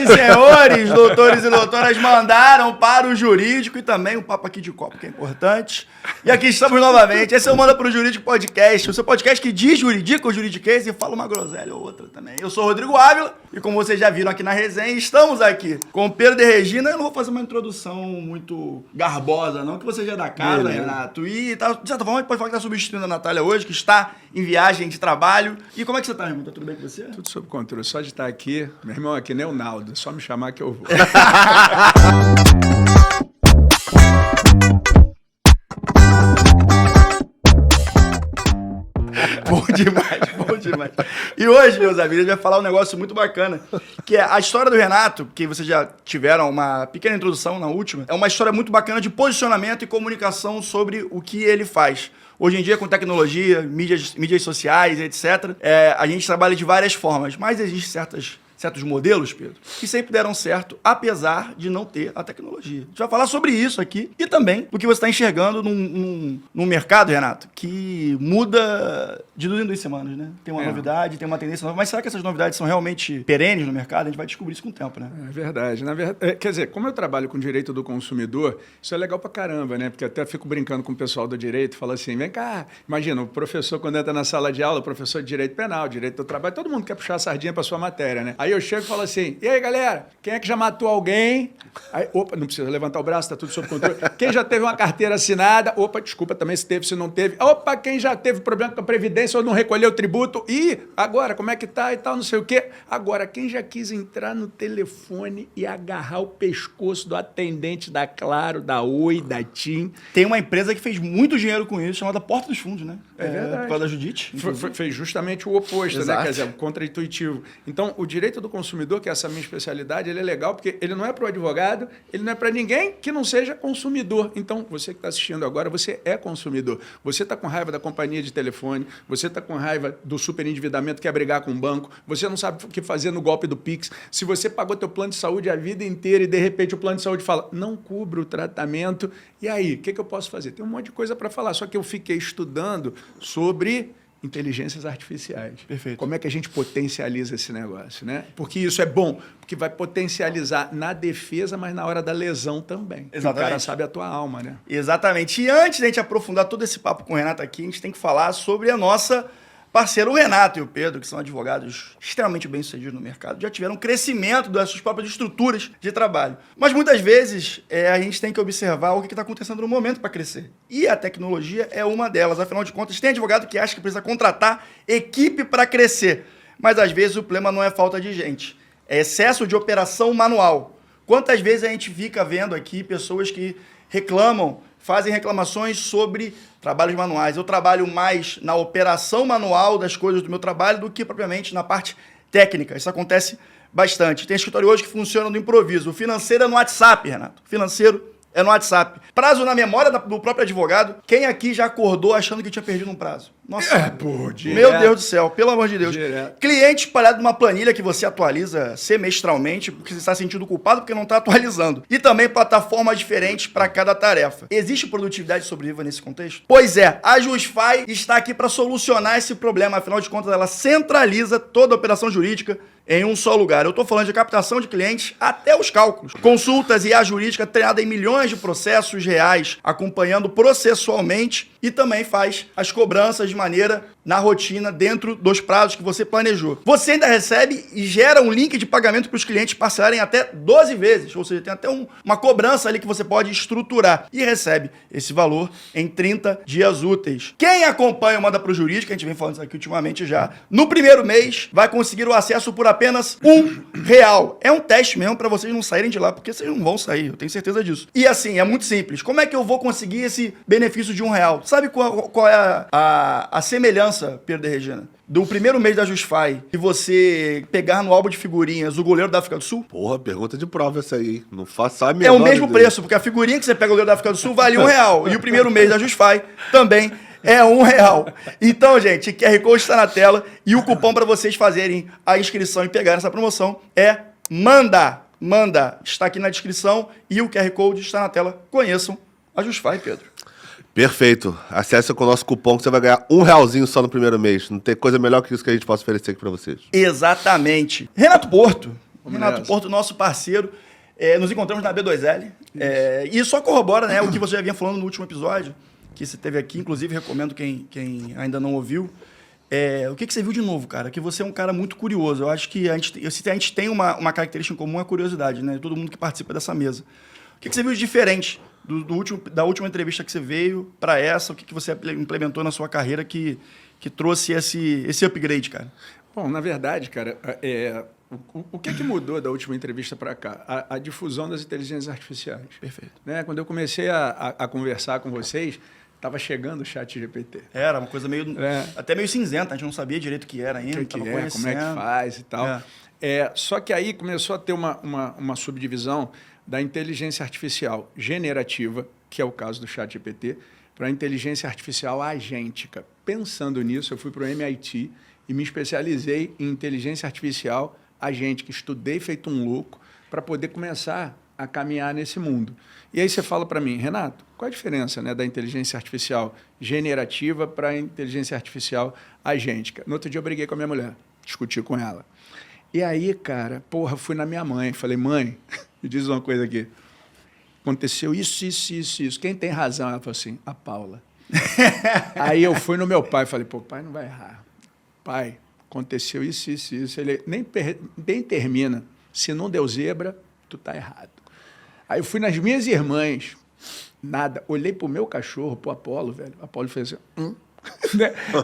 e senhores, doutores e doutoras, mandaram para o jurídico e também o papo aqui de copo, que é importante. E aqui estamos novamente. Esse é o Manda para o Jurídico Podcast, o seu podcast que diz juridica ou juridiquês e fala uma groselha ou outra também. Eu sou o Rodrigo Ávila e como vocês já viram aqui na resenha, estamos aqui com o Pedro de Regina. Eu não vou fazer uma introdução muito garbosa, não, que você já é da casa, Renato. E tá, de certa forma, a gente pode falar que está substituindo a Natália hoje, que está em viagem de trabalho. E como é que você está, irmão? Tá tudo bem com você? Tudo sob controle. Só de estar aqui, meu irmão, aqui nem o Naldo. Só me chamar que eu vou. Bom demais, bom demais. E hoje, meus amigos, a gente vai falar um negócio muito bacana, que é a história do Renato, que vocês já tiveram uma pequena introdução na última, é uma história muito bacana de posicionamento e comunicação sobre o que ele faz. Hoje em dia, com tecnologia, mídias sociais, etc., a gente trabalha de várias formas, mas existem certos modelos, Pedro, que sempre deram certo, apesar de não ter a tecnologia. A gente vai falar sobre isso aqui e também do que você está enxergando num mercado, Renato, que muda de 2 em 2 semanas, né? Tem uma novidade, tem uma tendência nova, mas será que essas novidades são realmente perenes no mercado? A gente vai descobrir isso com o tempo, né? É verdade. Na verdade, quer dizer, como eu trabalho com direito do consumidor, isso é legal pra caramba, né? Porque até fico brincando com o pessoal do direito, fala assim, vem cá, imagina, o professor quando entra na sala de aula, o professor de direito penal, direito do trabalho, todo mundo quer puxar a sardinha pra sua matéria, né? Aí eu chego e falo assim, e aí, galera, quem é que já matou alguém? Aí, opa, não precisa levantar o braço, tá tudo sob controle. Quem já teve uma carteira assinada? Opa, desculpa também se teve, se não teve. Opa, quem já teve problema com a Previdência ou não recolheu o tributo? E agora, como é que tá e tal, não sei o quê. Agora, quem já quis entrar no telefone e agarrar o pescoço do atendente da Claro, da Oi, da TIM? Tem uma empresa que fez muito dinheiro com isso, chamada Porta dos Fundos, né? É verdade. Por causa da Judite. Fez justamente o oposto, Exato. né? Quer dizer, o contra-intuitivo. Então, o direito do consumidor, que é essa minha especialidade, ele é legal porque ele não é para o advogado, ele não é para ninguém que não seja consumidor. Então, você que está assistindo agora, você é consumidor. Você está com raiva da companhia de telefone, você está com raiva do superendividamento, quer brigar com o banco, você não sabe o que fazer no golpe do Pix. Se você pagou teu plano de saúde a vida inteira e, de repente, o plano de saúde fala, não cubra o tratamento, e aí, o que eu posso fazer? Tem um monte de coisa para falar, só que eu fiquei estudando sobre inteligências artificiais. Perfeito. Como é que a gente potencializa esse negócio, né? Porque isso é bom, porque vai potencializar na defesa, mas na hora da lesão também. Exatamente. O cara sabe a tua alma, né? Exatamente. E antes de a gente aprofundar todo esse papo com o Renato aqui, a gente tem que falar sobre a nossa parceira, o Renato e o Pedro, que são advogados extremamente bem-sucedidos no mercado, já tiveram um crescimento das suas próprias estruturas de trabalho. Mas muitas vezes a gente tem que observar o que está acontecendo no momento para crescer. E a tecnologia é uma delas. Afinal de contas, tem advogado que acha que precisa contratar equipe para crescer. Mas às vezes o problema não é falta de gente, é excesso de operação manual. Quantas vezes a gente fica vendo aqui pessoas que fazem reclamações sobre trabalhos manuais. Eu trabalho mais na operação manual das coisas do meu trabalho do que propriamente na parte técnica. Isso acontece bastante. Tem escritório hoje que funciona no improviso. O financeiro é no WhatsApp, Renato. O financeiro é no WhatsApp. Prazo na memória do próprio advogado. Quem aqui já acordou achando que tinha perdido um prazo? Nossa, meu Deus do céu, pelo amor de Deus. Direto. Cliente espalhado numa planilha que você atualiza semestralmente, porque você está se sentindo culpado porque não está atualizando. E também plataformas diferentes para cada tarefa. Existe produtividade sobreviva nesse contexto? Pois é, a Jusfy está aqui para solucionar esse problema. Afinal de contas, ela centraliza toda a operação jurídica em um só lugar. Eu estou falando de captação de clientes até os cálculos. Consultas e a jurídica treinada em milhões de processos reais, acompanhando processualmente e também faz as cobranças de maneira na rotina, dentro dos prazos que você planejou. Você ainda recebe e gera um link de pagamento para os clientes parcelarem até 12 vezes, ou seja, tem até uma cobrança ali que você pode estruturar e recebe esse valor em 30 dias úteis. Quem acompanha o Manda Pro Jurídico, a gente vem falando isso aqui ultimamente já, no primeiro mês vai conseguir o acesso por apenas R$1. É um teste mesmo para vocês não saírem de lá, porque vocês não vão sair, eu tenho certeza disso. E assim, é muito simples. Como é que eu vou conseguir esse benefício de R$1? Sabe qual é a semelhança, Pedro de Regina, do primeiro mês da Jusfy e você pegar no álbum de figurinhas o goleiro da África do Sul? Porra, pergunta de prova essa aí. Não faça a É o mesmo preço, porque a figurinha que você pega o goleiro da África do Sul vale R$1. E o primeiro mês da Jusfy também é R$1. Então, gente, QR Code está na tela e o cupom para vocês fazerem a inscrição e pegar essa promoção é MANDA. Está aqui na descrição e o QR Code está na tela. Conheçam a Jusfy, Pedro. Perfeito. Acesse com o nosso cupom que você vai ganhar R$1 só no primeiro mês. Não tem coisa melhor que isso que a gente possa oferecer aqui para vocês. Exatamente. Renato Porto, Renato nessa. Porto, nosso parceiro. Nos encontramos na B2L. E só corrobora, né, o que você já vinha falando no último episódio, que você teve aqui. Inclusive, recomendo quem ainda não ouviu. O que você viu de novo, cara? Que você é um cara muito curioso. Eu acho que a gente tem uma característica em comum, a curiosidade, né? Todo mundo que participa dessa mesa. O que você viu de diferente da última entrevista que você veio para essa? O que você implementou na sua carreira que trouxe esse upgrade, cara? Bom, na verdade, cara, o que mudou da última entrevista para cá? A difusão das inteligências artificiais. Perfeito. Né? Quando eu comecei a conversar com vocês, estava chegando o ChatGPT. Era uma coisa até meio cinzenta, a gente não sabia direito o que era ainda. Como é que faz e tal. Só que aí começou a ter uma subdivisão da inteligência artificial generativa, que é o caso do ChatGPT, para a inteligência artificial agêntica. Pensando nisso, eu fui para o MIT e me especializei em inteligência artificial agêntica. Estudei feito um louco para poder começar a caminhar nesse mundo. E aí você fala para mim, Renato, qual a diferença, né, da inteligência artificial generativa para a inteligência artificial agêntica? No outro dia eu briguei com a minha mulher, discuti com ela. E aí, cara, fui na minha mãe, falei, mãe, me diz uma coisa aqui. Aconteceu isso. Quem tem razão? Ela falou assim, a Paula. Aí eu fui no meu pai, falei, pai não vai errar. Pai, aconteceu isso. Ele nem termina. Se não deu zebra, tu tá errado. Aí eu fui nas minhas irmãs, nada. Olhei pro meu cachorro, pro Apolo, velho. O Apolo fez assim,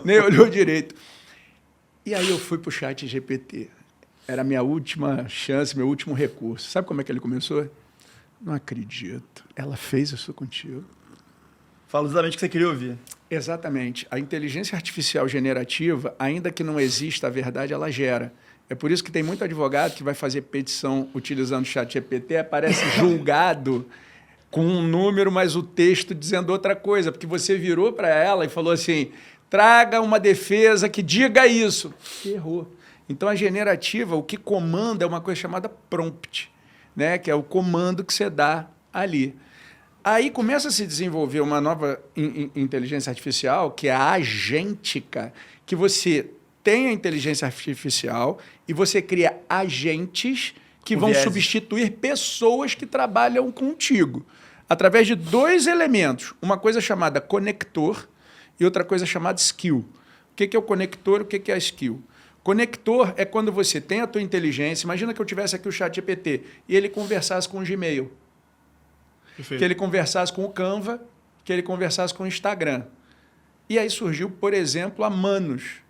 nem olhou direito. E aí eu fui pro ChatGPT. Era a minha última chance, meu último recurso. Sabe como é que ele começou? Não acredito. Ela fez isso contigo. Fala exatamente o que você queria ouvir. Exatamente. A inteligência artificial generativa, ainda que não exista a verdade, ela gera. É por isso que tem muito advogado que vai fazer petição utilizando o ChatGPT, aparece julgado com um número, mas o texto dizendo outra coisa, porque você virou para ela e falou assim, traga uma defesa que diga isso. Errou. Então, a generativa, o que comanda é uma coisa chamada prompt, né? Que é o comando que você dá ali. Aí começa a se desenvolver uma nova inteligência artificial, que é a agêntica, que você tem a inteligência artificial e você cria agentes que vão substituir pessoas que trabalham contigo, através de dois elementos, uma coisa chamada conector e outra coisa chamada skill. O que é o conector e o que é a skill? Conector é quando você tem a tua inteligência. Imagina que eu tivesse aqui o ChatGPT e ele conversasse com o Gmail. Perfeito. Que ele conversasse com o Canva, que ele conversasse com o Instagram. E aí surgiu, por exemplo, a Manus,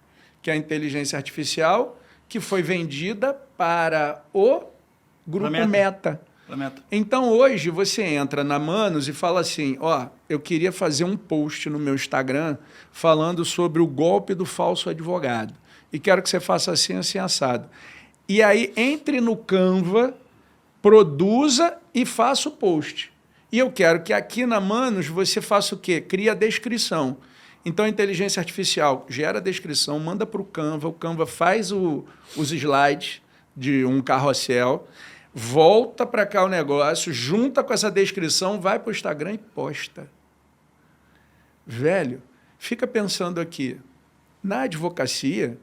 que é a inteligência artificial que foi vendida para o grupo Meta. Então, hoje, você entra na Manus e fala assim, eu queria fazer um post no meu Instagram falando sobre o golpe do falso advogado. E quero que você faça assim, assim, assado. E aí, entre no Canva, produza e faça o post. E eu quero que aqui na Manus você faça o quê? Cria a descrição. Então, a inteligência artificial gera a descrição, manda para o Canva faz os slides de um carrossel, volta para cá o negócio, junta com essa descrição, vai para o Instagram e posta. Velho, fica pensando aqui, na advocacia,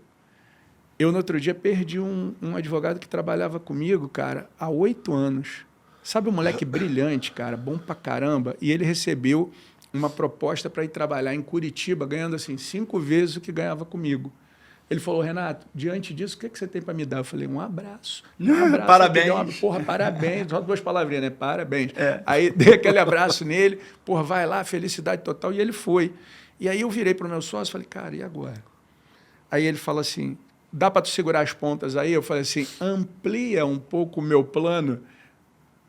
eu no outro dia perdi um advogado que trabalhava comigo, cara, há 8 anos. Sabe um moleque brilhante, cara, bom pra caramba, e ele recebeu uma proposta para ir trabalhar em Curitiba, ganhando assim 5 vezes o que ganhava comigo. Ele falou, Renato, diante disso, o que você tem para me dar? Eu falei, um abraço. Parabéns. Parabéns. Só 2 palavrinhas, né? Parabéns. Aí dei aquele abraço nele, vai lá, felicidade total. E ele foi. E aí eu virei para o meu sócio e falei, cara, e agora? Aí ele fala assim, dá para tu segurar as pontas aí? Eu falei assim, amplia um pouco o meu plano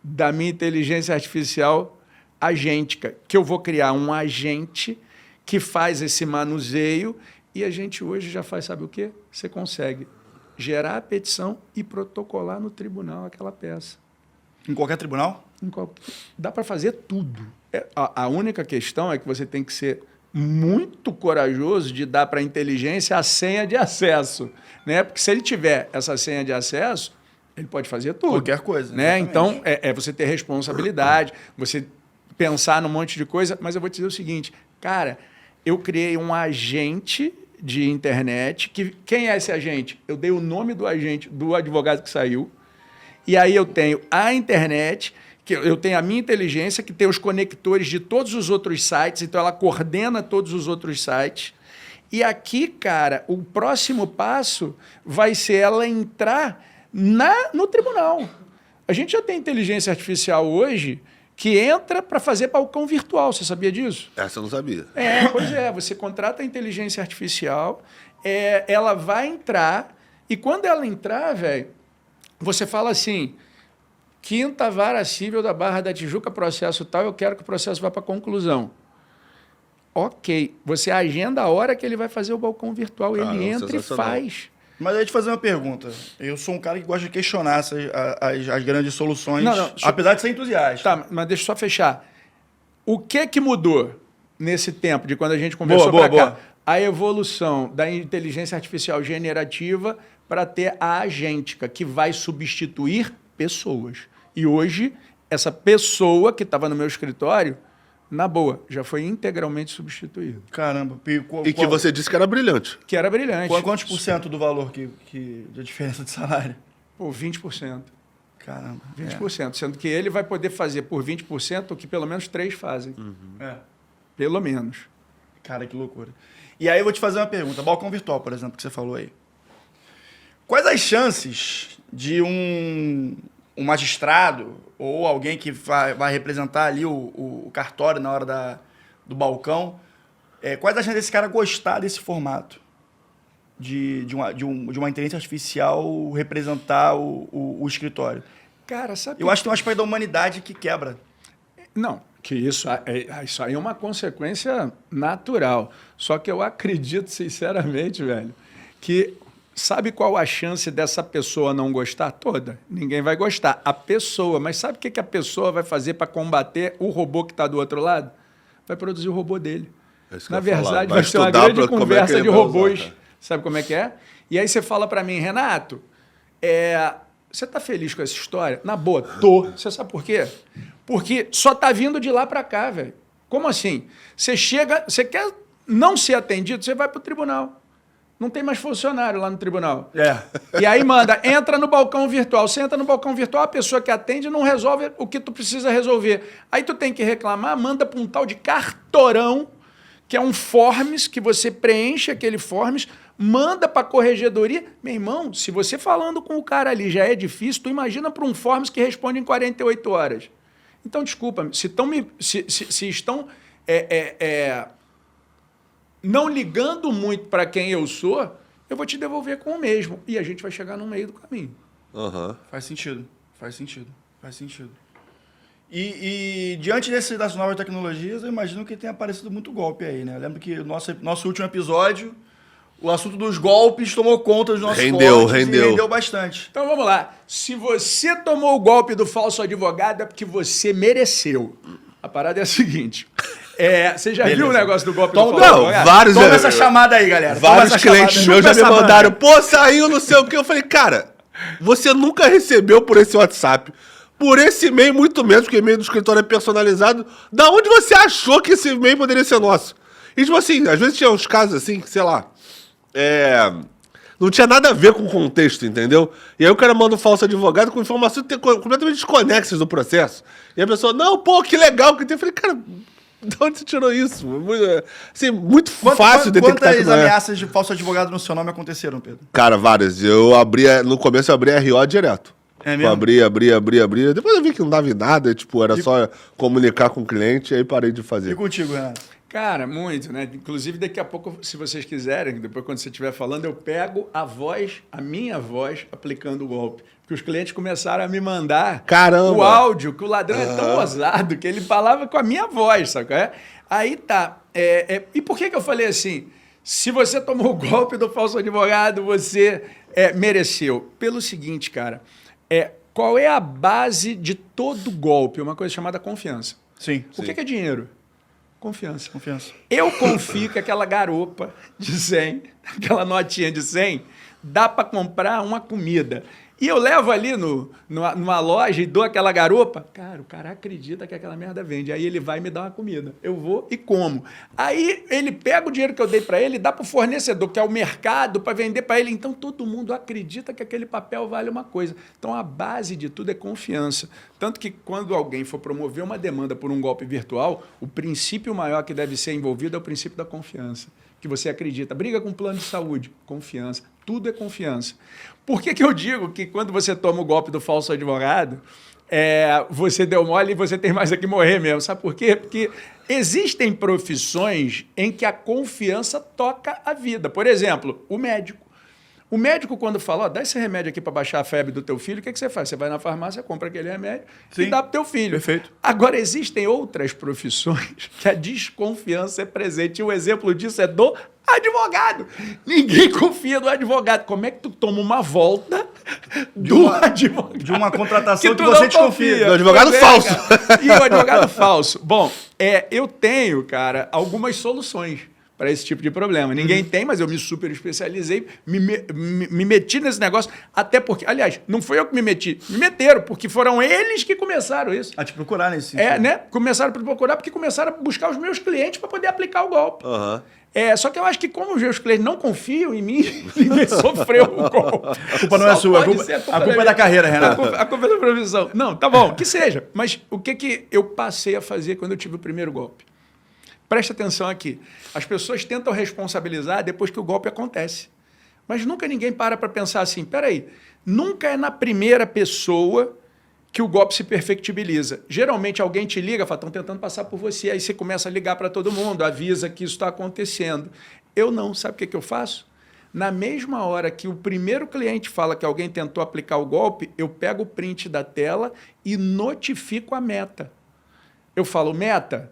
da minha inteligência artificial agêntica, que eu vou criar um agente que faz esse manuseio e a gente hoje já faz, sabe o quê? Você consegue gerar a petição e protocolar no tribunal aquela peça. Em qualquer tribunal? Dá para fazer tudo. A única questão é que você tem que ser muito corajoso de dar para a inteligência a senha de acesso, né? Porque se ele tiver essa senha de acesso, ele pode fazer tudo. Qualquer coisa. Né? Então, você ter responsabilidade, você pensar num monte de coisa, mas eu vou te dizer o seguinte, cara, eu criei um agente de internet, quem é esse agente? Eu dei o nome do agente, do advogado que saiu, E aí eu tenho a internet, que eu tenho a minha inteligência, que tem os conectores de todos os outros sites, então ela coordena todos os outros sites. E aqui, cara, o próximo passo vai ser ela entrar no tribunal. A gente já tem inteligência artificial hoje que entra para fazer balcão virtual. Você sabia disso? Essa eu não sabia. Pois é. Você contrata a inteligência artificial, ela vai entrar, e quando ela entrar, velho, você fala assim, 5ª Vara Civil da Barra da Tijuca, processo tal, eu quero que o processo vá para conclusão. Ok. Você agenda a hora que ele vai fazer o balcão virtual. Ele entra e faz. Mas eu ia te fazer uma pergunta. Eu sou um cara que gosta de questionar as grandes soluções, apesar de ser entusiasta. Tá, mas deixa eu só fechar. O que mudou nesse tempo, de quando a gente conversou para cá? A evolução da inteligência artificial generativa para ter a agêntica, que vai substituir pessoas. E hoje, essa pessoa que estava no meu escritório, na boa, já foi integralmente substituído. Caramba. E que você disse que era brilhante. Que era brilhante. Quantos por cento do valor de diferença de salário? Pô, 20%. Caramba. 20%. Sendo que ele vai poder fazer por 20% o que pelo menos 3 fazem. Pelo menos. Cara, que loucura. E aí eu vou te fazer uma pergunta. Balcão virtual, por exemplo, que você falou aí. Quais as chances de um magistrado ou alguém que vai representar ali o cartório na hora do balcão, quais as chances desse cara gostar desse formato? De uma inteligência artificial representar o escritório? Cara, sabe... Eu acho que tem um aspecto da humanidade que quebra. Não, que isso aí é uma consequência natural. Só que eu acredito, sinceramente, velho, que... Sabe qual a chance dessa pessoa não gostar? Toda. Ninguém vai gostar. A pessoa. Mas sabe o que a pessoa vai fazer para combater o robô que está do outro lado? Vai produzir o robô dele. Na verdade, vai ser uma grande conversa de robôs. Usar, sabe como é que é? E aí você fala para mim, Renato, você está feliz com essa história? Na boa, tô. Você sabe por quê? Porque só está vindo de lá para cá, velho. Como assim? Você chega, você quer não ser atendido, você vai para o tribunal. Não tem mais funcionário lá no tribunal. E aí manda, entra no balcão virtual. Você entra no balcão virtual, a pessoa que atende não resolve o que tu precisa resolver. Aí tu tem que reclamar, manda para um tal de cartorão, que é um forms, que você preenche aquele forms, manda para a corregedoria. Meu irmão, se você falando com o cara ali já é difícil, tu imagina para um forms que responde em 48 horas. Então, desculpa, se estão não ligando muito para quem eu sou, eu vou te devolver com o mesmo. E a gente vai chegar no meio do caminho. Faz sentido. E diante das novas tecnologias, eu imagino que tem aparecido muito golpe aí, né? Eu lembro que o nosso último episódio, o assunto dos golpes tomou conta dos nossos rendeu. E rendeu bastante. Então vamos lá. Se você tomou o golpe do falso advogado, é porque você mereceu. A parada é a seguinte... você já viu o negócio do golpe do falso advogado? Vários... Toma essa chamada aí, galera. Vários clientes meus já me mandaram, pô, saiu não sei o quê. Eu falei, cara, você nunca recebeu por esse WhatsApp, por esse e-mail, muito menos, porque o e-mail do escritório é personalizado. Da onde você achou que esse e-mail poderia ser nosso? E tipo assim, às vezes tinha uns casos assim, que, sei lá, não tinha nada a ver com o contexto, entendeu? E aí o cara manda um falso advogado com informações completamente desconexas do processo. E a pessoa, não, pô, que legal que tem. Eu falei, cara... De onde você tirou isso? Muito fácil detectar. Quantas ameaças de falso advogado no seu nome aconteceram, Pedro? Cara, várias. No começo eu abria RO direto. É mesmo? Abria. Depois eu vi que não dava em nada, era só comunicar com o cliente, e aí parei de fazer. E contigo, Renato? Cara, muito, né? Inclusive, daqui a pouco, se vocês quiserem, depois quando você estiver falando, eu pego a minha voz, aplicando o golpe. Porque os clientes começaram a me mandar o áudio, que o ladrão é tão ousado, que ele falava com a minha voz, sabe? Aí tá. E por que eu falei assim? Se você tomou o golpe do falso advogado, você mereceu. Pelo seguinte, cara, qual é a base de todo golpe? Uma coisa chamada confiança. Sim. O que é dinheiro? Confiança. Confiança. Eu confio que aquela garopa de 100, aquela notinha de 100, dá para comprar uma comida. E eu levo ali numa loja e dou aquela garupa. Cara, o cara acredita que aquela merda vende. Aí ele vai me dar uma comida. Eu vou e como. Aí ele pega o dinheiro que eu dei para ele e dá para o fornecedor, que é o mercado, para vender para ele. Então todo mundo acredita que aquele papel vale uma coisa. Então a base de tudo é confiança. Tanto que quando alguém for promover uma demanda por um golpe virtual, o princípio maior que deve ser envolvido é o princípio da confiança. Que você acredita. Briga com plano de saúde. Confiança. Tudo é confiança. Por que eu digo que quando você toma o golpe do falso advogado, você deu mole e você tem mais é que morrer mesmo? Sabe por quê? Porque existem profissões em que a confiança toca a vida. Por exemplo, o médico. O médico, quando fala, dá esse remédio aqui para baixar a febre do teu filho, o que você faz? Você vai na farmácia, compra aquele remédio e dá para o teu filho. Perfeito. Agora, existem outras profissões que a desconfiança é presente. E o exemplo disso é do advogado. Ninguém confia no advogado. Como é que tu toma uma volta do advogado? De uma contratação que tu você não desconfia. Do advogado falso. E o advogado falso. Bom, eu tenho, cara, algumas soluções para esse tipo de problema. Ninguém tem, mas eu me super especializei, me meti nesse negócio, até porque, aliás, não foi eu que me meti, me meteram, porque foram eles que começaram isso. A te procurar nesse sentido. Né? Começaram a procurar porque começaram a buscar os meus clientes para poder aplicar o golpe. Uhum. Só que eu acho que como os meus clientes não confiam em mim, ninguém sofreu o golpe. A culpa não é sua, a culpa é da carreira, Renato. A culpa é da profissão. Não, tá bom, que seja. Mas o que eu passei a fazer quando eu tive o primeiro golpe? Presta atenção aqui. As pessoas tentam responsabilizar depois que o golpe acontece. Mas nunca ninguém para pensar assim, peraí, nunca é na primeira pessoa que o golpe se perfectibiliza. Geralmente alguém te liga, fala, estão tentando passar por você, aí você começa a ligar para todo mundo, avisa que isso está acontecendo. Eu não, sabe o que eu faço? Na mesma hora que o primeiro cliente fala que alguém tentou aplicar o golpe, eu pego o print da tela e notifico a Meta. Eu falo, Meta,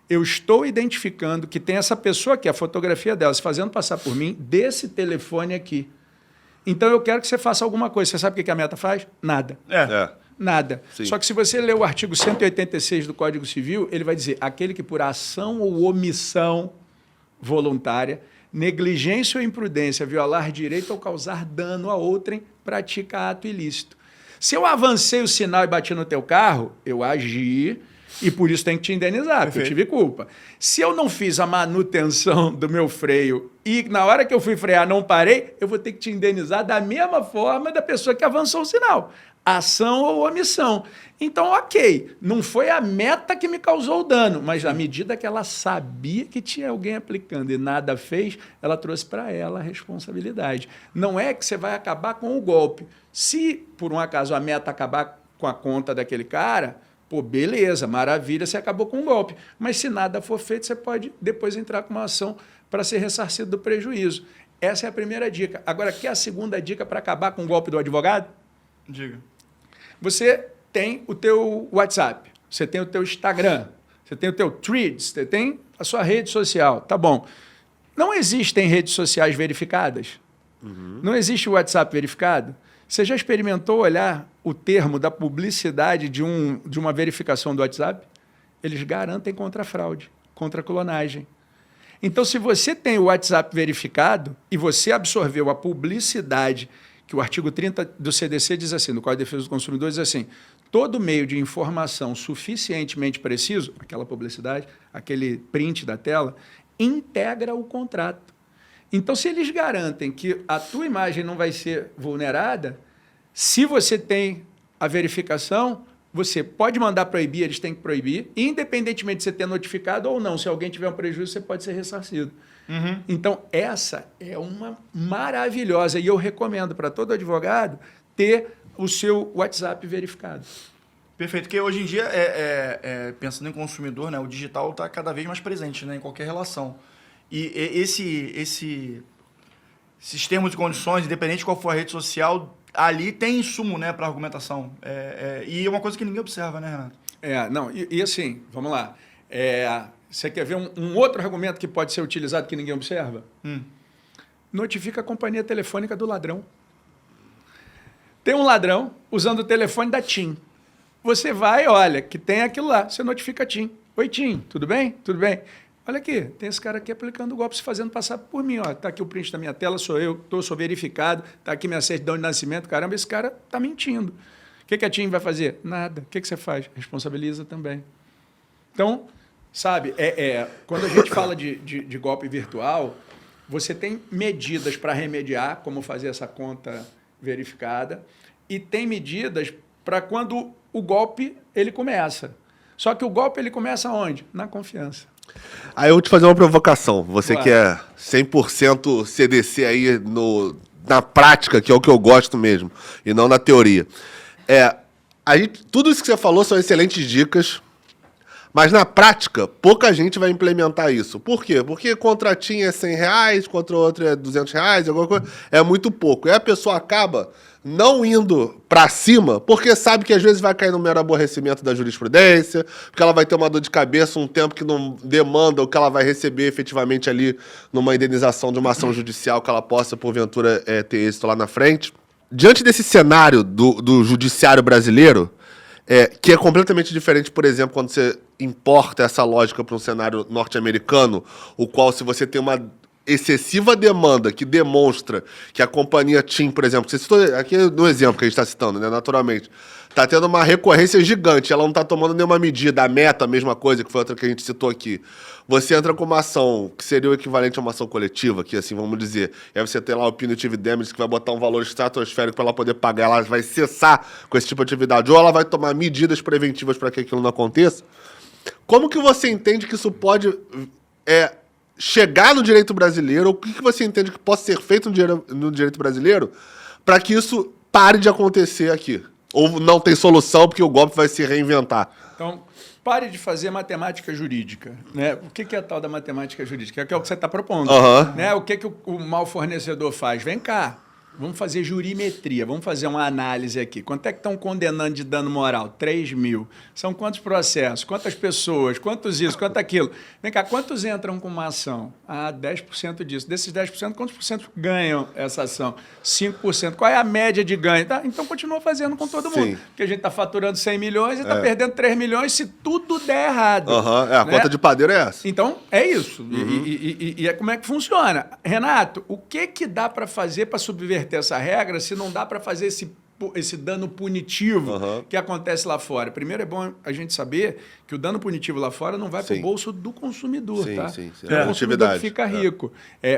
eu estou identificando que tem essa pessoa aqui, a fotografia dela, se fazendo passar por mim, desse telefone aqui. Então, eu quero que você faça alguma coisa. Você sabe o que a Meta faz? Nada. Nada. Sim. Só que se você ler o artigo 186 do Código Civil, ele vai dizer, aquele que por ação ou omissão voluntária, negligência ou imprudência, violar direito ou causar dano a outrem, pratica ato ilícito. Se eu avancei o sinal e bati no teu carro, eu agi e por isso tem que te indenizar, porque eu tive culpa. Se eu não fiz a manutenção do meu freio e na hora que eu fui frear não parei, eu vou ter que te indenizar da mesma forma da pessoa que avançou o sinal. Ação ou omissão. Então, ok, não foi a Meta que me causou o dano, mas à medida que ela sabia que tinha alguém aplicando e nada fez, ela trouxe para ela a responsabilidade. Não é que você vai acabar com o golpe. Se, por um acaso, a Meta acabar com a conta daquele cara, pô, beleza, maravilha, você acabou com o golpe. Mas se nada for feito, você pode depois entrar com uma ação para ser ressarcido do prejuízo. Essa é a primeira dica. Agora, quer a segunda dica para acabar com o golpe do advogado? Diga. Você tem o teu WhatsApp, você tem o teu Instagram, você tem o teu Threads, você tem a sua rede social. Tá bom. Não existem redes sociais verificadas? Não existe o WhatsApp verificado? Você já experimentou olhar o termo da publicidade de uma verificação do WhatsApp? Eles garantem contra a fraude, contra a clonagem. Então, se você tem o WhatsApp verificado e você absorveu a publicidade, que o artigo 30 do CDC diz assim, do Código de Defesa do Consumidor, diz assim, todo meio de informação suficientemente preciso, aquela publicidade, aquele print da tela, integra o contrato. Então, se eles garantem que a tua imagem não vai ser vulnerada, se você tem a verificação, você pode mandar proibir, eles têm que proibir, independentemente de você ter notificado ou não. Se alguém tiver um prejuízo, você pode ser ressarcido. Então, essa é uma maravilhosa, e eu recomendo para todo advogado ter o seu WhatsApp verificado. Perfeito, porque hoje em dia, pensando em consumidor, né, o digital está cada vez mais presente, né, em qualquer relação. E esses termos e condições, independente de qual for a rede social, ali tem insumo, né, para argumentação. E é uma coisa que ninguém observa, né, Renato? E assim, vamos lá. Você quer ver um outro argumento que pode ser utilizado que ninguém observa? Notifica a companhia telefônica do ladrão. Tem um ladrão usando o telefone da TIM. Você vai, olha, que tem aquilo lá. Você notifica a TIM. Oi, TIM, tudo bem? Tudo bem. olha aqui, tem esse cara aqui aplicando o golpe, se fazendo passar por mim. Está aqui o print da minha tela, sou eu, sou verificado, está aqui minha certidão de nascimento. Caramba, esse cara está mentindo. O que a TIM vai fazer? Nada. O que você faz? Responsabiliza também. Então, sabe, quando a gente fala de golpe virtual, você tem medidas para remediar, como fazer essa conta verificada, e tem medidas para quando o golpe ele começa. Só que o golpe ele começa onde? Na confiança. Aí eu vou te fazer uma provocação. Você Claro. que é 100% CDC aí na prática, que é o que eu gosto mesmo, e não na teoria. Tudo isso que você falou são excelentes dicas, mas na prática, pouca gente vai implementar isso. Por quê? Porque contra a TIM é R$100, contra o outro é R$200, alguma coisa, é muito pouco. E a pessoa acaba não indo pra cima, porque sabe que às vezes vai cair no mero aborrecimento da jurisprudência, porque ela vai ter uma dor de cabeça um tempo que não demanda o que ela vai receber efetivamente ali numa indenização de uma ação judicial que ela possa, porventura, ter êxito lá na frente. Diante desse cenário do judiciário brasileiro, que é completamente diferente, por exemplo, quando você importa essa lógica para um cenário norte-americano, o qual, se você tem uma excessiva demanda que demonstra que a companhia TIM, por exemplo, você citou aqui no exemplo que a gente está citando, né, naturalmente, está tendo uma recorrência gigante, ela não está tomando nenhuma medida, a Meta, a mesma coisa, que foi outra que a gente citou aqui. Você entra com uma ação que seria o equivalente a uma ação coletiva, que assim, vamos dizer, e aí você tem lá o punitive damage, que vai botar um valor estratosférico para ela poder pagar, ela vai cessar com esse tipo de atividade, ou ela vai tomar medidas preventivas para que aquilo não aconteça. Como que você entende que isso pode chegar no direito brasileiro, ou o que você entende que possa ser feito no direito brasileiro para que isso pare de acontecer aqui? Ou não tem solução porque o golpe vai se reinventar? Então, pare de fazer matemática jurídica. Né? O que é a tal da matemática jurídica? Que é o que você está propondo. Uhum. Né? O que o mau fornecedor faz? Vem cá, vamos fazer jurimetria, vamos fazer uma análise aqui. Quanto é que estão condenando de dano moral? 3 mil. São quantos processos? Quantas pessoas? Quantos isso? Quanto aquilo? Vem cá, quantos entram com uma ação? 10% disso. Desses 10%, quantos por cento ganham essa ação? 5%. Qual é a média de ganho? Tá? Então, continua fazendo com todo mundo. Sim. Porque a gente está faturando 100 milhões e está perdendo 3 milhões se tudo der errado. A né? conta de padeiro é essa. Então, é isso. E é como é que funciona. Renato, o que dá para fazer para subverter essa regra se não dá para fazer esse dano punitivo que acontece lá fora? Primeiro, é bom a gente saber que o dano punitivo lá fora não vai para o bolso do consumidor, Sim, tá? sim. É o consumidor que fica rico.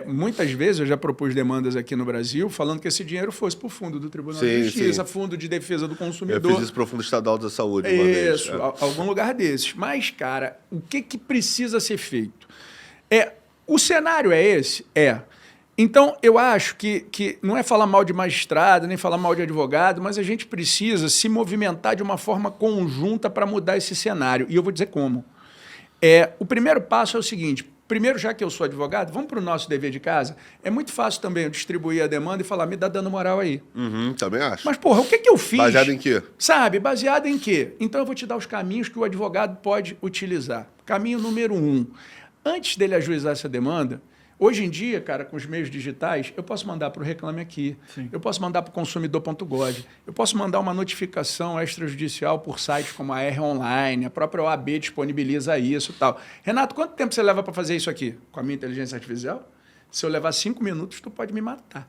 Muitas vezes eu já propus demandas aqui no Brasil falando que esse dinheiro fosse para o fundo do Tribunal de Justiça, fundo de defesa do consumidor. Eu fiz isso para o Fundo Estadual da Saúde uma vez. Isso, algum lugar desses. Mas, cara, o que precisa ser feito? O cenário é esse? Então, eu acho que não é falar mal de magistrado, nem falar mal de advogado, mas a gente precisa se movimentar de uma forma conjunta para mudar esse cenário. E eu vou dizer como. O primeiro passo é o seguinte: primeiro, já que eu sou advogado, vamos para o nosso dever de casa. É muito fácil também eu distribuir a demanda e falar, me dá dano moral aí. Também acho. Mas, porra, o que eu fiz? Baseado em quê? Sabe, baseado em quê? Então, eu vou te dar os caminhos que o advogado pode utilizar. Caminho número 1. Antes dele ajuizar essa demanda, hoje em dia, cara, com os meios digitais, eu posso mandar para o Reclame Aqui, eu posso mandar para o consumidor.gov, eu posso mandar uma notificação extrajudicial por sites como a R Online, a própria OAB disponibiliza isso e tal. Renato, quanto tempo você leva para fazer isso aqui? Com a minha inteligência artificial? Se eu levar 5 minutos, tu pode me matar.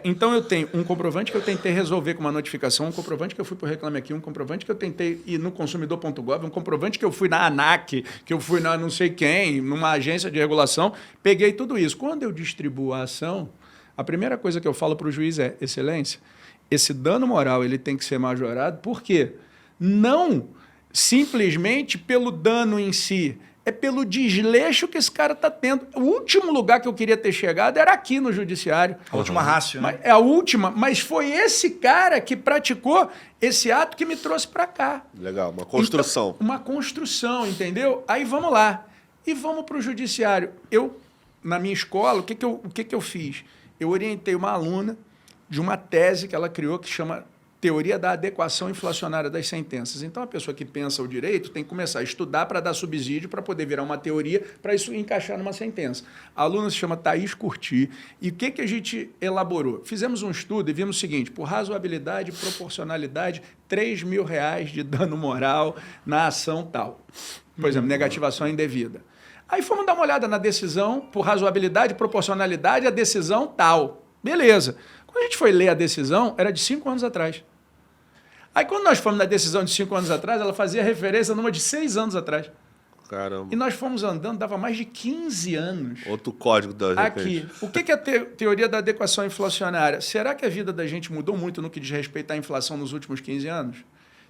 Então eu tenho um comprovante que eu tentei resolver com uma notificação, um comprovante que eu fui para o Reclame Aqui, um comprovante que eu tentei ir no consumidor.gov, um comprovante que eu fui na ANAC, que eu fui na não sei quem, numa agência de regulação, peguei tudo isso. Quando eu distribuo a ação, a primeira coisa que eu falo para o juiz é, excelência, esse dano moral ele tem que ser majorado, por quê? Não simplesmente pelo dano em si, é pelo desleixo que esse cara está tendo. O último lugar que eu queria ter chegado era aqui no judiciário. A última rácio, né? É a última, mas foi esse cara que praticou esse ato que me trouxe para cá. Legal, uma construção. Então, uma construção, entendeu? Aí vamos lá. E vamos para o judiciário. Na minha escola, o que eu fiz? Eu orientei uma aluna de uma tese que ela criou que chama Teoria da Adequação Inflacionária das Sentenças. Então, a pessoa que pensa o direito tem que começar a estudar para dar subsídio, para poder virar uma teoria, para isso encaixar numa sentença. A aluna se chama Thaís Curti. E o que a gente elaborou? Fizemos um estudo e vimos o seguinte, por razoabilidade e proporcionalidade, R$3 mil de dano moral na ação tal. Por exemplo, negativação indevida. Aí fomos dar uma olhada na decisão, por razoabilidade, proporcionalidade, a decisão tal. Beleza. Quando a gente foi ler a decisão, era de 5 anos atrás. Aí quando nós fomos na decisão de 5 anos atrás, ela fazia referência numa de 6 anos atrás. Caramba. E nós fomos andando, dava mais de 15 anos. Outro código da Aqui. O que é a teoria da adequação inflacionária? Será que a vida da gente mudou muito no que diz respeito à inflação nos últimos 15 anos?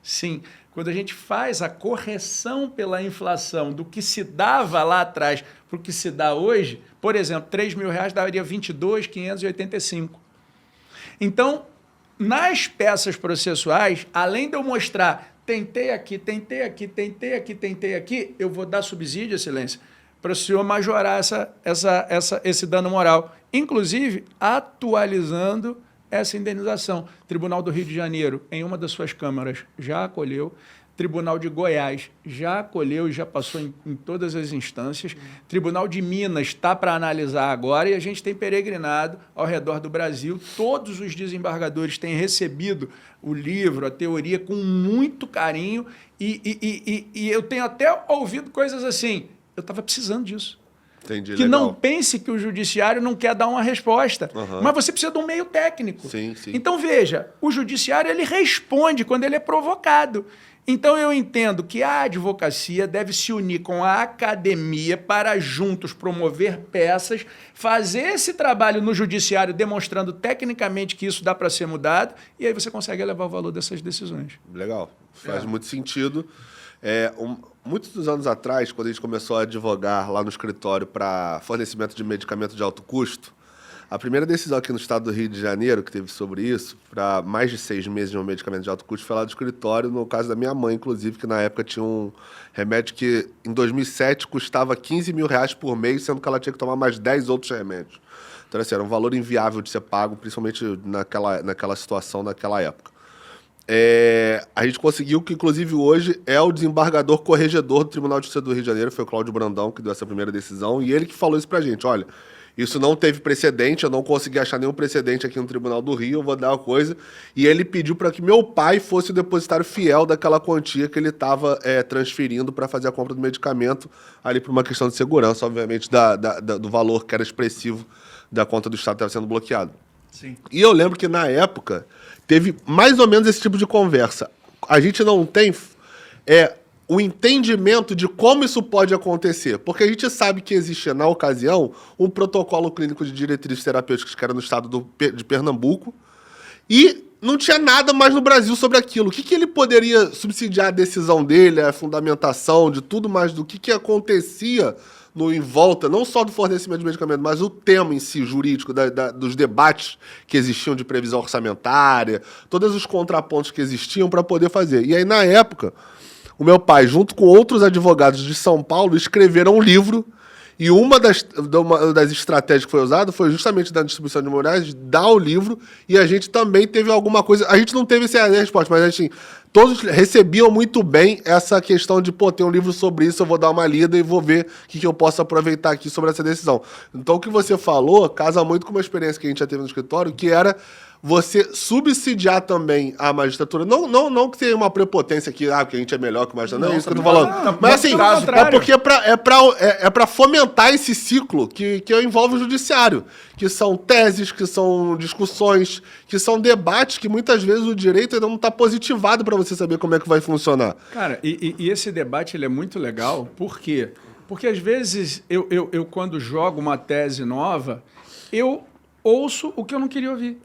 Sim. Quando a gente faz a correção pela inflação do que se dava lá atrás para o que se dá hoje, por exemplo, R$3.000 daria 22.585. Então, nas peças processuais, além de eu mostrar tentei aqui, eu vou dar subsídio, excelência, para o senhor majorar esse dano moral. Inclusive, atualizando essa indenização. Tribunal do Rio de Janeiro, em uma das suas câmaras, já acolheu. Tribunal de Goiás já acolheu e já passou em todas as instâncias. Tribunal de Minas está para analisar agora e a gente tem peregrinado ao redor do Brasil. Todos os desembargadores têm recebido o livro, a teoria, com muito carinho e eu tenho até ouvido coisas assim, eu estava precisando disso. Entendi, que legal. não pense que o judiciário não quer dar uma resposta, mas você precisa de um meio técnico. Sim, sim. Então, veja, o judiciário ele responde quando ele é provocado. Então, eu entendo que a advocacia deve se unir com a academia para juntos promover peças, fazer esse trabalho no judiciário demonstrando tecnicamente que isso dá para ser mudado, e aí você consegue elevar o valor dessas decisões. Legal. Faz muito sentido. Muitos anos atrás, quando a gente começou a advogar lá no escritório para fornecimento de medicamento de alto custo, a primeira decisão aqui no estado do Rio de Janeiro que teve sobre isso, para mais de 6 meses de um medicamento de alto custo, foi lá do escritório, no caso da minha mãe, inclusive, que na época tinha um remédio que em 2007 custava R$15.000 por mês, sendo que ela tinha que tomar mais 10 outros remédios. Então, assim, era um valor inviável de ser pago, principalmente naquela situação, naquela época. A gente conseguiu que, inclusive, hoje é o desembargador corregedor do Tribunal de Justiça do Rio de Janeiro, foi o Cláudio Brandão, que deu essa primeira decisão, e ele que falou isso pra gente, olha, isso não teve precedente, eu não consegui achar nenhum precedente aqui no Tribunal do Rio, eu vou dar uma coisa, e ele pediu para que meu pai fosse o depositário fiel daquela quantia que ele estava transferindo para fazer a compra do medicamento, ali por uma questão de segurança, obviamente, do valor que era expressivo da conta do Estado que estava sendo bloqueado. Sim. E eu lembro que, na época, teve mais ou menos esse tipo de conversa. A gente não tem o entendimento de como isso pode acontecer, porque a gente sabe que existia, na ocasião, um protocolo clínico de diretrizes terapêuticas que era no estado de Pernambuco, e não tinha nada mais no Brasil sobre aquilo. O que ele poderia subsidiar a decisão dele, a fundamentação de tudo mais do que acontecia em volta, não só do fornecimento de medicamento, mas o tema em si, jurídico, dos debates que existiam de previsão orçamentária, todos os contrapontos que existiam para poder fazer. E aí, na época, o meu pai, junto com outros advogados de São Paulo, escreveram um livro, e uma das estratégias que foi usada foi justamente da distribuição de memoriais, dar o livro, e a gente também teve alguma coisa... A gente não teve essa resposta, mas assim, todos recebiam muito bem essa questão de, ter um livro sobre isso, eu vou dar uma lida e vou ver o que eu posso aproveitar aqui sobre essa decisão. Então, o que você falou casa muito com uma experiência que a gente já teve no escritório, que era você subsidiar também a magistratura. Não que tenha uma prepotência aqui, porque a gente é melhor que o magistrado. Não é isso que eu tô falando. Mas assim, é porque é pra fomentar esse ciclo que envolve o judiciário. Que são teses, que são discussões, que são debates que muitas vezes o direito ainda não está positivado para você saber como é que vai funcionar. Cara, e esse debate ele é muito legal, por quê? Porque às vezes eu quando jogo uma tese nova, eu ouço o que eu não queria ouvir.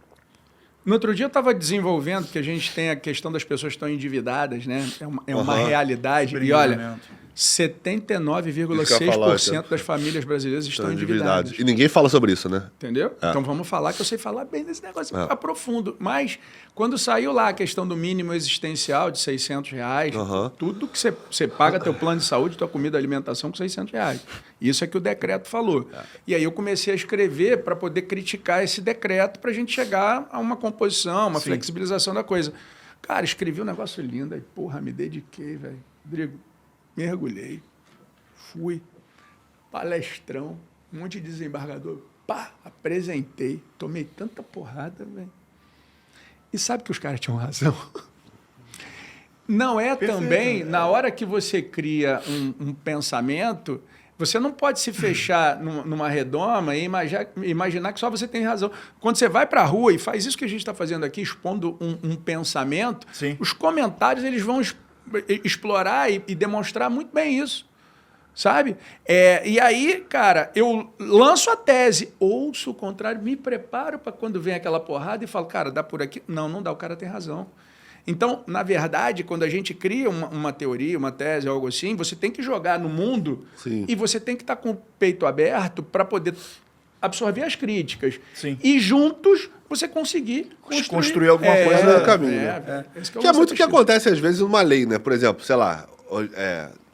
No outro dia eu estava desenvolvendo, que a gente tem a questão das pessoas que estão endividadas, né? É uma realidade. E olha, 79,6% das famílias brasileiras estão endividadas. E ninguém fala sobre isso, né? Entendeu? Então vamos falar, que eu sei falar bem desse negócio aprofundo. Mas quando saiu lá a questão do mínimo existencial de R$600, tudo que você paga teu plano de saúde, tua comida, alimentação com R$600. Isso é que o decreto falou. E aí eu comecei a escrever para poder criticar esse decreto para a gente chegar a uma composição, uma flexibilização da coisa. Cara, escrevi um negócio lindo, aí, me dediquei, velho. Rodrigo, mergulhei, fui, palestrão, um monte de desembargador, apresentei, tomei tanta porrada, velho. E sabe que os caras tinham razão? Não é também, na hora que você cria um pensamento, Você não pode se fechar numa redoma e imaginar que só você tem razão. Quando você vai para a rua e faz isso que a gente está fazendo aqui, expondo um pensamento, Sim. os comentários eles vão explorar e demonstrar muito bem isso. Sabe? E aí, cara, eu lanço a tese, ouço o contrário, me preparo para quando vem aquela porrada e falo, cara, dá por aqui? Não dá, o cara tem razão. Então, na verdade, quando a gente cria uma teoria, uma tese, algo assim, você tem que jogar no mundo Sim. e você tem que estar com o peito aberto para poder absorver as críticas. Sim. E juntos você conseguir construir alguma coisa no caminho. Né? Esse Que é muito o que acontece às vezes numa lei, né? Por exemplo, sei lá,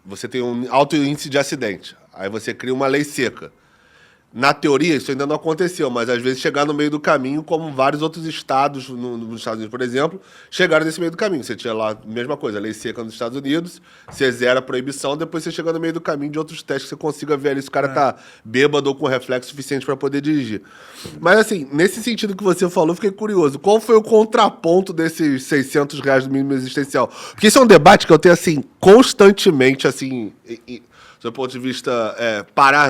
você tem um alto índice de acidente, aí você cria uma lei seca. Na teoria, isso ainda não aconteceu, mas às vezes chegar no meio do caminho, como vários outros estados, nos Estados Unidos, por exemplo, chegaram nesse meio do caminho. Você tinha lá a mesma coisa, lei seca nos Estados Unidos, você zera a proibição, depois você chega no meio do caminho de outros testes que você consiga ver ali se o cara tá bêbado ou com reflexo suficiente para poder dirigir. Mas assim, nesse sentido que você falou, fiquei curioso. Qual foi o contraponto desses R$600 do mínimo existencial? Porque isso é um debate que eu tenho, assim, constantemente, assim... do seu ponto de vista,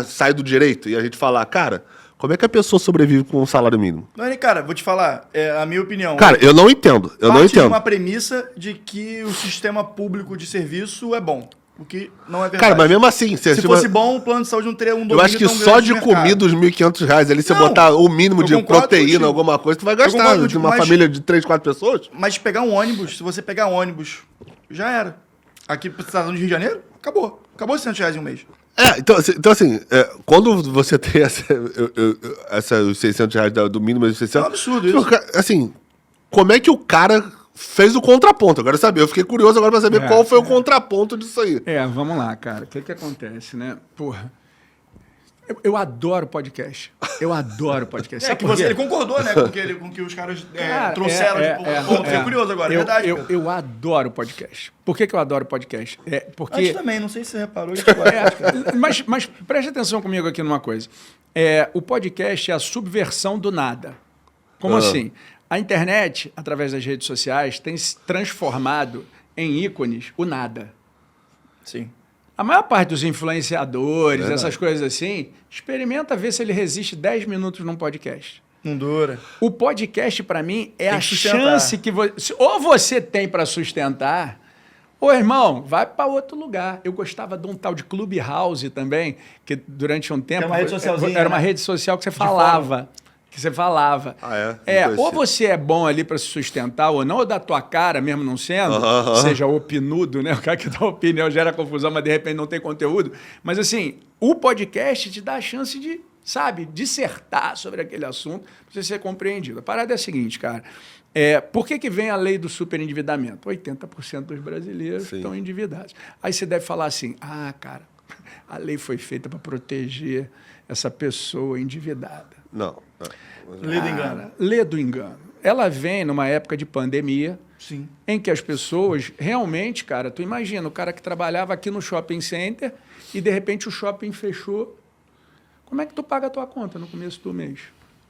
sair do direito e a gente falar, cara, como é que a pessoa sobrevive com um salário mínimo? Não, cara, vou te falar, a minha opinião. Cara, eu não entendo. Parte de uma premissa de que o sistema público de serviço é bom. O que não é verdade. Cara, mas mesmo assim... Se fosse bom, o plano de saúde não teria um domínio eu acho que tão só grande de no mercado. comida, os R$1.500, ali você Não, botar o mínimo eu de concordo proteína, contigo. alguma coisa, tu vai Eu gastar. concordo De contigo, uma mas- família de 3, 4 pessoas? Mas pegar um ônibus, se você pegar um ônibus, já era. Aqui pro estado do Rio de Janeiro, acabou. Acabou os R$600 em um mês. Então assim, quando você tem os R$600 do mínimo existencial... É um absurdo isso. Assim, como é que o cara fez o contraponto? Eu quero saber. Eu fiquei curioso agora pra saber qual foi o contraponto disso aí. Vamos lá, cara. O que acontece, né? Porra, eu adoro podcast. Eu adoro podcast. Sabe Que por quê? ele concordou, né, com que os caras Cara, trouxeram. Fiquei curioso agora, é verdade. cara. Eu adoro podcast. Por que eu adoro podcast? Porque... Antes também, não sei se você reparou. Mas preste atenção comigo aqui numa coisa. O podcast é a subversão do nada. Como assim? A internet, através das redes sociais, tem se transformado em ícones o nada. Sim. A maior parte dos influenciadores, essas coisas assim, experimenta ver se ele resiste 10 minutos num podcast. Não dura. O podcast, para mim, é Tem a que sustentar. chance que você... Ou você tem para sustentar, ou, irmão, vai para outro lugar. Eu gostava de um tal de Clubhouse também, que durante um tempo... era uma rede socialzinha, Era uma né? rede social que você falava. Ah, é? Não Ou conhecia. você é bom ali para se sustentar ou não, ou da tua cara, mesmo não sendo, seja opinudo, né? O cara que dá opinião gera confusão, mas de repente não tem conteúdo. Mas assim, o podcast te dá a chance de, sabe, dissertar sobre aquele assunto para você ser compreendido. A parada é a seguinte, cara. Por que vem a lei do superendividamento? 80% dos brasileiros estão endividados. Aí você deve falar assim, cara, a lei foi feita para proteger essa pessoa endividada. Não. Lê do engano. Lê do engano. Ela vem numa época de pandemia, Sim. em que as pessoas realmente, cara, tu imagina, o cara que trabalhava aqui no shopping center e de repente o shopping fechou. Como é que tu paga a tua conta no começo do mês?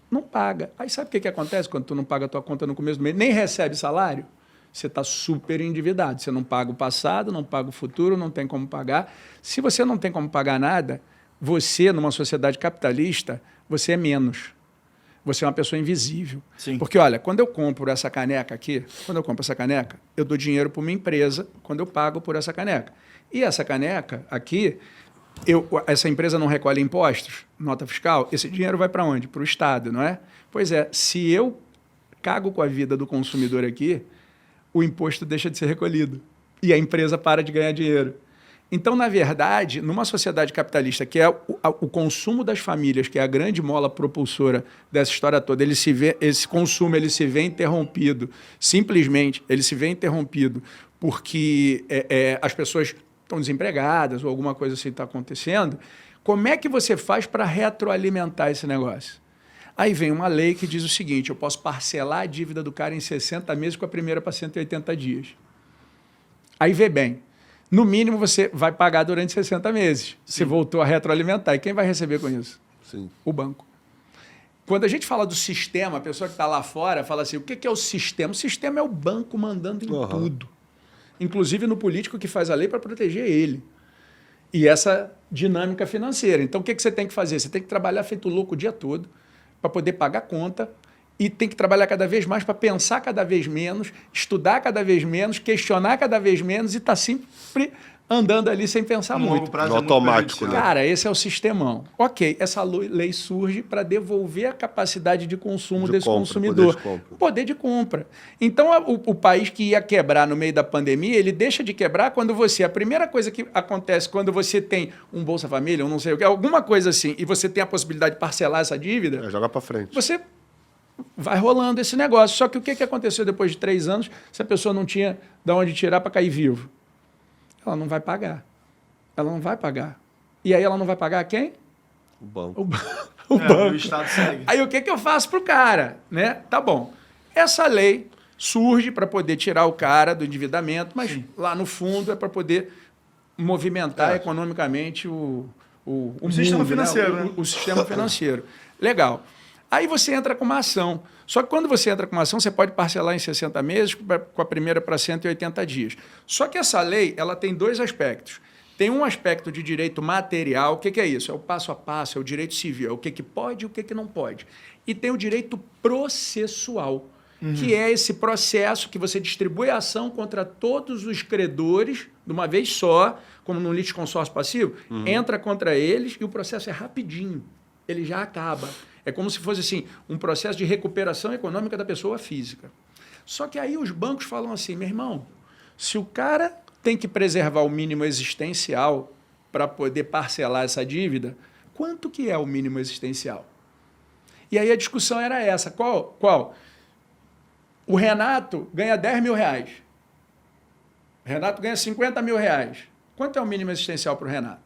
Não paga. Aí sabe o que acontece quando tu não paga a tua conta no começo do mês? Nem recebe salário? Você está super endividado. Você não paga o passado, não paga o futuro, não tem como pagar. Se você não tem como pagar nada, você, numa sociedade capitalista, você é menos. Você é uma pessoa invisível. Sim. Porque, olha, quando eu compro essa caneca aqui, eu dou dinheiro para uma empresa quando eu pago por essa caneca. E essa caneca aqui, essa empresa não recolhe impostos, nota fiscal, esse dinheiro vai para onde? Para o Estado, não é? Pois é, se eu cago com a vida do consumidor aqui, o imposto deixa de ser recolhido e a empresa para de ganhar dinheiro. Então, na verdade, numa sociedade capitalista, que é o consumo das famílias, que é a grande mola propulsora dessa história toda, esse consumo ele se vê interrompido, simplesmente ele se vê interrompido porque as pessoas estão desempregadas ou alguma coisa assim está acontecendo. Como é que você faz para retroalimentar esse negócio? Aí vem uma lei que diz o seguinte, eu posso parcelar a dívida do cara em 60 meses com a primeira para 180 dias. Aí vê bem. No mínimo, você vai pagar durante 60 meses. Você voltou a retroalimentar. E quem vai receber com isso? Sim. O banco. Quando a gente fala do sistema, a pessoa que está lá fora fala assim, o que é o sistema? O sistema é o banco mandando em tudo. Inclusive no político que faz a lei para proteger ele. e essa dinâmica financeira. Então, o que você tem que fazer? Você tem que trabalhar feito louco o dia todo para poder pagar a conta e tem que trabalhar cada vez mais para pensar cada vez menos, estudar cada vez menos, questionar cada vez menos e estar sempre andando ali sem pensar No muito. longo prazo No é muito automático, prejudicial. né? Cara, esse é o sistemão. Ok, essa lei surge para devolver a capacidade de consumo De desse compra, consumidor. poder de compra. Poder de compra. Então, o país que ia quebrar no meio da pandemia, ele deixa de quebrar quando você... A primeira coisa que acontece quando você tem um Bolsa Família, ou não sei o que, alguma coisa assim, e você tem a possibilidade de parcelar essa dívida, Joga pra frente. você vai rolando esse negócio. Só que o que aconteceu depois de 3 anos se a pessoa não tinha de onde tirar para cair vivo? Ela não vai pagar. Ela não vai pagar. E aí ela não vai pagar a quem? O banco. O banco. O Estado segue. Aí o que eu faço pro cara? Né? Tá bom. Essa lei surge para poder tirar o cara do endividamento, mas lá no fundo é para poder movimentar economicamente o sistema mundo, financeiro, né? né? O sistema financeiro. Legal. Aí você entra com uma ação. Só que quando você entra com uma ação, você pode parcelar em 60 meses, com a primeira para 180 dias. Só que essa lei ela tem 2 aspectos. Tem um aspecto de direito material, o que é isso? É o passo a passo, é o direito civil, é o que pode e o que não pode. E tem o direito processual, que é esse processo que você distribui a ação contra todos os credores de uma vez só, como no litisconsórcio passivo, entra contra eles e o processo é rapidinho, ele já acaba. É como se fosse assim, um processo de recuperação econômica da pessoa física. Só que aí os bancos falam assim, meu irmão, se o cara tem que preservar o mínimo existencial para poder parcelar essa dívida, quanto que é o mínimo existencial? E aí a discussão era essa. Qual? O Renato ganha 10 mil reais. O Renato ganha 50 mil reais. Quanto é o mínimo existencial para o Renato?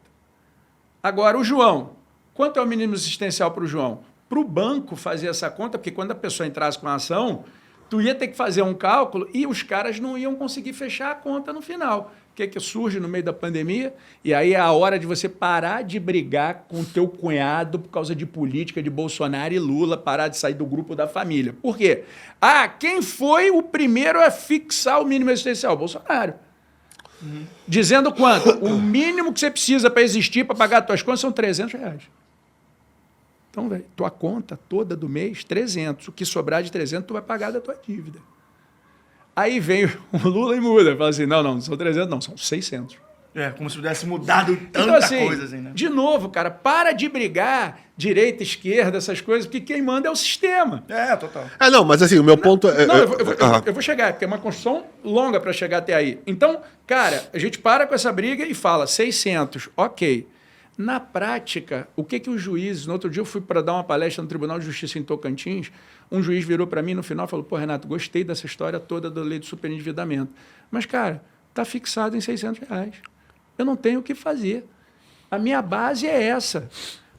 Agora, o João. Quanto é o mínimo existencial para o João? Para o banco fazer essa conta, porque quando a pessoa entrasse com a ação, tu ia ter que fazer um cálculo e os caras não iam conseguir fechar a conta no final. O que surge no meio da pandemia? E aí é a hora de você parar de brigar com o teu cunhado por causa de política de Bolsonaro e Lula, parar de sair do grupo da família. Por quê? Quem foi o primeiro a fixar o mínimo existencial? Bolsonaro. Dizendo quanto? O mínimo que você precisa para existir, para pagar as tuas contas, são 300 reais. Então, velho, tua conta toda do mês, 300. O que sobrar de 300, tu vai pagar da tua dívida. Aí vem o Lula e muda. Fala assim, não são 300, não, são 600. É, como se tivesse mudado tanta Então, assim, coisa, assim, né? de novo, cara, para de brigar direita, esquerda, essas coisas, porque quem manda é o sistema. É, total. Não, mas assim, o meu ponto é... Não, eu vou chegar, porque é uma construção longa para chegar até aí. Então, cara, a gente para com essa briga e fala 600, ok. Na prática, o que os juízes... No outro dia eu fui para dar uma palestra no Tribunal de Justiça em Tocantins, um juiz virou para mim no final e falou, pô, Renato, gostei dessa história toda da lei do superendividamento. Mas, cara, está fixado em 600 reais. Eu não tenho o que fazer. A minha base é essa.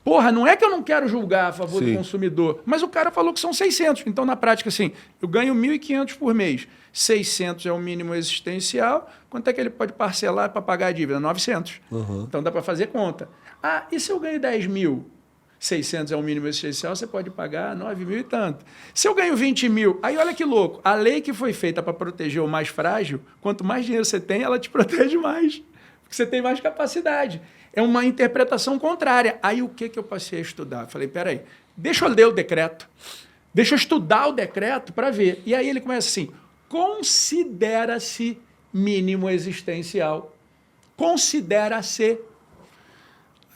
Porra, não é que eu não quero julgar a favor do consumidor, mas o cara falou que são 600. Então, na prática, assim, eu ganho 1.500 por mês. 600 é o mínimo existencial. Quanto é que ele pode parcelar para pagar a dívida? 900. Então, dá para fazer conta. E se eu ganho 10 mil? 600 é o mínimo existencial, você pode pagar 9 mil e tanto. Se eu ganho 20 mil, aí olha que louco. A lei que foi feita para proteger o mais frágil, quanto mais dinheiro você tem, ela te protege mais. Porque você tem mais capacidade. É uma interpretação contrária. Aí o que eu passei a estudar? Falei, peraí, deixa eu ler o decreto. Deixa eu estudar o decreto para ver. E aí ele começa assim, considera-se mínimo existencial. Considera-se.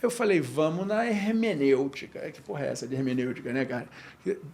Eu falei, vamos na hermenêutica. Que porra é essa de hermenêutica, né, cara?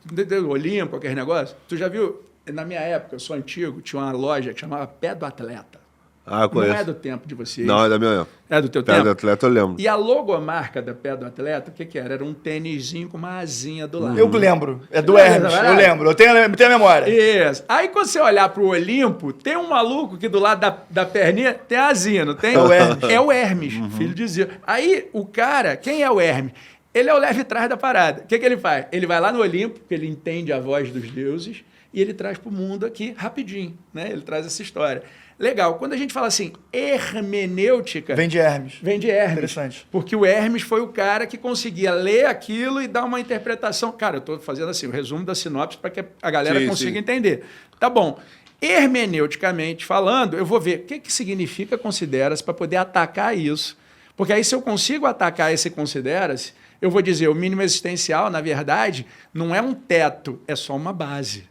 Do Olimpo, aquele negócio. Tu já viu? Na minha época, eu sou antigo, tinha uma loja que chamava Pé do Atleta. Eu conheço. Não é do tempo de vocês. Não, é da minha época. É do teu Pé tempo? do Atleta eu lembro. E a logomarca da Pé do Atleta, o que era? Era um tênisinho com uma asinha do lado. Eu lembro. É do Lembra, Hermes. vai? Eu lembro. Eu tenho a memória. Isso. Aí quando você olhar pro Olimpo, tem um maluco que do lado da perninha tem a asinha, não tem? É o Hermes. É o Hermes, filho de Zeus. Aí o cara, quem é o Hermes? Ele é o leve trás da parada. O que ele faz? Ele vai lá no Olimpo, porque ele entende a voz dos deuses, e ele traz pro mundo aqui rapidinho, né? Ele traz essa história. Legal. Quando a gente fala assim, hermenêutica... Vem de Hermes. Vem de Hermes. Interessante. Porque o Hermes foi o cara que conseguia ler aquilo e dar uma interpretação. Cara, eu estou fazendo assim, o resumo da sinopse para que a galera consiga entender. Tá bom. Hermeneuticamente falando, eu vou ver o que significa considera-se para poder atacar isso. Porque aí, se eu consigo atacar esse considera-se, eu vou dizer, o mínimo existencial, na verdade, não é um teto, é só uma base.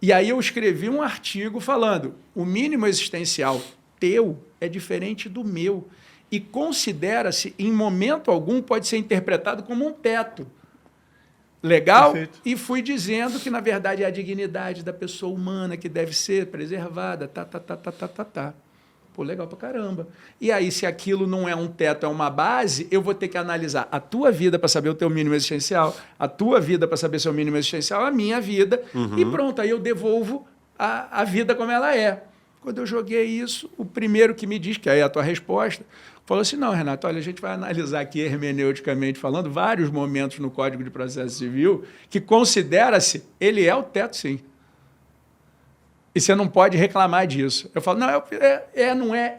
E aí eu escrevi um artigo falando, o mínimo existencial teu é diferente do meu. E considera-se, em momento algum, pode ser interpretado como um teto. Legal? Perfeito. E fui dizendo que, na verdade, é a dignidade da pessoa humana que deve ser preservada. Pô, legal pra caramba. E aí, se aquilo não é um teto, é uma base, eu vou ter que analisar a tua vida para saber o teu mínimo existencial, a tua vida para saber seu mínimo existencial, a minha vida, e pronto, aí eu devolvo a vida como ela é. Quando eu joguei isso, o primeiro que me diz, que aí é a tua resposta, falou assim, não, Renato, olha, a gente vai analisar aqui hermeneuticamente falando, vários momentos no Código de Processo Civil que considera-se, ele é o teto, sim. E você não pode reclamar disso. Eu falo, não, não é.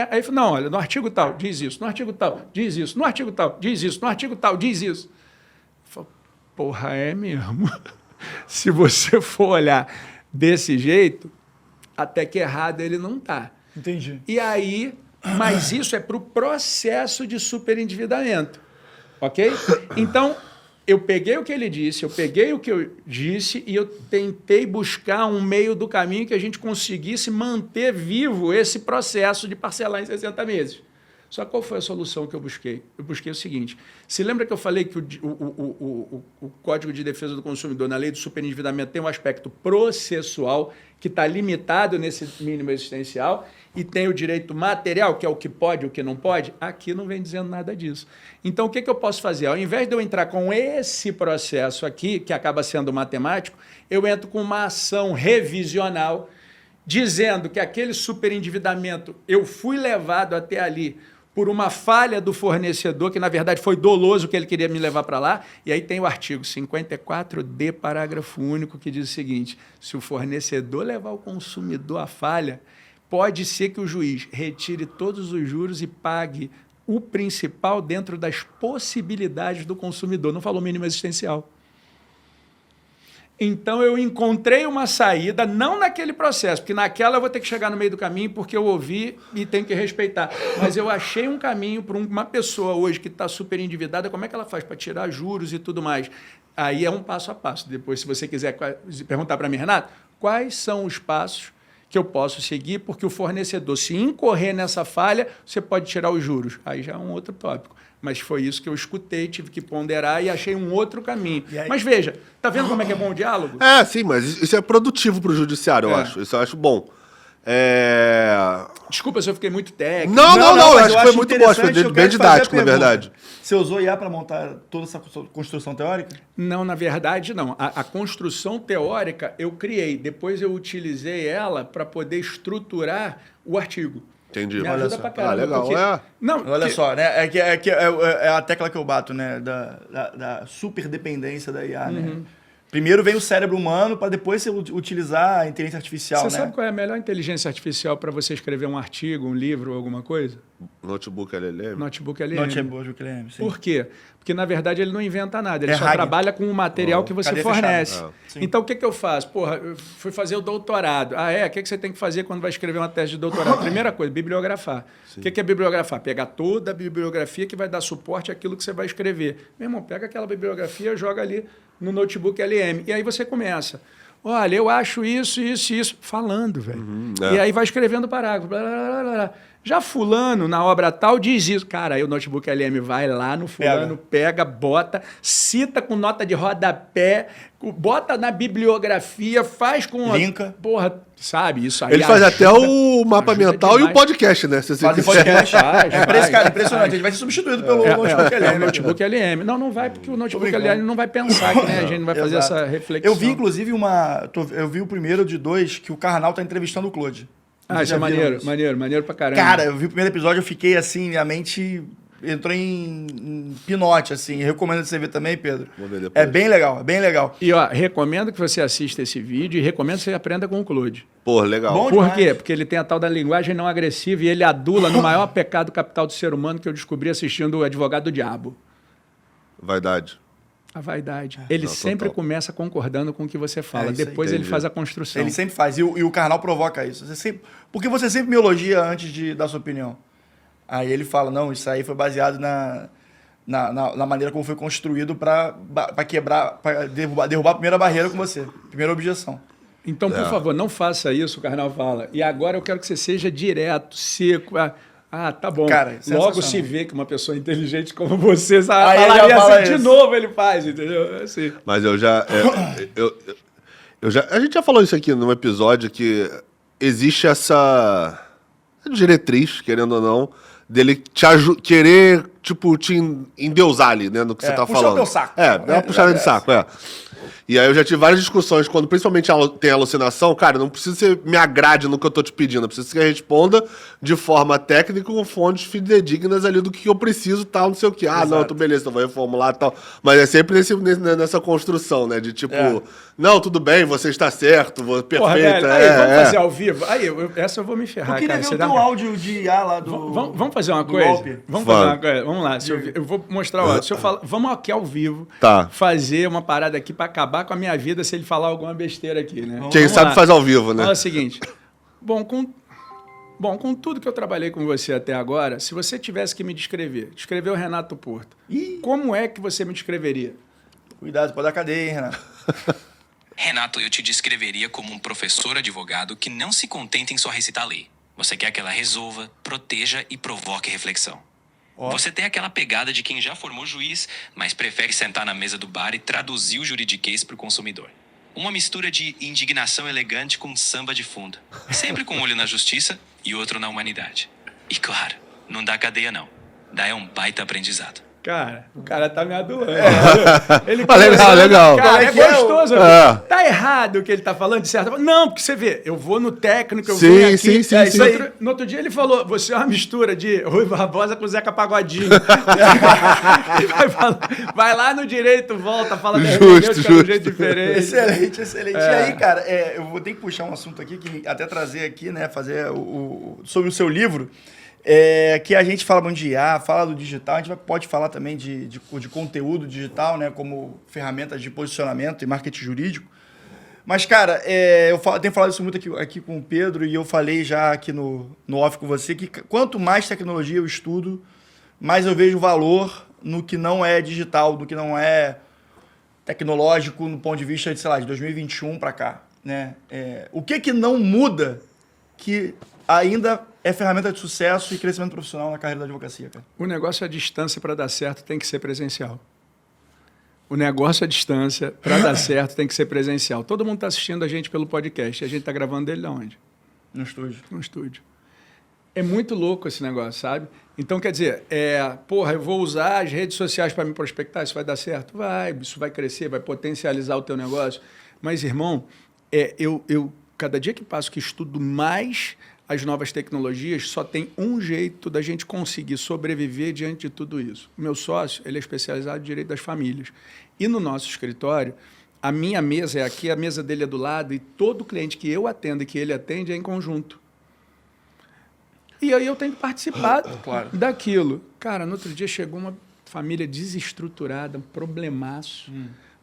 Aí ele fala, não, olha, no artigo tal, diz isso, no artigo tal, diz isso, no artigo tal, diz isso, no artigo tal, diz isso. Eu falo, porra, é mesmo. Se você for olhar desse jeito, até que errado ele não está. Entendi. E aí, mas isso é para o processo de superendividamento, ok? Então, eu peguei o que ele disse, eu peguei o que eu disse e eu tentei buscar um meio do caminho que a gente conseguisse manter vivo esse processo de parcelar em 60 meses. Só qual foi a solução que eu busquei? Eu busquei o seguinte, se lembra que eu falei que o Código de Defesa do Consumidor, na lei do superendividamento, tem um aspecto processual que está limitado nesse mínimo existencial e tem o direito material, que é o que pode e o que não pode? Aqui não vem dizendo nada disso. Então, o que eu posso fazer? Ao invés de eu entrar com esse processo aqui, que acaba sendo matemático, eu entro com uma ação revisional, dizendo que aquele superendividamento, eu fui levado até ali por uma falha do fornecedor, que na verdade foi doloso que ele queria me levar para lá, e aí tem o artigo 54D, parágrafo único, que diz o seguinte, se o fornecedor levar o consumidor à falha, pode ser que o juiz retire todos os juros e pague o principal dentro das possibilidades do consumidor, não falou mínimo existencial. Então, eu encontrei uma saída, não naquele processo, porque naquela eu vou ter que chegar no meio do caminho, porque eu ouvi e tenho que respeitar. Mas eu achei um caminho para uma pessoa hoje que está super endividada, como é que ela faz para tirar juros e tudo mais? Aí é um passo a passo. Depois, se você quiser perguntar para mim, Renato, quais são os passos que eu posso seguir, porque o fornecedor, se incorrer nessa falha, você pode tirar os juros. Aí já é um outro tópico. Mas foi isso que eu escutei, tive que ponderar e achei um outro caminho. Mas veja, tá vendo como é que é bom o diálogo? É, sim, mas isso é produtivo pro judiciário, eu acho. Isso eu acho bom. Desculpa se eu fiquei muito técnico. Não, eu mas acho que foi muito bom, acho que foi bem didático, na verdade. Você usou IA para montar toda essa construção teórica? Não, na verdade, não. A construção teórica eu criei, depois eu utilizei ela para poder estruturar o artigo. Entendi. Me ajuda pra caramba. Legal, porque... Não, olha só, né? É a tecla que eu bato, né? Da superdependência da IA, né? Primeiro vem o cérebro humano para depois você utilizar a inteligência artificial, Você né? sabe qual é a melhor inteligência artificial para você escrever um artigo, um livro ou alguma coisa? Notebook LLM? Notebook LLM. Notebook LLM, sim. Por quê? Porque, na verdade, ele não inventa nada. Ele só RAG. trabalha com o material que você Cadeia fornece. fechada. Então, o que eu faço? Porra, eu fui fazer o doutorado. O que você tem que fazer quando vai escrever uma tese de doutorado? Primeira coisa, bibliografar. O que é bibliografar? Pegar toda a bibliografia que vai dar suporte àquilo que você vai escrever. Meu irmão, pega aquela bibliografia e joga ali no Notebook LM. E aí você começa. Olha, eu acho isso, falando, velho. E aí vai escrevendo parágrafo. Blá, blá, blá, blá. Já fulano, na obra tal, diz isso. Cara, aí o Notebook LM vai lá no fulano, pega, bota, cita com nota de rodapé, bota na bibliografia, faz com... Linka. Porra, sabe? Isso aí Ele faz ajuda, até o mapa mental demais. e o podcast, né? Se você Faz quiser. podcast. Faz. Impressionante. Ele vai ser substituído pelo Notebook LM. Notebook LM. Não vai, porque o Notebook LM não vai pensar que a gente não vai fazer essa reflexão. Eu vi, inclusive, eu vi o primeiro de 2 que o Karnal tá entrevistando o Claude. Isso é maneiro pra caramba. Cara, eu vi o primeiro episódio, eu fiquei assim, minha mente entrou em pinote, assim. Eu recomendo você ver também, Pedro. Vou ver depois. É bem legal, é bem legal. E, recomendo que você assista esse vídeo e recomendo que você aprenda com o Claude. Pô, legal. Bom Por demais. quê? Porque ele tem a tal da linguagem não agressiva e ele adula no maior pecado capital do ser humano que eu descobri assistindo o Advogado do Diabo. Vaidade. A vaidade. Ele Não, sempre total. começa concordando com o que você fala. isso aí, Depois ele entendi. faz a construção. Ele sempre faz. E o Karnal provoca isso. Porque você sempre me elogia antes de dar sua opinião. Aí ele fala, não, isso aí foi baseado na maneira como foi construído para quebrar, para derrubar a primeira barreira com você, primeira objeção. Então, por favor, não faça isso, o Karnal fala. E agora eu quero que você seja direto, seco. Tá bom. Cara, logo se vê que uma pessoa inteligente como você Aí falaria fala assim, de isso. novo ele faz, entendeu? Assim. Mas eu já... a gente já falou isso aqui num episódio, que existe essa diretriz, querendo ou não, dele querer, tipo, te endeusar ali, né, no que você tá puxar falando. o teu saco. É uma puxada de saco, E aí eu já tive várias discussões, quando principalmente tem alucinação, cara, não precisa que você me agrade no que eu tô te pedindo, precisa que você responda de forma técnica com fontes fidedignas ali do que eu preciso, tal, não sei o que. Não, beleza, então vou reformular e tal. Mas é sempre nessa construção, né, de tipo, não, tudo bem, você está certo, perfeito. Porra, velho, vamos fazer ao vivo? Essa eu vou me ferrar, Eu queria cara. ver o teu áudio de IA lá do... Vamos fazer uma coisa? golpe. Vamos fazer uma coisa. Vamos lá. Eu vou mostrar o áudio. Se eu falar, vamos aqui ao vivo fazer uma parada aqui para acabar com a minha vida se ele falar alguma besteira aqui, né? Quem sabe faz ao vivo, né? Fala o seguinte. Bom, com tudo que eu trabalhei com você até agora, se você tivesse que me descrever o Renato Porto, como é que você me descreveria? Cuidado, pode dar cadeia, hein, Renato? Renato, eu te descreveria como um professor advogado que não se contenta em só recitar a lei. Você quer que ela resolva, proteja e provoque reflexão. Você tem aquela pegada de quem já formou juiz, mas prefere sentar na mesa do bar e traduzir o juridiquês para o consumidor. Uma mistura de indignação elegante com samba de fundo. Sempre com um olho na justiça e outro na humanidade. E claro, não dá cadeia não. Dá um baita aprendizado. Cara, o cara tá me adulando. Ele legal. Cara, é gostoso. Tá errado o que ele tá falando, de certa forma. Não, porque você vê, eu vou no técnico, eu venho aqui. Sim. Isso aí. No outro dia ele falou, você é uma mistura de Rui Barbosa com Zeca Pagodinho. vai lá no direito, volta, fala da hermenêutica de um jeito diferente. Excelente. E aí, cara, eu vou ter que puxar um assunto aqui, que até trazer aqui, né, fazer sobre o seu livro. Que a gente fala muito de IA, fala do digital, a gente pode falar também de conteúdo digital, né, como ferramentas de posicionamento e marketing jurídico. Mas, cara, eu tenho falado isso muito aqui com o Pedro e eu falei já aqui no off com você que quanto mais tecnologia eu estudo, mais eu vejo valor no que não é digital, no que não é tecnológico no ponto de vista de, sei lá, de 2021 para cá, né? O que não muda que ainda é ferramenta de sucesso e crescimento profissional na carreira da advocacia, cara? O negócio à distância para dar certo tem que ser presencial. O negócio à distância para dar certo tem que ser presencial. Todo mundo está assistindo a gente pelo podcast. E a gente está gravando dele de onde? No estúdio. No estúdio. É muito louco esse negócio, sabe? Então, quer dizer, eu vou usar as redes sociais para me prospectar, isso vai dar certo? Vai, isso vai crescer, vai potencializar o teu negócio. Mas, irmão, eu cada dia que passo que estudo mais as novas tecnologias, só tem um jeito da gente conseguir sobreviver diante de tudo isso. O meu sócio, ele é especializado em direito das famílias. E no nosso escritório, a minha mesa é aqui, a mesa dele é do lado, e todo cliente que eu atendo e que ele atende é em conjunto. E aí eu tenho que participar daquilo. Cara, no outro dia chegou uma família desestruturada, um problemaço.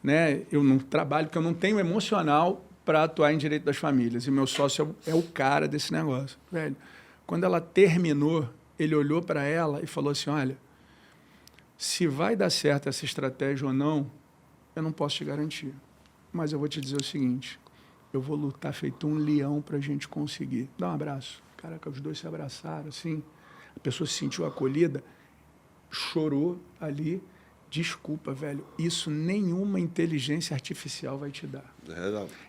Né? Eu não trabalho, porque eu não tenho emocional para atuar em direito das famílias. E meu sócio é o cara desse negócio. Velho, quando ela terminou, ele olhou para ela e falou assim, olha, se vai dar certo essa estratégia ou não, eu não posso te garantir. Mas eu vou te dizer o seguinte, eu vou lutar feito um leão para a gente conseguir. Dá um abraço. Caraca, os dois se abraçaram, assim. A pessoa se sentiu acolhida, chorou ali. Desculpa, velho, isso nenhuma inteligência artificial vai te dar.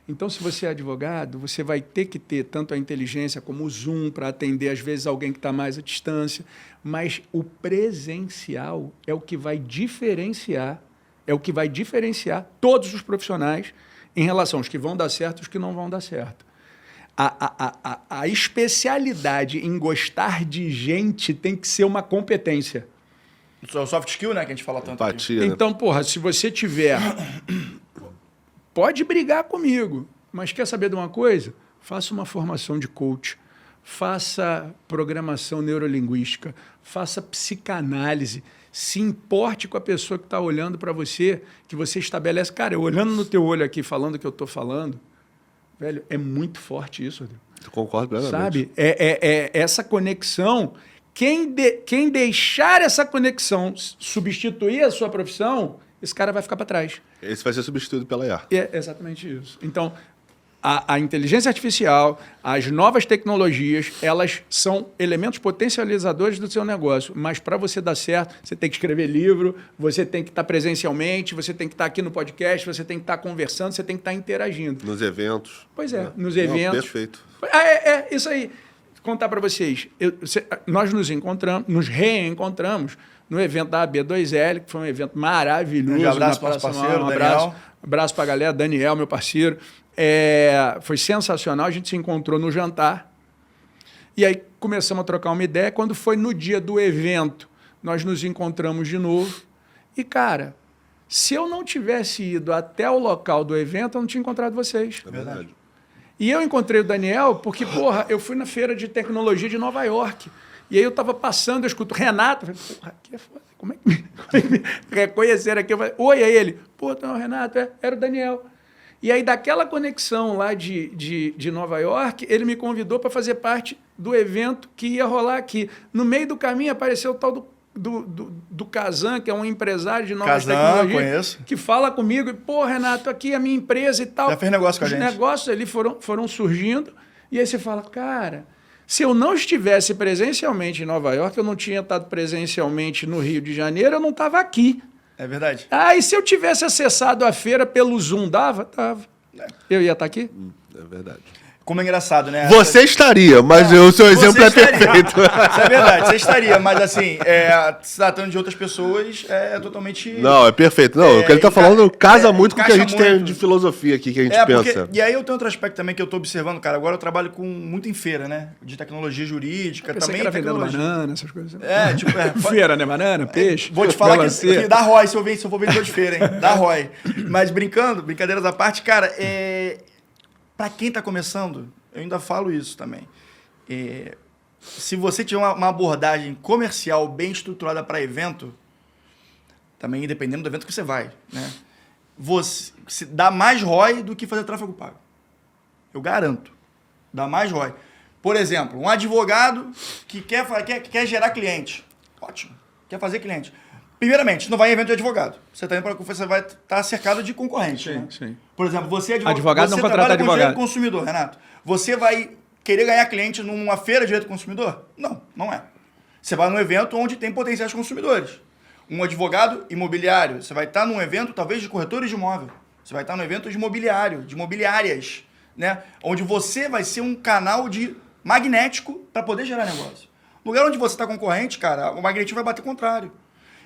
Então, se você é advogado, você vai ter que ter tanto a inteligência como o Zoom para atender, às vezes, alguém que está mais à distância, mas o presencial é o que vai diferenciar, todos os profissionais em relação aos que vão dar certo e os que não vão dar certo. A especialidade em gostar de gente tem que ser uma competência. O soft skill, né, que a gente fala tanto. Empatia, então, porra, se você tiver... Pode brigar comigo, mas quer saber de uma coisa? Faça uma formação de coach, faça programação neurolinguística, faça psicanálise, se importe com a pessoa que está olhando para você, que você estabelece... Cara, eu olhando no teu olho aqui, falando o que eu estou falando, velho, é muito forte isso, Rodrigo. Eu concordo plenamente. Sabe? Essa conexão... Quem deixar essa conexão substituir a sua profissão, esse cara vai ficar para trás. Esse vai ser substituído pela IA. É exatamente isso. Então, a inteligência artificial, as novas tecnologias, elas são elementos potencializadores do seu negócio. Mas para você dar certo, você tem que escrever livro, você tem que estar presencialmente, você tem que estar aqui no podcast, você tem que estar conversando, você tem que estar interagindo. Nos eventos. Pois é, nos eventos. Perfeito. Isso aí. Contar para vocês. Nós nos reencontramos no evento da AB2L, que foi um evento maravilhoso. Um abraço para o parceiro, Daniel. Abraço para a galera, Daniel, meu parceiro. Foi sensacional, a gente se encontrou no jantar e aí começamos a trocar uma ideia. Quando foi no dia do evento, nós nos encontramos de novo e, cara, se eu não tivesse ido até o local do evento, eu não tinha encontrado vocês. É verdade. E eu encontrei o Daniel porque, eu fui na feira de tecnologia de Nova York e aí eu estava passando, eu escuto Renato, eu falei, porra, aqui é foda, como é que me reconheceram aqui? Eu falei, oi, é ele. Pô, não, Renato, era o Daniel. E aí, daquela conexão lá de Nova York, ele me convidou para fazer parte do evento que ia rolar aqui. No meio do caminho, apareceu o tal do Kazan, que é um empresário de novas tecnologias. Conheço. Que fala comigo, pô, Renato, aqui é a minha empresa e tal. Já fez negócio com a gente. Os negócios ali foram surgindo. E aí você fala, cara, se eu não estivesse presencialmente em Nova York, eu não tinha estado presencialmente no Rio de Janeiro, eu não estava aqui. É verdade. E se eu tivesse acessado a feira pelo Zoom, dava? Dava. Eu ia estar aqui? É verdade. Como é engraçado, né? Você estaria, mas o seu exemplo é perfeito. Isso é verdade, você estaria, mas assim, se tratando de outras pessoas, é totalmente... Não, é perfeito. Não, o que ele tá falando casa muito com o que a gente tem de filosofia aqui, que a gente pensa. E aí eu tenho outro aspecto também que eu tô observando, cara. Agora eu trabalho muito em feira, né? De tecnologia jurídica, Eu também que era vendendo tecnologia. banana, essas coisas. Feira, né? Banana, peixe. Vou te falar que dá ROI se eu for vendedor de feira, hein? Dá ROI. Mas brincadeiras à parte, cara, pra quem tá começando, eu ainda falo isso também. Se você tiver uma abordagem comercial bem estruturada para evento, também dependendo do evento que você vai, né? Você dá mais ROI do que fazer tráfego pago. Eu garanto. Dá mais ROI. Por exemplo, um advogado que quer gerar cliente. Ótimo. Quer fazer cliente. Primeiramente, você não vai em evento de advogado. Você vai estar cercado de concorrentes. Sim, né? sim. Por exemplo, você é Advogado não contrata trabalha com direito advogado. do consumidor, Renato. Você vai querer ganhar cliente numa feira de direito do consumidor? Não, não é. Você vai num evento onde tem potenciais consumidores. Um advogado imobiliário, você vai estar num evento talvez de corretores de imóvel. Você vai estar num evento de imobiliário, de imobiliárias, né? Onde você vai ser um canal magnético para poder gerar negócio. No lugar onde você está concorrente, cara, o magnetismo vai bater contrário.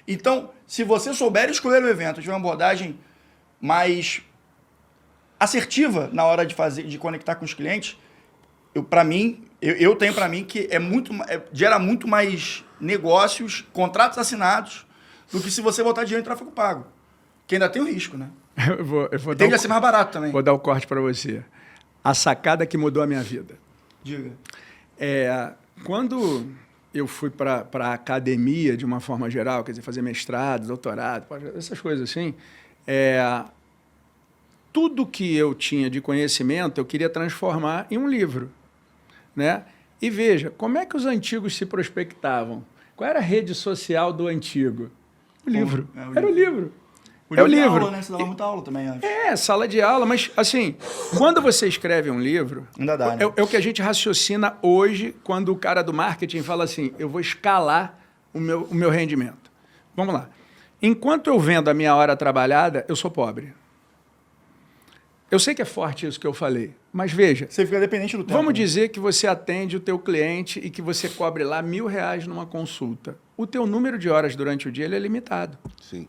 Então, se você souber escolher o evento, tiver uma abordagem mais assertiva na hora de conectar com os clientes, eu tenho para mim que gera muito mais negócios, contratos assinados, do que se você botar dinheiro em tráfego pago. Que ainda tem o risco, né? Eu vou Tende a ser mais barato também. Vou dar o corte para você. A sacada que mudou a minha vida. Diga. Quando eu fui para a academia, de uma forma geral, quer dizer, fazer mestrado, doutorado, essas coisas assim, tudo que eu tinha de conhecimento, eu queria transformar em um livro, né? E veja, como é que os antigos se prospectavam? Qual era a rede social do antigo? O livro. Era o livro. É o livro. Aula, né? Você dava muita aula também, acho. Sala de aula, mas assim, quando você escreve um livro, ainda dá, né? É o que a gente raciocina hoje quando o cara do marketing fala assim, eu vou escalar o meu rendimento. Vamos lá. Enquanto eu vendo a minha hora trabalhada, eu sou pobre. Eu sei que é forte isso que eu falei, mas veja... Você fica dependente do tempo. Vamos dizer que você atende o teu cliente e que você cobre lá R$1.000 numa consulta. O teu número de horas durante o dia ele é limitado. Sim.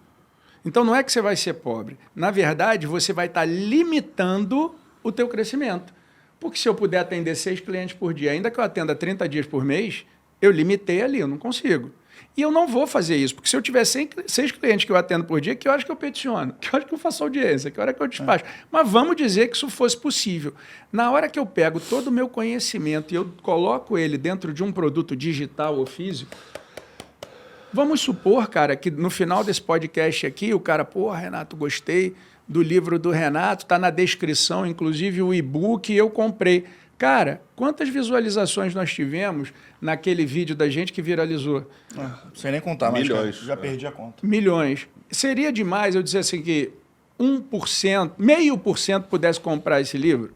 Então, não é que você vai ser pobre. Na verdade, você vai estar limitando o teu crescimento. Porque se eu puder atender 6 clientes por dia, ainda que eu atenda 30 dias por mês, eu limitei ali, eu não consigo. E eu não vou fazer isso, porque se eu tiver 6 clientes que eu atendo por dia, que horas que eu peticiono? Que horas que eu faço audiência? Que hora que eu despacho? Mas vamos dizer que isso fosse possível. Na hora que eu pego todo o meu conhecimento e eu coloco ele dentro de um produto digital ou físico, vamos supor, cara, que no final desse podcast aqui, o cara, pô, Renato, gostei do livro do Renato, está na descrição, inclusive o e-book eu comprei. Cara, quantas visualizações nós tivemos naquele vídeo da gente que viralizou? Não sei nem contar, mas Milhões, cara, já perdi a conta. Milhões. Seria demais eu dizer assim que 1%, meio por cento pudesse comprar esse livro?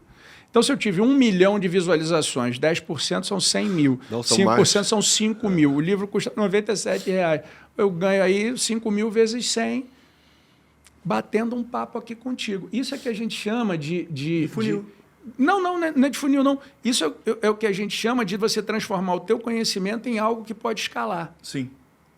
Então, se eu tive 1 milhão de visualizações, 10% são 100 mil, Não, são 5% mais. são 5 mil. O livro custa R$ 97,00. Eu ganho aí 5 mil vezes 100, batendo um papo aqui contigo. Isso é que a gente chama de funil. Não é de funil, não. Isso é o que a gente chama de você transformar o teu conhecimento em algo que pode escalar. Sim.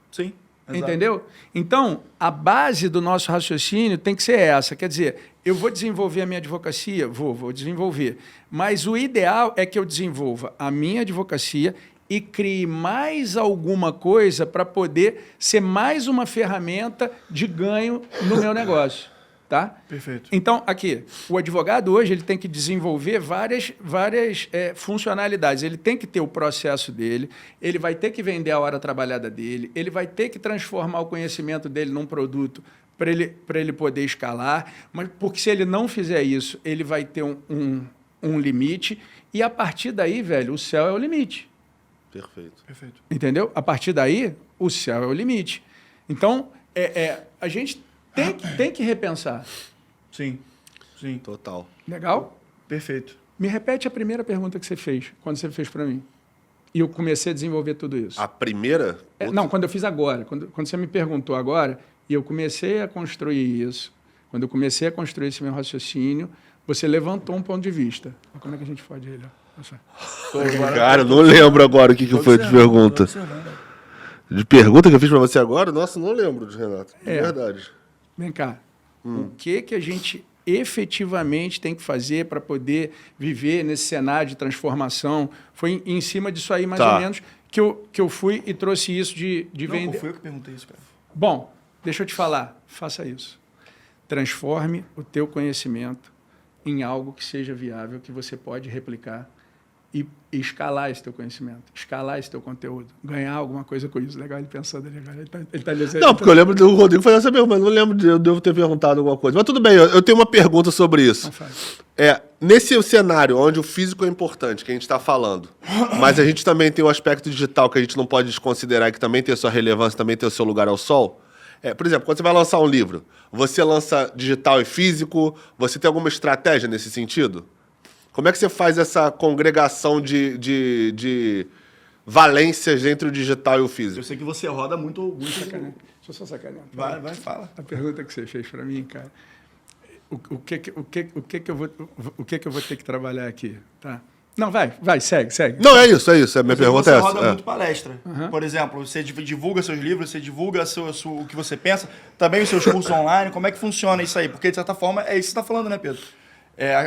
Sim. Exato. Entendeu? Então, a base do nosso raciocínio tem que ser essa. Quer dizer, eu vou desenvolver a minha advocacia? Vou desenvolver. Mas o ideal é que eu desenvolva a minha advocacia e crie mais alguma coisa para poder ser mais uma ferramenta de ganho no meu negócio. Tá? Perfeito. Então, aqui, o advogado hoje ele tem que desenvolver várias funcionalidades. Ele tem que ter o processo dele, ele vai ter que vender a hora trabalhada dele, ele vai ter que transformar o conhecimento dele num produto para ele poder escalar, mas porque se ele não fizer isso, ele vai ter um limite, e a partir daí, velho, o céu é o limite. Perfeito. Perfeito. Entendeu? A partir daí, o céu é o limite. Então, a gente tem que repensar. Sim. Sim. Total. Legal? Perfeito. Me repete a primeira pergunta que você fez, quando você fez para mim. E eu comecei a desenvolver tudo isso. A primeira? Não, quando eu fiz agora. Quando você me perguntou agora, e eu comecei a construir isso, quando eu comecei a construir esse meu raciocínio, você levantou um ponto de vista. Como é que a gente pode ele? Cara, eu não lembro agora o que foi de pergunta. De pergunta que eu fiz para você agora? Nossa, não lembro, Renato. De verdade. Vem cá. O que a gente efetivamente tem que fazer para poder viver nesse cenário de transformação? Foi em cima disso aí, mais ou menos, que eu fui e trouxe isso de vender. Não foi eu que perguntei isso, cara. Bom, deixa eu te falar. Faça isso. Transforme o teu conhecimento em algo que seja viável, que você pode replicar e escalar esse teu conhecimento, escalar esse teu conteúdo, ganhar alguma coisa com isso. Legal, ele pensando ali agora. Ele tá dizendo, não, porque eu lembro do Rodrigo fazer essa pergunta, mas não lembro de eu devo ter perguntado alguma coisa. Mas tudo bem, eu tenho uma pergunta sobre isso. Nesse cenário onde o físico é importante, que a gente está falando, mas a gente também tem o aspecto digital que a gente não pode desconsiderar, que também tem a sua relevância, também tem o seu lugar ao sol. Por exemplo, quando você vai lançar um livro, você lança digital e físico, você tem alguma estratégia nesse sentido? Como é que você faz essa congregação de valências entre o digital e o físico? Eu sei que você roda muito... Deixa eu só sacanear. Vai, fala. A pergunta que você fez para mim, cara, o que que eu vou ter que trabalhar aqui, tá? Não, vai, segue. Não, é isso. A minha pergunta é essa. Você roda muito palestra. Por exemplo, você divulga seus livros, você divulga o que você pensa, também os seus cursos online. Como é que funciona isso aí? Porque, de certa forma, é isso que você está falando, né, Pedro?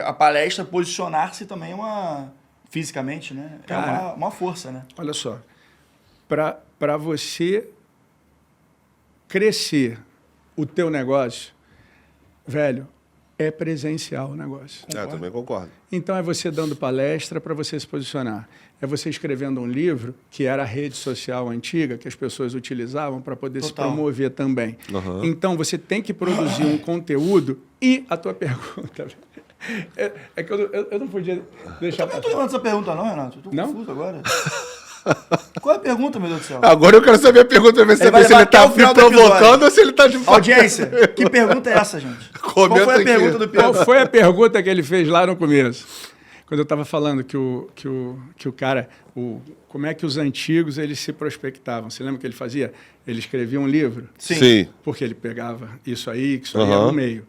A palestra, posicionar-se também é fisicamente, né? Cara, uma força, né? Olha só, para você crescer o teu negócio, velho, é presencial o negócio. Também concordo. Então, é você dando palestra para você se posicionar. É você escrevendo um livro, que era a rede social antiga, que as pessoas utilizavam para poder se promover também. Uhum. Então, você tem que produzir um conteúdo. E a tua pergunta... É que eu não podia deixar... Eu não tô lembrando dessa pergunta não, Renato. Eu tô confuso agora. Qual é a pergunta, meu Deus do céu? Agora eu quero saber a pergunta, pra ver se ele tá me provocando ou se ele tá de fato. Audiência, que pergunta é essa, gente? Qual foi a pergunta do Pedro? Qual foi a pergunta que ele fez lá no começo? Quando eu estava falando que o cara... como é que os antigos eles se prospectavam? Você lembra o que ele fazia? Ele escrevia um livro. Sim. Porque ele pegava isso aí, que isso aí era no meio.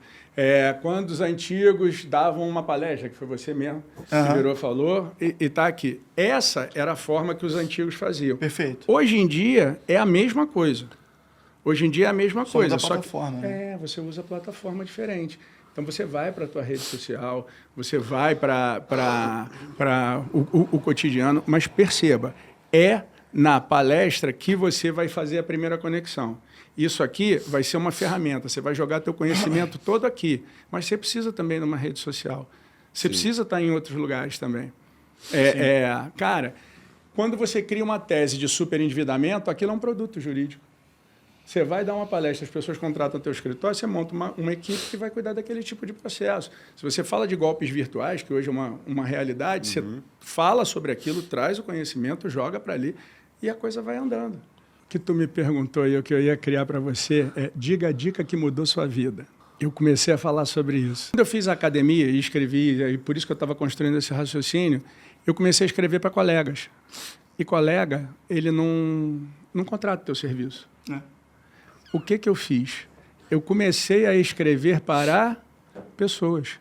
Quando os antigos davam uma palestra, que foi você mesmo, que virou, falou, e está aqui. Essa era a forma que os antigos faziam. Perfeito. Hoje em dia é a mesma coisa. Hoje em dia é a mesma coisa. Só plataforma, né? Você usa plataforma diferente. Então, você vai para a tua rede social, você vai para o cotidiano, mas perceba, é na palestra que você vai fazer a primeira conexão. Isso aqui vai ser uma ferramenta, você vai jogar teu conhecimento todo aqui, mas você precisa também de uma rede social. Você precisa estar em outros lugares também. Cara, quando você cria uma tese de superendividamento, aquilo é um produto jurídico. Você vai dar uma palestra, as pessoas contratam teu escritório, você monta uma equipe que vai cuidar daquele tipo de processo. Se você fala de golpes virtuais, que hoje é uma realidade, você fala sobre aquilo, traz o conhecimento, joga para ali e a coisa vai andando. O que tu me perguntou aí, o que eu ia criar para você é diga a dica que mudou sua vida. Eu comecei a falar sobre isso. Quando eu fiz a academia e escrevi, e por isso que eu estava construindo esse raciocínio, eu comecei a escrever para colegas. E colega, ele não contrata o teu serviço. O que eu fiz? Eu comecei a escrever para pessoas.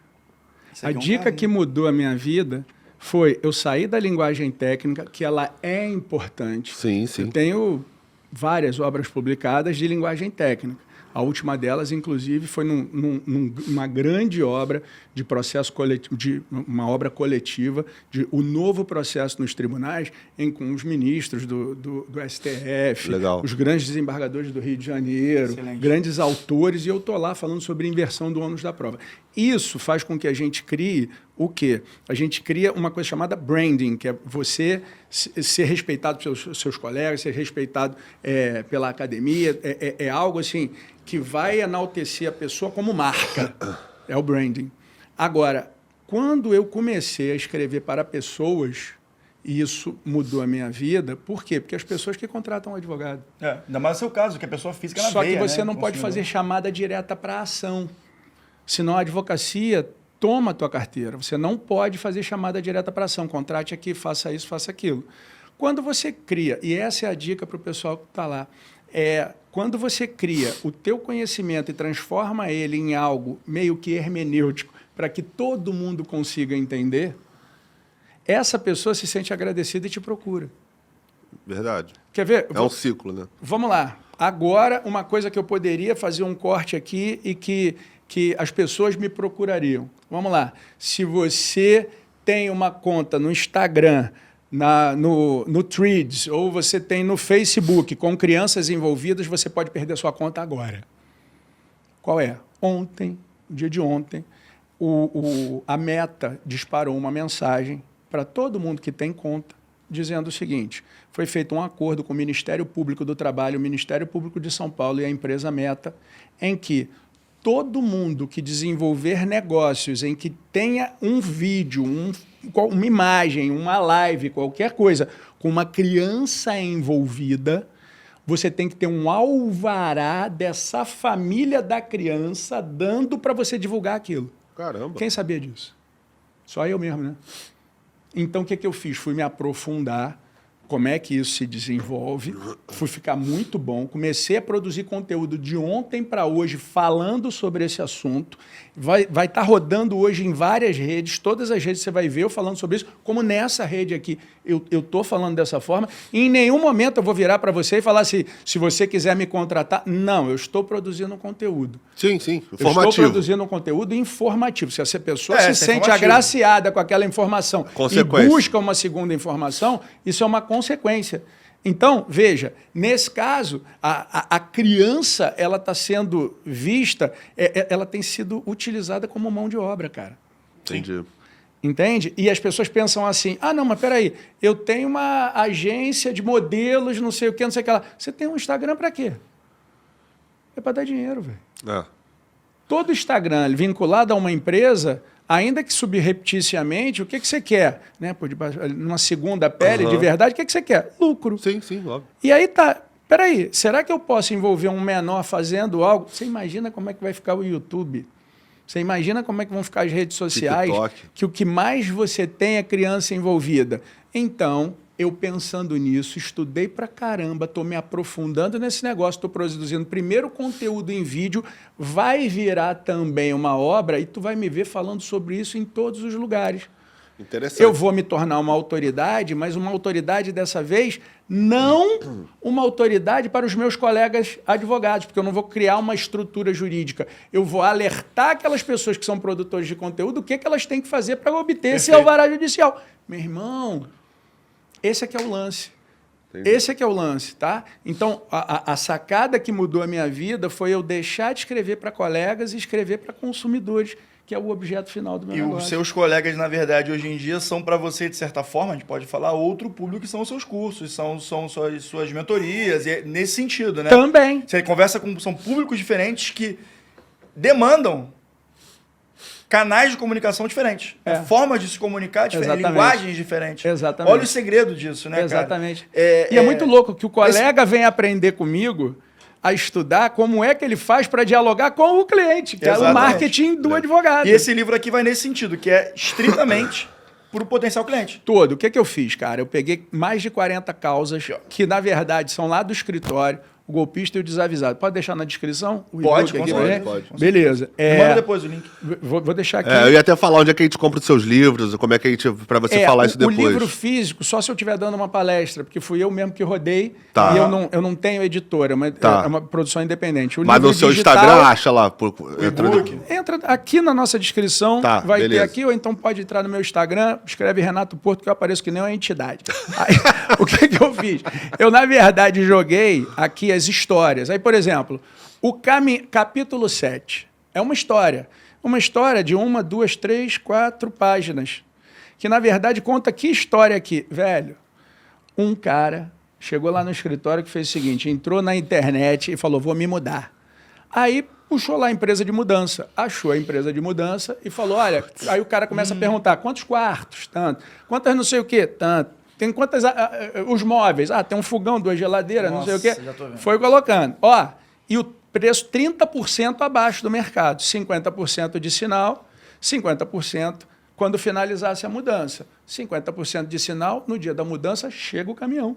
A dica que mudou a minha vida foi eu sair da linguagem técnica, que ela é importante. Sim, sim. Eu tenho várias obras publicadas de linguagem técnica. A última delas, inclusive, foi numa grande obra de processo coletivo, uma obra coletiva, de o novo processo nos tribunais, com os ministros do STF, Legal. os grandes desembargadores do Rio de Janeiro, Excelente. grandes autores, e eu estou lá falando sobre inversão do ônus da prova. Isso faz com que a gente crie o quê? A gente cria uma coisa chamada branding, que é você ser respeitado pelos seus colegas, ser respeitado pela academia, é algo assim que vai enaltecer a pessoa como marca. É o branding. Agora, quando eu comecei a escrever para pessoas, isso mudou a minha vida. Por quê? Porque as pessoas que contratam um advogado. Ainda mais no seu caso, que a pessoa física na Só veia, que você né? não pode Consumidor. fazer chamada direta para a ação. Senão a advocacia toma a tua carteira. Você não pode fazer chamada direta para a ação. Contrate aqui, faça isso, faça aquilo. Quando você cria, e essa é a dica para o pessoal que está lá, quando você cria o teu conhecimento e transforma ele em algo meio que hermenêutico para que todo mundo consiga entender, essa pessoa se sente agradecida e te procura. Verdade. Quer ver? É um ciclo, né? Vamos lá. Agora, uma coisa que eu poderia fazer um corte aqui e que as pessoas me procurariam. Vamos lá. Se você tem uma conta no Instagram, no Threads, ou você tem no Facebook com crianças envolvidas, você pode perder sua conta agora. Qual é? Ontem, no dia de ontem, a Meta disparou uma mensagem para todo mundo que tem conta, dizendo o seguinte: foi feito um acordo com o Ministério Público do Trabalho, o Ministério Público de São Paulo e a empresa Meta, em que todo mundo que desenvolver negócios em que tenha um vídeo, uma imagem, uma live, qualquer coisa, com uma criança envolvida, você tem que ter um alvará dessa família da criança dando para você divulgar aquilo. Caramba. Quem sabia disso? Só eu mesmo, né? Então, o que eu fiz? Fui me aprofundar, como é que isso se desenvolve, fui ficar muito bom, comecei a produzir conteúdo de ontem para hoje falando sobre esse assunto, vai estar rodando hoje em várias redes, todas as redes você vai ver eu falando sobre isso, como nessa rede aqui eu estou falando dessa forma, e em nenhum momento eu vou virar para você e falar assim, se você quiser me contratar, não, eu estou produzindo conteúdo. Sim, sim. Eu Informativo. estou produzindo um conteúdo informativo. Se essa pessoa se isso é sente informativo. agraciada com aquela informação e Consequência. busca uma segunda informação, isso é uma consequência. Então, veja, nesse caso, a criança ela está sendo vista, ela tem sido utilizada como mão de obra, cara. Entendi. Entende? E as pessoas pensam assim, não, mas peraí, eu tenho uma agência de modelos, não sei o que, não sei o que lá. Você tem um Instagram para quê? É para dar dinheiro, velho. Todo Instagram vinculado a uma empresa, ainda que subrepticiamente, o que você quer? Né? Numa segunda pele de verdade, o que você quer? Lucro. Sim, sim, óbvio. E aí tá, peraí, será que eu posso envolver um menor fazendo algo? Você imagina como é que vai ficar o YouTube? Você imagina como é que vão ficar as redes sociais? TikTok. Que o que mais você tem é criança envolvida. Então, eu pensando nisso, estudei pra caramba, estou me aprofundando nesse negócio, estou produzindo primeiro conteúdo em vídeo, vai virar também uma obra e tu vai me ver falando sobre isso em todos os lugares. Interessante. Eu vou me tornar uma autoridade, mas uma autoridade dessa vez, não uma autoridade para os meus colegas advogados, porque eu não vou criar uma estrutura jurídica. Eu vou alertar aquelas pessoas que são produtores de conteúdo o que elas têm que fazer para obter esse alvará judicial. Meu irmão, esse aqui é o lance. Entendi. Esse aqui é o lance, tá? Então, a sacada que mudou a minha vida foi eu deixar de escrever para colegas e escrever para consumidores que é o objeto final do meu E negócio. os seus colegas, na verdade, hoje em dia, são para você, de certa forma, a gente pode falar, outro público que são os seus cursos, são suas mentorias, e é nesse sentido, né? Também. Você conversa com... São públicos diferentes que demandam canais de comunicação diferentes. Formas de se comunicar diferentes, linguagens diferentes. Exatamente. Olha o segredo disso, né, Exatamente. cara? E é muito louco que o colega vem aprender comigo a estudar como é que ele faz para dialogar com o cliente, que é o Exatamente. marketing do advogado. E esse livro aqui vai nesse sentido, que é estritamente para o potencial cliente. Todo. O que eu fiz, cara? Eu peguei mais de 40 causas que, na verdade, são lá do escritório, o golpista e o desavisado. Pode deixar na descrição? O Pode, e-book com aqui, certeza. né? Pode. Beleza. Manda depois o link. Vou deixar aqui. Eu ia até falar onde é que a gente compra os seus livros, como é que a gente... Pra você falar isso depois. O livro físico, só se eu estiver dando uma palestra, porque fui eu mesmo que rodei, Tá. e eu não tenho editora, mas Tá. é uma produção independente. O Mas livro no seu digital, Instagram, acha lá. e-book. entra aqui na nossa descrição, Tá, vai beleza. ter aqui, ou então pode entrar no meu Instagram, escreve Renato Porto, que eu apareço que nem uma entidade. Aí, o que eu fiz? Eu, na verdade, joguei aqui as histórias. Aí, por exemplo, o capítulo 7 é uma história. Uma história de 1, 2, 3, 4 páginas. Que, na verdade, conta que história aqui? Velho, um cara chegou lá no escritório que fez o seguinte, entrou na internet e falou, vou me mudar. Aí puxou lá a empresa de mudança, achou a empresa de mudança e falou, olha, aí o cara começa a perguntar, quantos quartos? Tanto. Quantas não sei o quê? Tanto. Tem quantas... os móveis? Tem um fogão, 2 geladeiras, não sei o quê. Já tô vendo. Foi colocando. E o preço 30% abaixo do mercado, 50% de sinal, 50% quando finalizasse a mudança. 50% de sinal, no dia da mudança, chega o caminhão.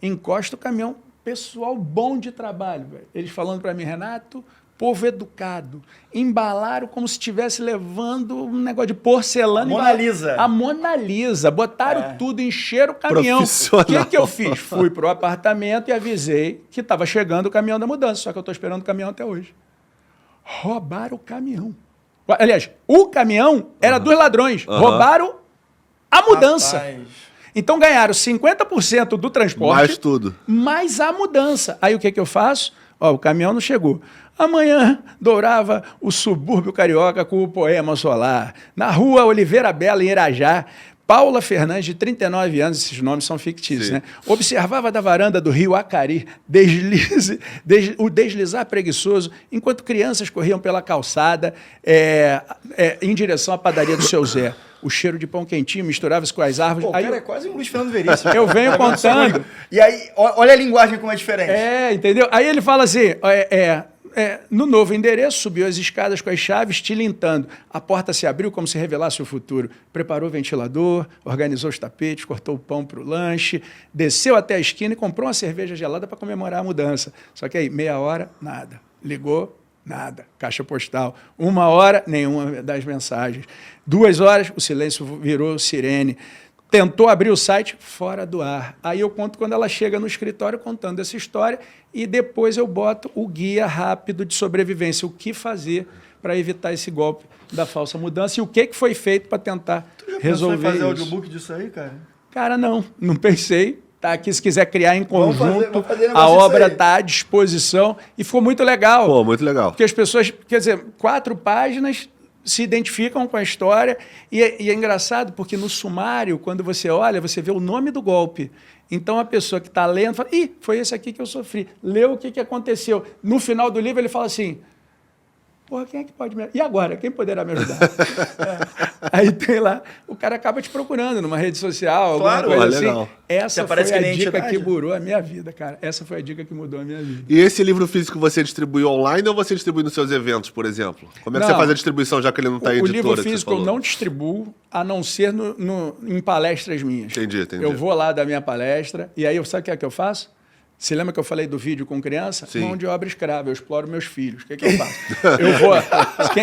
Encosta o caminhão, pessoal bom de trabalho, velho. Eles falando para mim, Renato, povo educado, embalaram como se estivesse levando um negócio de porcelana. Mona Lisa. A Mona Lisa. Botaram tudo, encheram o caminhão. Profissional. O que eu fiz? Fui pro apartamento e avisei que estava chegando o caminhão da mudança, só que eu estou esperando o caminhão até hoje. Roubaram o caminhão. Aliás, o caminhão era dos ladrões. Roubaram a mudança. Rapaz. Então ganharam 50% do transporte. Mais tudo. Mais a mudança. Aí o que eu faço? O caminhão não chegou. Amanhã dourava o subúrbio carioca com o poema solar. Na rua Oliveira Bela, em Irajá, Paula Fernandes, de 39 anos, esses nomes são fictícios, Sim. né? Observava da varanda do rio Acari o deslizar preguiçoso, enquanto crianças corriam pela calçada em direção à padaria do seu Zé. O cheiro de pão quentinho misturava-se com as árvores. Pô, Aí o cara é quase um Luiz Fernando Veríssimo. eu venho contando. E aí, olha a linguagem como é diferente. Entendeu? Aí ele fala assim, no novo endereço, subiu as escadas com as chaves, tilintando. A porta se abriu como se revelasse o futuro. Preparou o ventilador, organizou os tapetes, cortou o pão para o lanche, desceu até a esquina e comprou uma cerveja gelada para comemorar a mudança. Só que aí, meia hora, nada. Ligou, nada. Caixa postal. 1 hora, nenhuma das mensagens. 2 horas, o silêncio virou sirene. Tentou abrir o site, fora do ar. Aí eu conto quando ela chega no escritório contando essa história e depois eu boto o guia rápido de sobrevivência, o que fazer para evitar esse golpe da falsa mudança e o que foi feito para tentar resolver Você fazer isso. audiobook disso aí, cara? Cara, não pensei. Tá aqui, se quiser criar em Vamos conjunto, fazer a negócio obra disso aí. está à disposição e ficou muito legal. Pô, muito legal. Porque as pessoas, quer dizer, 4 páginas se identificam com a história e é engraçado porque no sumário, quando você olha, você vê o nome do golpe. Então a pessoa que está lendo fala, foi esse aqui que eu sofri. Leu o que aconteceu. No final do livro ele fala assim, porra, quem é que pode me ajudar? E agora? Quem poderá me ajudar? Aí tem lá, o cara acaba te procurando numa rede social, Claro, alguma coisa assim. legal. Você Essa aparece foi a que nem dica entidade. que mudou a minha vida, cara. Essa foi a dica que mudou a minha vida. E esse livro físico você distribui online ou você distribui nos seus eventos, por exemplo? Como é que Não. você faz a distribuição, já que ele não está em O editora? livro que você físico eu falou? não distribuo, a não ser em palestras minhas. Entendi. Eu vou lá da minha palestra, e aí sabe o que eu faço? Você lembra que eu falei do vídeo com criança? Sim. Mão de obra escrava, eu exploro meus filhos. O que eu faço? Eu vou.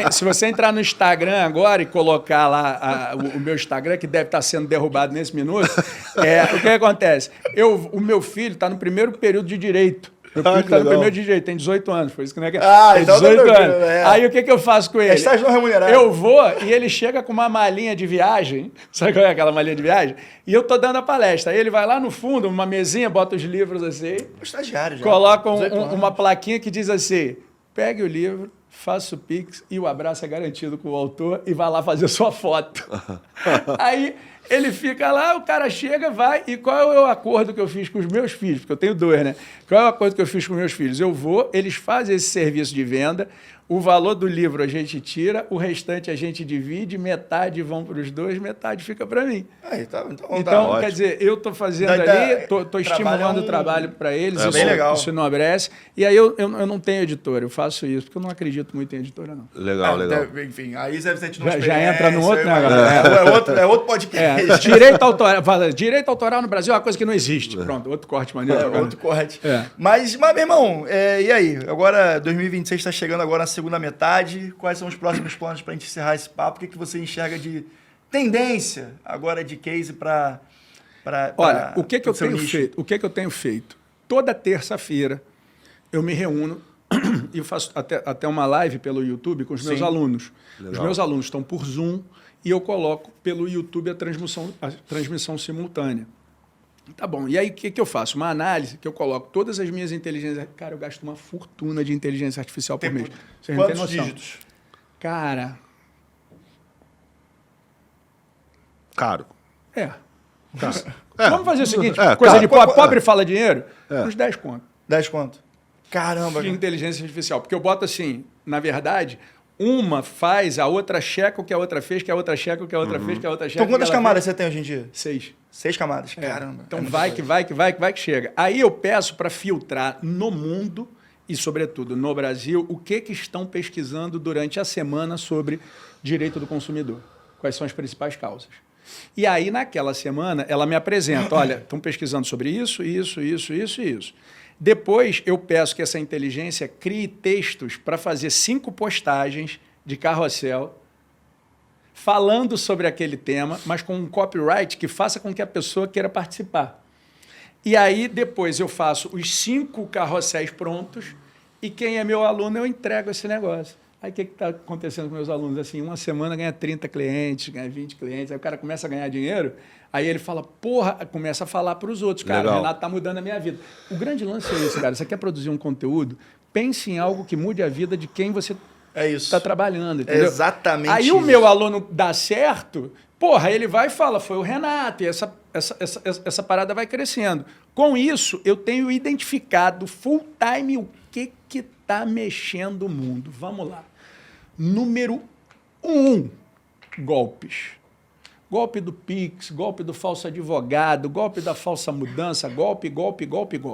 Se você entrar no Instagram agora e colocar lá o meu Instagram, que deve estar sendo derrubado nesse minuto, o que acontece? O meu filho está no primeiro período de direito. Meu filho está no legal. primeiro de direito, tem 18 anos, foi isso que não é que tem então tá 18 tranquilo, anos. é. Aí o que eu faço com ele? estágio não remunerado. Eu vou e ele chega com uma malinha de viagem, sabe qual é aquela malinha de viagem? E eu tô dando a palestra. Aí ele vai lá no fundo, uma mesinha, bota os livros assim, O estagiário já. coloca 18 anos. uma plaquinha que diz assim, pegue o livro, faço o Pix e o abraço é garantido com o autor e vai lá fazer sua foto. Aí ele fica lá, o cara chega, vai, e qual é o acordo que eu fiz com os meus filhos? Porque eu tenho 2, né? Qual é o acordo que eu fiz com os meus filhos? Eu vou, eles fazem esse serviço de venda, o valor do livro a gente tira, o restante a gente divide, metade vão para os 2, metade fica para mim. Aí, tá, Então, quer dizer, eu estou fazendo ali, estou estimulando o trabalho para eles, bem legal. Isso enobrece. E aí eu não tenho editora, eu faço isso, porque eu não acredito muito em editora, não. Legal. Enfim, aí você tem Já entra no outro negócio. É outro podcast. Direito autoral no Brasil é uma coisa que não existe. Pronto, outro corte maneiro. Outro corte. Mas, meu irmão, e aí? Agora, 2026 está chegando agora na segunda metade. Quais são os próximos planos para a gente encerrar esse papo? O que você enxerga de tendência agora de case para... Olha, o que eu tenho feito? O que eu tenho feito? Toda terça-feira eu me reúno e faço até uma live pelo YouTube com os meus alunos. Legal. Os meus alunos estão por Zoom e eu coloco pelo YouTube a transmissão simultânea. Tá bom, e aí o que eu faço? Uma análise que eu coloco todas as minhas inteligências... Cara, eu gasto uma fortuna de inteligência artificial por mês. Vocês não têm noção. Dígitos? Cara... Caro. Vamos fazer o seguinte, coisa de pobre fala dinheiro? Uns 10 conto. 10 conto. Caramba. De inteligência artificial. Porque eu boto assim, na verdade, uma faz, a outra checa o que a outra fez, que a outra checa o que a outra fez, que a outra checa. Então quantas camadas você tem hoje em dia? 6. 6 camadas. Caramba. Então vai que chega. Aí eu peço para filtrar no mundo e, sobretudo, no Brasil, o que estão pesquisando durante a semana sobre direito do consumidor. Quais são as principais causas. E aí, naquela semana, ela me apresenta, olha, estão pesquisando sobre isso. Depois, eu peço que essa inteligência crie textos para fazer 5 postagens de carrossel falando sobre aquele tema, mas com um copyright que faça com que a pessoa queira participar. E aí, depois, eu faço os 5 carrosséis prontos e quem é meu aluno, eu entrego esse negócio. Aí o que está acontecendo com meus alunos? Assim, uma semana ganha 30 clientes, ganha 20 clientes, aí o cara começa a ganhar dinheiro, aí ele fala, porra, começa a falar para os outros, cara, o Renato está mudando a minha vida. O grande lance é isso, cara, você quer produzir um conteúdo, pense em algo que mude a vida de quem você está trabalhando, entendeu? Exatamente. Aí o meu aluno dá certo, porra, ele vai e fala, foi o Renato, e essa parada vai crescendo. Com isso, eu tenho identificado full time o que está mexendo o mundo. Vamos lá. Número 1, golpes. Golpe do Pix, golpe do falso advogado, golpe da falsa mudança, golpe.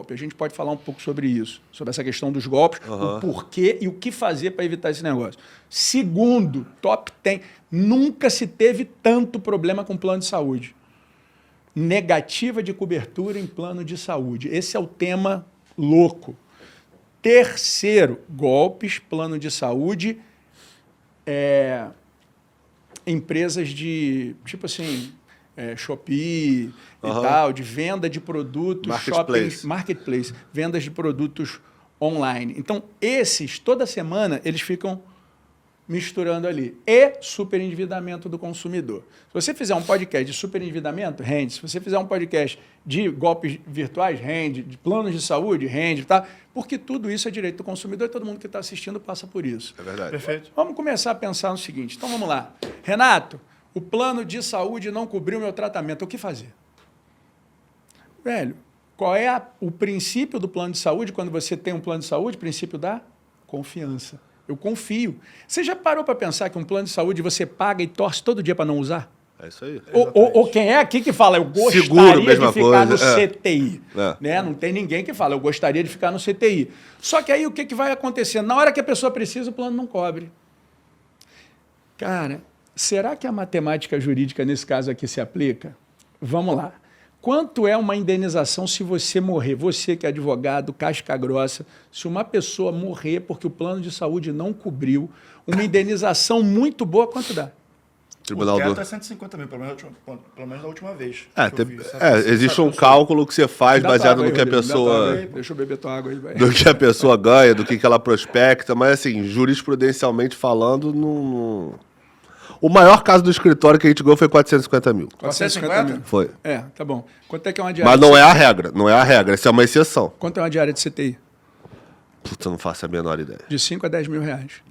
A gente pode falar um pouco sobre isso, sobre essa questão dos golpes, o porquê e o que fazer para evitar esse negócio. Segundo, top 10, nunca se teve tanto problema com plano de saúde. Negativa de cobertura em plano de saúde. Esse é o tema louco. Terceiro, golpes, plano de saúde, empresas de, tipo assim, Shopee e tal, de venda de produtos, marketplace, vendas de produtos online. Então, esses, toda semana, eles ficam misturando ali. E superendividamento do consumidor. Se você fizer um podcast de superendividamento, rende. Se você fizer um podcast de golpes virtuais, rende. De planos de saúde, rende. Tá? Porque tudo isso é direito do consumidor e todo mundo que está assistindo passa por isso. É verdade. Perfeito. Vamos começar a pensar no seguinte. Então, vamos lá. Renato, o plano de saúde não cobriu meu tratamento. O que fazer? Velho, qual é o princípio do plano de saúde quando você tem um plano de saúde? Princípio da confiança. Eu confio. Você já parou para pensar que um plano de saúde você paga e torce todo dia para não usar? É isso aí. Ou quem é aqui que fala, eu gostaria Seguro, de ficar coisa. no CTI. Né? Não tem ninguém que fala, eu gostaria de ficar no CTI. Só que aí o que vai acontecer? Na hora que a pessoa precisa, o plano não cobre. Cara, será que a matemática jurídica nesse caso aqui se aplica? Vamos lá. Quanto é uma indenização se você morrer? Você que é advogado, casca grossa, se uma pessoa morrer porque o plano de saúde não cobriu, uma indenização muito boa, quanto dá? O teto é 150 mil, pelo menos na última vez. Existe um cálculo que você faz baseado no que a pessoa... Deixa eu beber tua água aí, velho. Do que a pessoa ganha, do que ela prospecta, mas assim, jurisprudencialmente falando, não... O maior caso do escritório que a gente ganhou foi 450 mil. 450 mil? Foi. Tá bom. Quanto é que é uma diária? Mas não é a regra, não é a regra, isso é uma exceção. Quanto é uma diária de CTI? Puta, não faço a menor ideia. De 5 a 10 mil reais.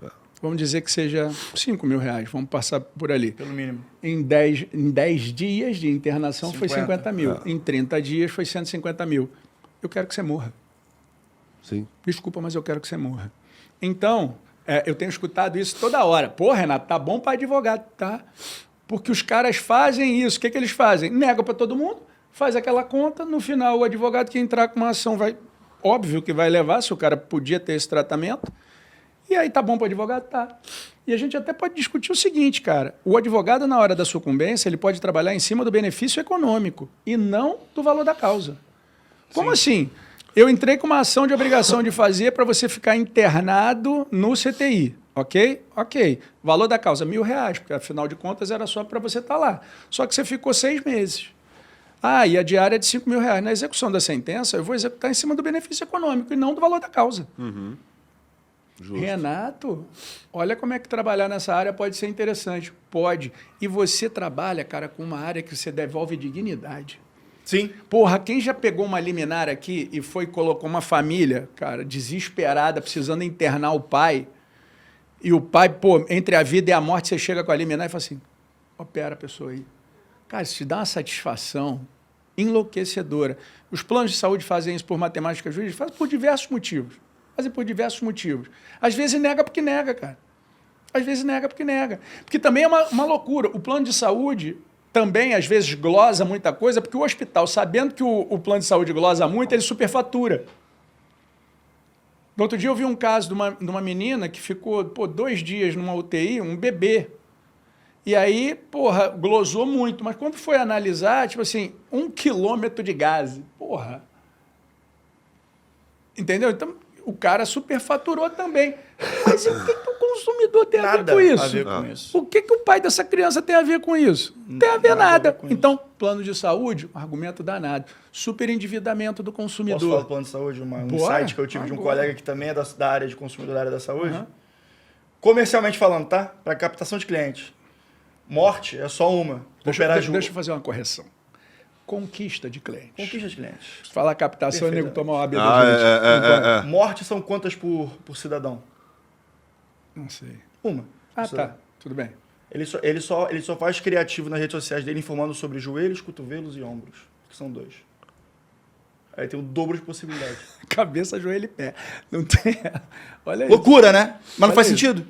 Vamos dizer que seja 5 mil reais, vamos passar por ali. Pelo mínimo. Em 10 dias de internação foi 50 mil. É. Em 30 dias foi 150 mil. Eu quero que você morra. Sim. Desculpa, mas eu quero que você morra. Então, eu tenho escutado isso toda hora. Pô, Renato, tá bom para advogado, tá? Porque os caras fazem isso. O que eles fazem? Negam para todo mundo, faz aquela conta, no final o advogado que entrar com uma ação vai... Óbvio que vai levar, se o cara podia ter esse tratamento. E aí, tá bom para o advogado? Tá. E a gente até pode discutir o seguinte, cara. O advogado, na hora da sucumbência, ele pode trabalhar em cima do benefício econômico e não do valor da causa. Como assim? Eu entrei com uma ação de obrigação de fazer para você ficar internado no CTI, ok? Ok. Valor da causa, R$1.000, porque afinal de contas era só para você estar lá. Só que você ficou 6 meses. Ah, e a diária é de R$5.000. Na execução da sentença, eu vou executar em cima do benefício econômico e não do valor da causa. Justo. Renato, olha como é que trabalhar nessa área pode ser interessante. Pode. E você trabalha, cara, com uma área que você devolve dignidade. Sim. Porra, quem já pegou uma liminar aqui e colocou uma família, cara, desesperada, precisando internar o pai, e o pai, pô, entre a vida e a morte, você chega com a liminar e fala assim, opera a pessoa aí. Cara, isso te dá uma satisfação enlouquecedora. Os planos de saúde fazem isso por matemática jurídica? Fazem por diversos motivos. Fazem por diversos motivos. Às vezes nega porque nega, cara. Às vezes nega porque nega. Porque também é uma loucura. O plano de saúde também, às vezes, glosa muita coisa, porque o hospital, sabendo que o plano de saúde glosa muito, ele superfatura. No outro dia eu vi um caso de uma menina que ficou 2 dias numa UTI, um bebê. E aí, porra, glosou muito. Mas quando foi analisar, tipo assim, 1 quilômetro de gás. Porra. Entendeu? Então, o cara superfaturou também. Mas e o que o consumidor tem a ver com isso? A ver com isso. O que o pai dessa criança tem a ver com isso? Não tem a ver nada. Então, plano de saúde, um argumento danado. Superendividamento do consumidor. Posso falar do plano de saúde? Um insight que eu tive de um colega que também é da área de consumidor da área da saúde. Comercialmente falando, tá? Para captação de clientes. Morte é só uma. Deixa eu fazer uma correção. Conquista de clientes. Conquista de clientes. Se falar captação, o nego toma uma AB Morte são quantas por cidadão? Não sei. Uma. Tá. Tudo bem. Ele só faz criativo nas redes sociais dele informando sobre joelhos, cotovelos e ombros. Que são 2. Aí tem o dobro de possibilidades. Cabeça, joelho e pé. Não tem... Olha isso. Loucura, né? Mas não faz isso. sentido.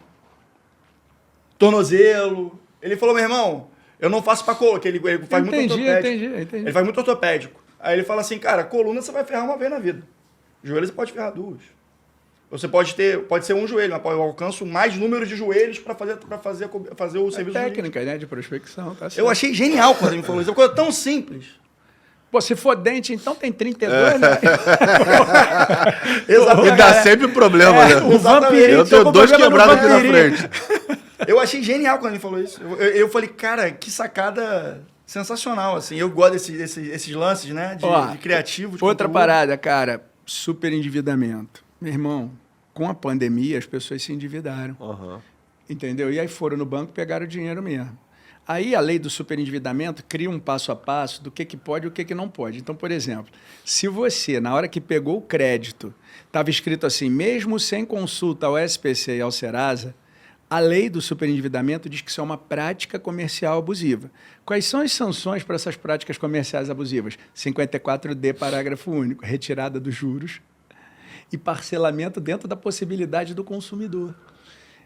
Tornozelo. Ele falou, meu irmão, eu não faço pra coluna, que ele faz muito ortopédico. Entendi. Ele faz muito ortopédico. Aí ele fala assim, cara, coluna você vai ferrar uma vez na vida. Joelho você pode ferrar 2. Você pode ser um joelho, mas eu alcanço mais número de joelhos para fazer o serviço técnica, né, de prospecção. Tá certo. Eu achei genial quando ele me falou isso. É uma coisa tão simples. Pô, se for dente, então tem 32, né? Exatamente. E dá sempre problema, né? O vampirinho. Eu tenho 2 quebrados aqui na frente. Eu achei genial quando ele falou isso. Eu falei, cara, que sacada sensacional, assim. Eu gosto desses lances, né? De criativo. De outra conteúdo. parada, cara. Super endividamento. Meu irmão, com a pandemia, as pessoas se endividaram. Entendeu? E aí foram no banco e pegaram o dinheiro mesmo. Aí a lei do superendividamento cria um passo a passo do que pode e o que não pode. Então, por exemplo, se você, na hora que pegou o crédito, estava escrito assim, mesmo sem consulta ao SPC e ao Serasa, a lei do superendividamento diz que isso é uma prática comercial abusiva. Quais são as sanções para essas práticas comerciais abusivas? 54D, parágrafo único, retirada dos juros e parcelamento dentro da possibilidade do consumidor.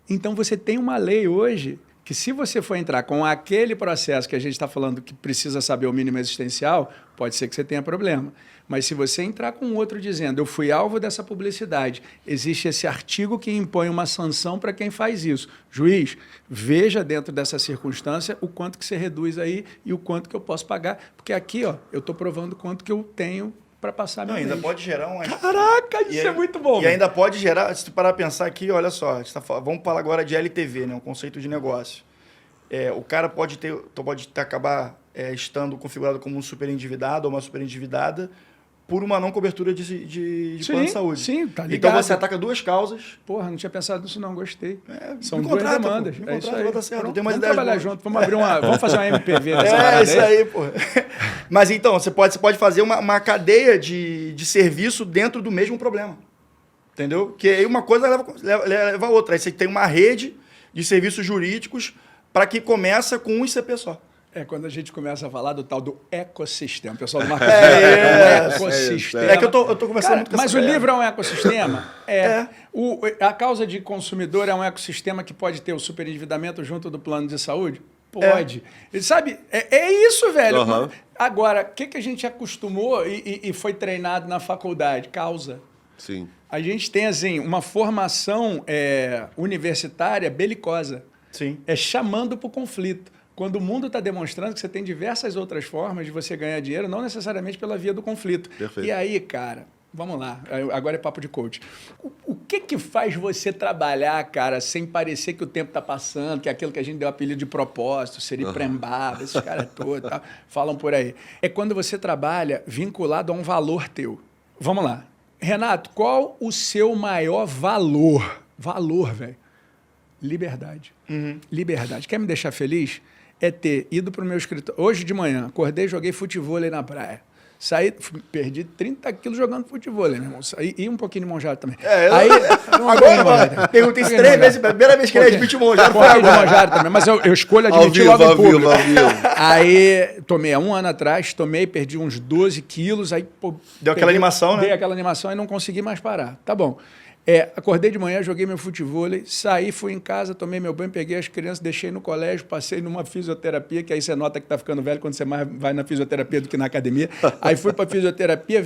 Então, você tem uma lei hoje que, se você for entrar com aquele processo que a gente está falando que precisa saber o mínimo existencial, pode ser que você tenha problema. Mas se você entrar com outro dizendo, eu fui alvo dessa publicidade, existe esse artigo que impõe uma sanção para quem faz isso. Juiz, veja dentro dessa circunstância o quanto que você reduz aí e o quanto que eu posso pagar. Porque aqui, ó, eu estou provando quanto que eu tenho para passar meu mês. Ainda pode gerar um... Caraca, isso é muito bom. E ainda pode gerar, se tu parar a pensar aqui, olha só, vamos falar agora de LTV, né, um conceito de negócio. O cara pode acabar estando configurado como um superendividado ou uma superendividada por uma não cobertura de plano de saúde. Sim, tá ligado. Então você ataca 2 causas. Porra, não tinha pensado nisso não, gostei. São 2 contrata, demandas. Pô, é isso aí. vai dar certo. Pronto, Tem umas vamos ideias trabalhar boas. junto, vamos fazer uma MPV nessa parada É isso aí, pô. Mas então, você pode fazer uma cadeia de serviço dentro do mesmo problema. Entendeu? Que aí uma coisa leva a outra. Aí você tem uma rede de serviços jurídicos para que começa com um ICP só. Quando a gente começa a falar do tal do ecossistema. O pessoal do marketing é um ecossistema. É que eu tô conversando muito com Mas essa o galera. livro é um ecossistema? A causa de consumidor é um ecossistema que pode ter o superendividamento junto do plano de saúde? Pode. E sabe, é isso, velho. Uhum. Agora, o que a gente acostumou e foi treinado na faculdade? Causa. Sim. A gente tem, assim, uma formação universitária belicosa. Sim. Chamando para o conflito. Quando o mundo está demonstrando que você tem diversas outras formas de você ganhar dinheiro, não necessariamente pela via do conflito. Perfeito. E aí, cara, vamos lá. Agora é papo de coach. O que faz você trabalhar, cara, sem parecer que o tempo está passando, que é aquilo que a gente deu apelido de propósito, seria prembaba, esses caras todos tá, falam por aí. É quando você trabalha vinculado a um valor teu. Vamos lá. Renato, qual o seu maior valor? Valor, velho. Liberdade. Liberdade. Quer me deixar feliz? É ter ido para o meu escritório. Hoje de manhã, acordei, joguei futevôlei na praia. Saí, perdi 30 quilos jogando futevôlei, meu irmão. E um pouquinho de monjado também. Agora, perguntei isso 3 vezes, primeira vez que ele admitiu monjado. Um pouquinho de monjado também, mas eu escolho admitir logo em público. Ao vivo. Aí, tomei há 1 ano atrás, perdi uns 12 quilos, aí... Deu aquela animação, né? Dei aquela animação e não consegui mais parar. Tá bom. Acordei de manhã, joguei meu futevôlei, saí, fui em casa, tomei meu banho, peguei as crianças, deixei no colégio, passei numa fisioterapia, que aí você nota que tá ficando velho quando você mais vai na fisioterapia do que na academia. Aí fui para fisioterapia,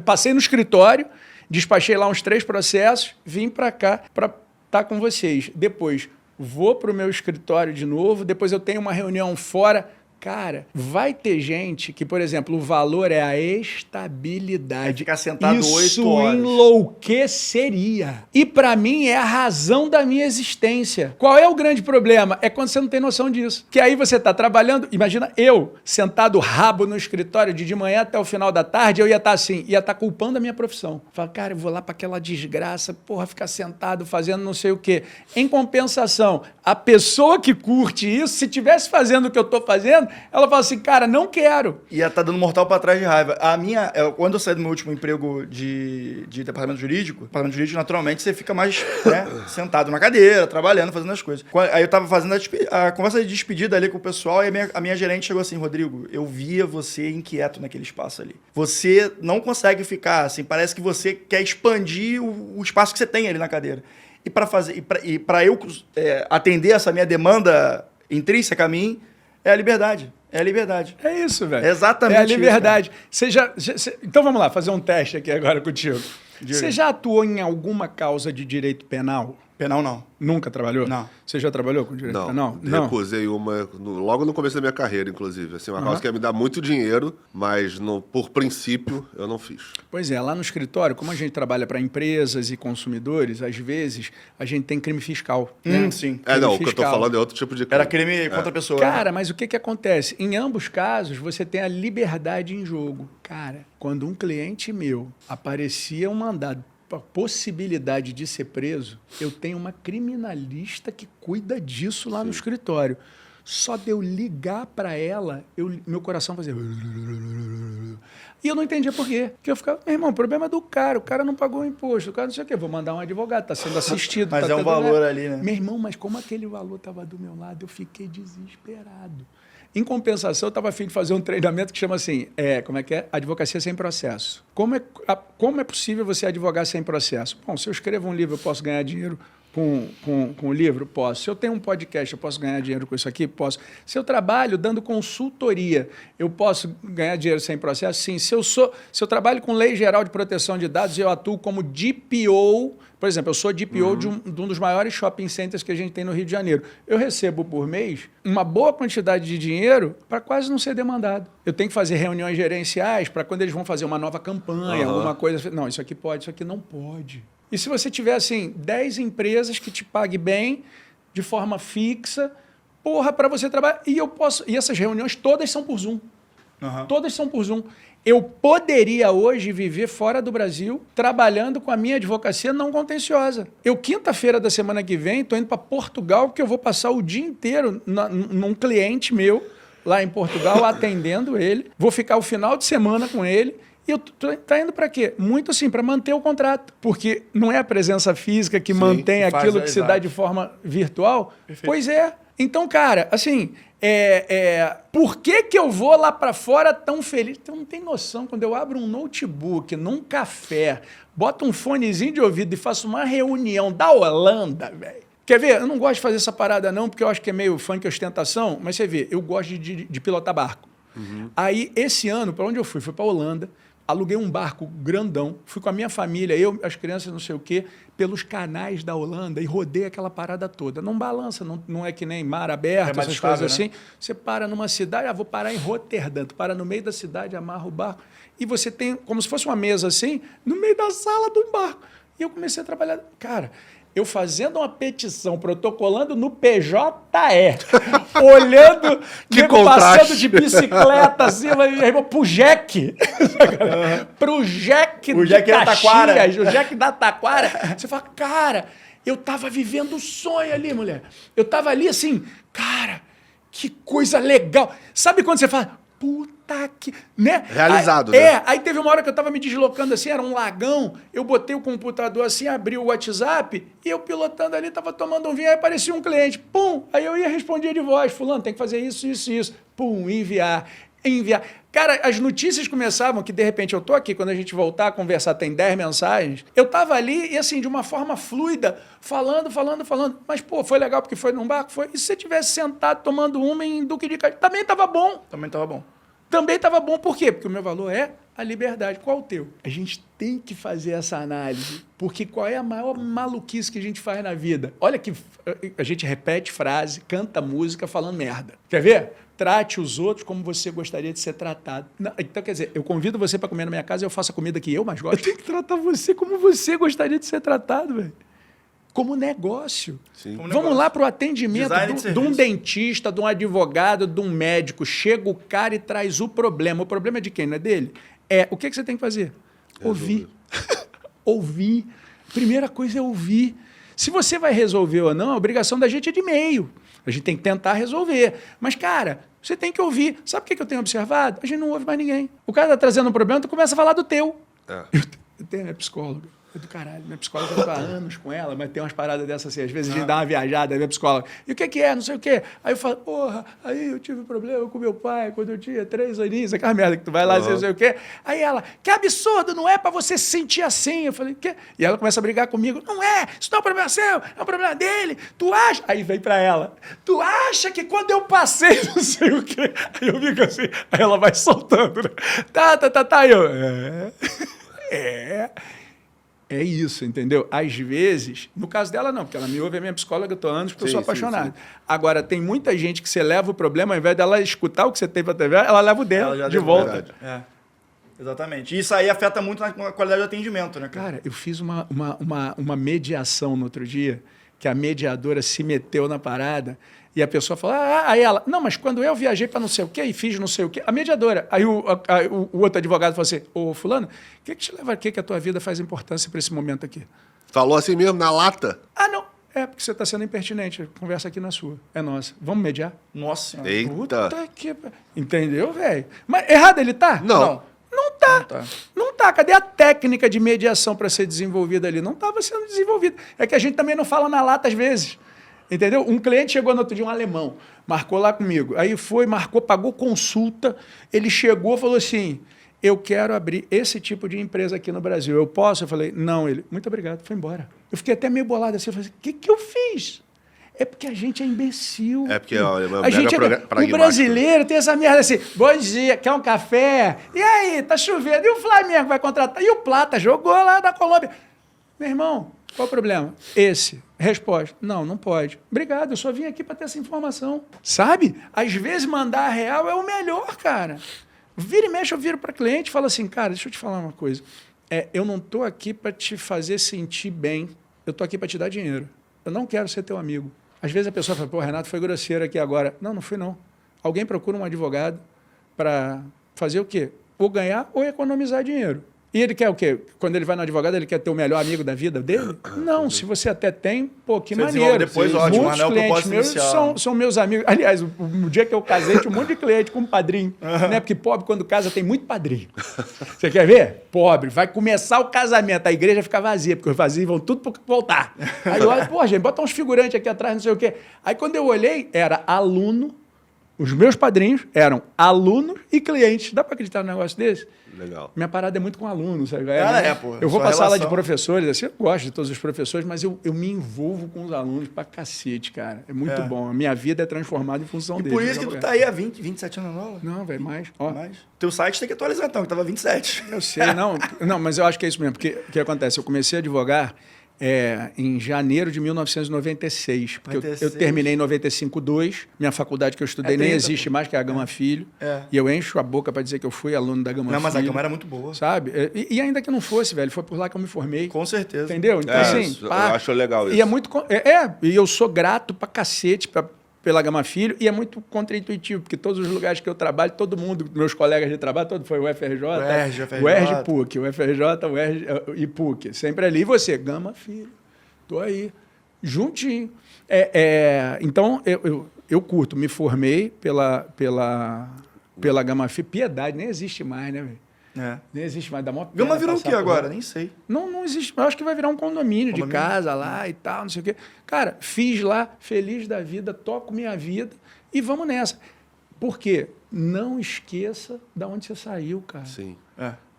passei no escritório, despachei lá uns 3 processos, vim para cá para estar com vocês. Depois vou para o meu escritório de novo, depois eu tenho uma reunião fora. Cara, vai ter gente que, por exemplo, o valor é a estabilidade. Ficar sentado 8 horas. Isso enlouqueceria. E para mim é a razão da minha existência. Qual é o grande problema? É quando você não tem noção disso. Que aí você está trabalhando, imagina eu, sentado rabo no escritório de manhã até o final da tarde, eu ia estar assim, ia estar culpando a minha profissão. Fala, cara, eu vou lá para aquela desgraça, ficar sentado fazendo não sei o quê. Em compensação, a pessoa que curte isso, se estivesse fazendo o que eu estou fazendo, ela fala assim, cara, não quero. Ia tá dando mortal pra trás de raiva. Quando eu saí do meu último emprego de departamento jurídico, naturalmente, você fica mais sentado na cadeira, trabalhando, fazendo as coisas. Aí eu tava fazendo a conversa de despedida ali com o pessoal e a minha gerente chegou assim, Rodrigo, eu via você inquieto naquele espaço ali. Você não consegue ficar assim, parece que você quer expandir o espaço que você tem ali na cadeira. E para eu atender essa minha demanda intrínseca a mim, é a liberdade. É a liberdade. É isso, velho. É exatamente isso. É a liberdade. Então vamos lá, fazer um teste aqui agora contigo. Você já atuou em alguma causa de direito penal? Penal não. Nunca trabalhou? Não. Você já trabalhou com direito penal? Não. Recusei uma logo no começo da minha carreira, inclusive. Assim, uma causa que ia me dar muito dinheiro, mas por princípio eu não fiz. Pois é, lá no escritório, como a gente trabalha para empresas e consumidores, às vezes a gente tem crime fiscal. Né? Sim. O que eu tô falando é outro tipo de crime. Era crime contra a pessoa. Cara, mas o que acontece? Em ambos casos, você tem a liberdade em jogo. Cara, quando um cliente meu aparecia um mandado, a possibilidade de ser preso, eu tenho uma criminalista que cuida disso lá no escritório. Só de eu ligar para ela, meu coração fazia... E eu não entendia por quê. Porque eu ficava, meu irmão, o problema é do cara, o cara não pagou o imposto, o cara não sei o quê, vou mandar um advogado, está sendo assistido. Mas é um valor ali, né? Meu irmão, mas como aquele valor estava do meu lado, eu fiquei desesperado. Em compensação, eu estava a fim de fazer um treinamento que chama assim, Advocacia sem processo. Como é possível você advogar sem processo? Bom, se eu escrevo um livro, eu posso ganhar dinheiro com o livro? Posso. Se eu tenho um podcast, eu posso ganhar dinheiro com isso aqui? Posso. Se eu trabalho dando consultoria, eu posso ganhar dinheiro sem processo? Sim. Se eu trabalho com Lei Geral de Proteção de Dados e eu atuo como DPO, por exemplo, eu sou DPO de um dos maiores shopping centers que a gente tem no Rio de Janeiro. Eu recebo por mês uma boa quantidade de dinheiro para quase não ser demandado. Eu tenho que fazer reuniões gerenciais para quando eles vão fazer uma nova campanha, alguma coisa. Não, isso aqui pode, isso aqui não pode. E se você tiver, assim, 10 empresas que te paguem bem, de forma fixa, para você trabalhar. E essas reuniões todas são por Zoom. Todas são por Zoom. Eu poderia hoje viver fora do Brasil, trabalhando com a minha advocacia não contenciosa. Eu, quinta-feira da semana que vem, estou indo para Portugal, porque eu vou passar o dia inteiro num cliente meu, lá em Portugal, atendendo ele. Vou ficar o final de semana com ele. E eu tá indo para quê? Muito assim, para manter o contrato. Porque não é a presença física que mantém que faz, aquilo que se dá exato. de forma virtual? Pois é. Então, cara, assim, por que eu vou lá para fora tão feliz? Tu não tem noção, quando eu abro um notebook num café, boto um fonezinho de ouvido e faço uma reunião da Holanda, velho. Quer ver? Eu não gosto de fazer essa parada não, porque eu acho que é meio funk ostentação, mas você vê, eu gosto de pilotar barco. Aí, esse ano, para onde eu fui? Fui para Holanda, aluguei um barco grandão, fui com a minha família, eu, as crianças, não sei o quê, pelos canais da Holanda e rodei aquela parada toda. Não balança, não é que nem mar aberto, mais essas estável, coisas assim. né? Você para numa cidade, vou parar em Roterdã, tu para no meio da cidade, amarra o barco, e você tem, como se fosse uma mesa assim, no meio da sala de um barco. E eu comecei a trabalhar. Cara, eu fazendo uma petição, protocolando no PJE, olhando, Que nego contraste. passando de bicicleta, assim, pro Jack. Pro Jack O de Jack da Taquara. Caxias, o Jack da Taquara. Você fala, cara, eu tava vivendo o sonho ali, mulher. Eu tava ali assim, cara, que coisa legal. Sabe quando você fala, puta que... Né? Realizado, Aí, né? Aí teve uma hora que eu tava me deslocando assim, era um lagão, eu botei o computador assim, abri o WhatsApp, e eu pilotando ali, tava tomando um vinho, aí aparecia um cliente, pum, aí eu ia responder de voz, fulano, tem que fazer isso, isso, isso, pum, enviar. Cara, as notícias começavam, que de repente eu tô aqui, quando a gente voltar a conversar, tem 10 mensagens, eu tava ali e assim, de uma forma fluida, falando, mas pô, foi legal porque foi num barco, foi, e se você tivesse sentado tomando uma em Duque de Caxias, também tava bom. Também tava bom. Também estava bom, por quê? Porque o meu valor é a liberdade. Qual o teu? A gente tem que fazer essa análise, porque qual é a maior maluquice que a gente faz na vida? Olha que a gente repete frase, canta música falando merda. Quer ver? Trate os outros como você gostaria de ser tratado. Não, então, quer dizer, eu convido você para comer na minha casa e eu faço a comida que eu mais gosto. Eu tenho que tratar você como você gostaria de ser tratado, velho. Como negócio. Sim. Como Vamos negócio. lá para o atendimento Design de de um serviço. dentista, de um advogado, de um médico. Chega o cara e traz o problema. O problema é de quem? Não é dele? O que você tem que fazer? Ouvir. Ouvir. Primeira coisa é ouvir. Se você vai resolver ou não, a obrigação da gente é de meio. A gente tem que tentar resolver. Mas, cara, você tem que ouvir. Sabe o que eu tenho observado? A gente não ouve mais ninguém. O cara está trazendo um problema, tu começa a falar do teu. Eu tenho a minha psicóloga. É do caralho. Minha psicóloga, eu tô há anos com ela, mas tem umas paradas dessas assim. Às vezes a gente dá uma viajada, aí minha psicóloga. E o que é? Não sei o quê. Aí eu falo, porra, aí eu tive um problema com meu pai quando eu tinha 3 aninhos, aquela merda que tu vai lá, não sei o quê. Aí ela, que absurdo, não é pra você se sentir assim. Eu falei, quê? E ela começa a brigar comigo. Não é, isso não é um problema seu, é um problema dele. Tu acha? Aí vem pra ela. Tu acha que quando eu passei não sei o quê? Aí eu fico assim, aí ela vai soltando, né? Tá. Aí eu, É isso, entendeu? Às vezes, no caso dela não, porque ela me ouve, é minha psicóloga, eu estou há anos porque eu sou apaixonado. Sim. Agora, tem muita gente que você leva o problema, ao invés dela escutar o que você tem para TV, ela leva o dela de volta. Exatamente. E isso aí afeta muito na qualidade do atendimento, né, cara? Cara, eu fiz uma mediação no outro dia, que a mediadora se meteu na parada, e a pessoa falou, aí ela, não, mas quando eu viajei para não sei o quê e fiz não sei o quê, a mediadora, aí o outro advogado falou assim, ô fulano, o que te leva aqui que a tua vida faz importância para esse momento aqui? Falou assim mesmo, na lata? Ah, não, porque você está sendo impertinente, conversa aqui na sua, é nossa, vamos mediar? Nossa senhora. Eita. Puta que... Entendeu, velho? Mas errado ele tá? Não. Não tá. Cadê a técnica de mediação para ser desenvolvida ali? Não estava sendo desenvolvida. É que a gente também não fala na lata às vezes. Entendeu? Um cliente chegou no outro dia, um alemão, marcou lá comigo. Aí foi, marcou, pagou consulta. Ele chegou e falou assim, eu quero abrir esse tipo de empresa aqui no Brasil. Eu posso? Eu falei, não. Ele, muito obrigado, foi embora. Eu fiquei até meio bolado assim. Eu falei, o que eu fiz? É porque a gente é imbecil. É porque ó, a gente o brasileiro tem essa merda assim, bom dia, quer um café? E aí, tá chovendo? E o Flamengo vai contratar? E o Plata jogou lá da Colômbia. Meu irmão, qual o problema? Esse. Resposta, não pode. Obrigado, eu só vim aqui para ter essa informação. Sabe? Às vezes mandar a real é o melhor, cara. Vira e mexe, eu viro para cliente e falo assim, cara, deixa eu te falar uma coisa. Eu não tô aqui para te fazer sentir bem, eu tô aqui para te dar dinheiro. Eu não quero ser teu amigo. Às vezes a pessoa fala, pô, Renato foi grosseiro aqui agora. Não fui não. Alguém procura um advogado para fazer o quê? Ou ganhar ou economizar dinheiro. E ele quer o quê? Quando ele vai no advogado, ele quer ter o melhor amigo da vida dele? Não, se você até tem, pô, que Você maneiro. desenvolve depois, ótimo, mas Muitos não é o clientes propósito meus inicial. são meus amigos. Aliás, no dia que eu casei, tinha um monte de cliente como padrinho. Né? Porque pobre, quando casa, tem muito padrinho. Você quer ver? Pobre, vai começar o casamento, a igreja fica vazia, porque os vazios vão tudo voltar. Aí eu olho, pô, gente, bota uns figurantes aqui atrás, não sei o quê. Aí quando eu olhei, era aluno, os meus padrinhos eram alunos e clientes. Dá para acreditar num negócio desse? Legal. Minha parada é muito com alunos, sabe? Pô. Eu vou Sua para a sala de relação. professores, assim, eu gosto de todos os professores, mas eu me envolvo com os alunos pra cacete, cara. É muito bom. A minha vida é transformada em função E deles. por isso que tu tá aí há 27 anos na aula. Não, velho, mais. Ó, Mas teu site tem que atualizar então, que tava 27. eu sei, não, mas eu acho que é isso mesmo. Porque o que acontece? Eu comecei a advogar em janeiro de 1996. Porque eu 96. terminei em 95-2. Minha faculdade que eu estudei nem 30, existe mais, que é a Gama Filho. É. E eu encho a boca para dizer que eu fui aluno da Gama Não, Filho. mas a Gama era muito boa. Sabe? E ainda que não fosse, velho, foi por lá que eu me formei. Com certeza. Entendeu? Então, É, assim, eu acho legal isso. E é muito. E eu sou grato pra cacete pela Gama Filho, e é muito contraintuitivo, porque todos os lugares que eu trabalho, todo mundo, meus colegas de trabalho, todo foi o FRJ, o ERJ PUC, o FRJ, o ERJ e PUC. Sempre ali, e você, Gama Filho, tô aí, juntinho. Então, eu curto, me formei pela Gama Filho. Piedade nem existe mais, né, velho? Nem existe mais. Dá mó pena Gama virou o passar que por agora? lá. Nem sei. Não existe. Eu acho que vai virar um condomínio de casa lá e tal, não sei o quê. Cara, fiz lá, feliz da vida, toco minha vida e vamos nessa. Por quê? Não esqueça de onde você saiu, cara. Sim.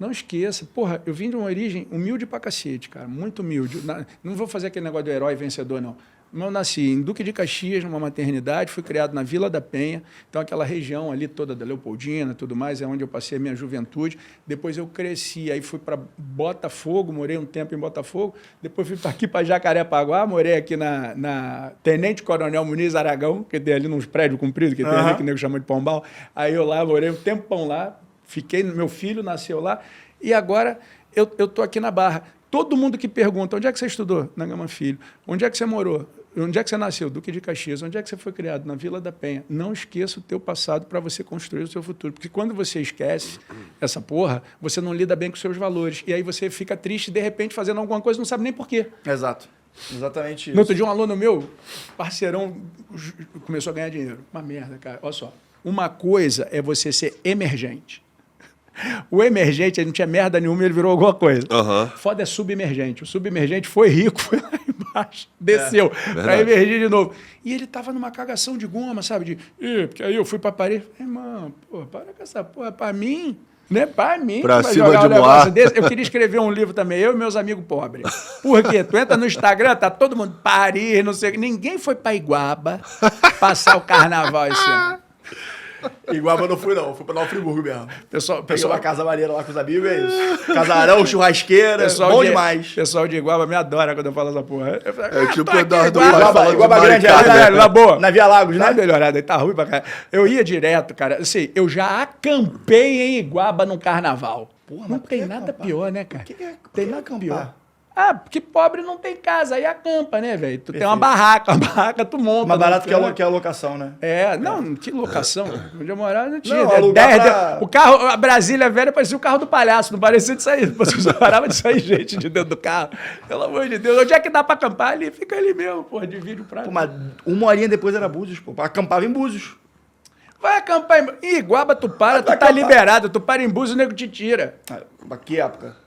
Não esqueça. Porra, eu vim de uma origem humilde pra cacete, cara. Muito humilde. Não vou fazer aquele negócio do herói vencedor, não. Eu nasci em Duque de Caxias, numa maternidade, fui criado na Vila da Penha, então aquela região ali toda da Leopoldina, tudo mais, é onde eu passei a minha juventude. Depois eu cresci, aí fui para Botafogo, morei um tempo em Botafogo, depois fui aqui para Jacarepaguá, morei aqui na Tenente Coronel Muniz Aragão, que tem ali nos prédios compridos, que tem ali que o nego chama de Pombal. Aí eu lá, morei um tempão lá, meu filho nasceu lá, e agora eu tô aqui na Barra. Todo mundo que pergunta, onde é que você estudou? Na Gama Filho. Onde é que você morou? Onde é que você nasceu? Duque de Caxias. Onde é que você foi criado? Na Vila da Penha. Não esqueça o teu passado para você construir o seu futuro. Porque quando você esquece essa porra, você não lida bem com os seus valores. E aí você fica triste, de repente, fazendo alguma coisa e não sabe nem por quê. Exato. Exatamente isso. No outro dia, um aluno meu, parceirão, começou a ganhar dinheiro. Uma merda, cara. Olha só. Uma coisa é você ser emergente. O emergente, ele não tinha merda nenhuma, ele virou alguma coisa. Foda é submergente. O submergente foi rico, foi lá embaixo, desceu para emergir de novo. E ele tava numa cagação de goma, sabe? Porque aí eu fui para Paris. Irmão, pô, para com essa porra, para mim. Não é para mim. Pra vai cima jogar de um negócio Moá. desse. Eu queria escrever um livro também, eu e meus amigos pobres. Por quê? Tu entra no Instagram, tá todo mundo Paris, não sei o que. Ninguém foi para Iguaba passar o carnaval esse ano. Igual eu não fui, não. Fui pra Nova Friburgo mesmo. Pessoal, Peguei uma casa maneira lá com os amigos, é isso. Casarão, churrasqueira, bom demais. Pessoal de Iguaba me adora quando eu falo essa porra. Eu falo, É tipo tô aqui, Eduardo Iguaba, Paes falando de Iguaba Grande, Maricá, né? na boa. Na Via Lagos, Tá né? melhorado, aí tá ruim pra caralho. Eu ia direto, cara. Assim, eu já acampei em Iguaba no carnaval. Porra, não mas tem por que nada acampar? pior, né, cara? Por que tem que nada acampar? pior. Ah, porque pobre não tem casa, aí acampa, né, velho? Tu tem uma barraca tu monta. Mais barato não, que a locação, né? não, que locação. Onde eu morava não tinha. Não, alugar pra- O carro, a Brasília velha parecia o carro do palhaço, não parecia de sair. Você só parava de sair gente de dentro do carro. Pelo amor de Deus. Onde é que dá pra acampar ali? Fica ali mesmo, porra, divide o prato. Pô, mas uma horinha depois era Búzios, pô. Acampava em Búzios. Vai acampar em Iguaba, tu para, tu Vai tá acampar. liberado. Tu para em Búzios, o nego te tira. Mas que época?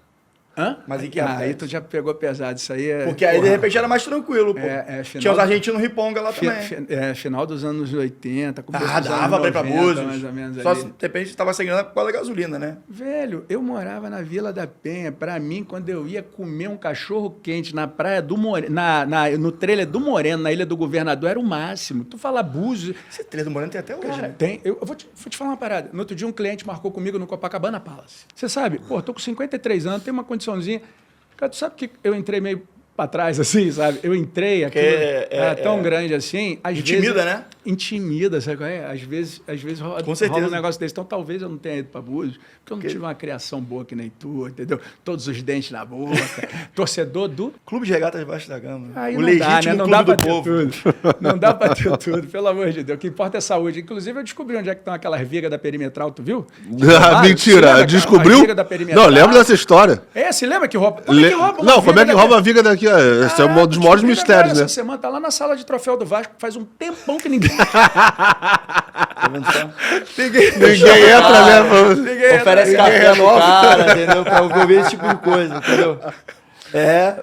Hã? Mas em que época? Aí tu já pegou pesado, isso aí é... Porque aí, de porra. repente, era mais tranquilo, pô. Final Tinha os do- argentinos riponga lá também. Final dos anos 80, começo dos Dava anos pra ir pra 90, Búzios. mais ou menos Só ali. se, de repente, tava sem grana por causa da gasolina, né? Velho, eu morava na Vila da Penha. Pra mim, quando eu ia comer um cachorro quente na praia do Moreno, no trailer do Moreno, na Ilha do Governador, era o máximo. Tu fala Búzios... Esse três do Moreno tem até hoje, Cara, né? tem. Eu vou te falar uma parada. No outro dia, um cliente marcou comigo no Copacabana Palace. Você sabe, pô, tô com 53 anos, tenho uma condiçãozinha. Cara, tu sabe que eu entrei meio pra trás, assim, sabe? Eu entrei aqui, é tão grande assim. Às Intimida, vezes, né? intimida, sabe? Às vezes Com certeza. rola um negócio desse. Então, talvez eu não tenha ido para Búzios, porque eu não tive uma criação boa que nem tu, entendeu? Todos os dentes na boca. Torcedor do... Clube de Regatas Baixo da Gama. Aí O não dá, legítimo né? Não clube dá do pra ter povo. tudo. Não dá pra ter tudo, pelo amor de Deus. O que importa é saúde. Inclusive, eu descobri onde é que estão aquelas vigas da perimetral, tu viu? Mentira, descobriu? Não, lembro dessa história. Se lembra que rouba? Como é que rouba uma Não, como é que viga rouba a viga daqui? Esse é um dos maiores mistérios, né? Essa semana tá lá na sala de troféu do Vasco, faz um tempão que ninguém... Tá vendo só? Ninguém entra, né? Ninguém entra. Oferece café no cara, entendeu? Pra ouvir esse tipo de coisa, entendeu? É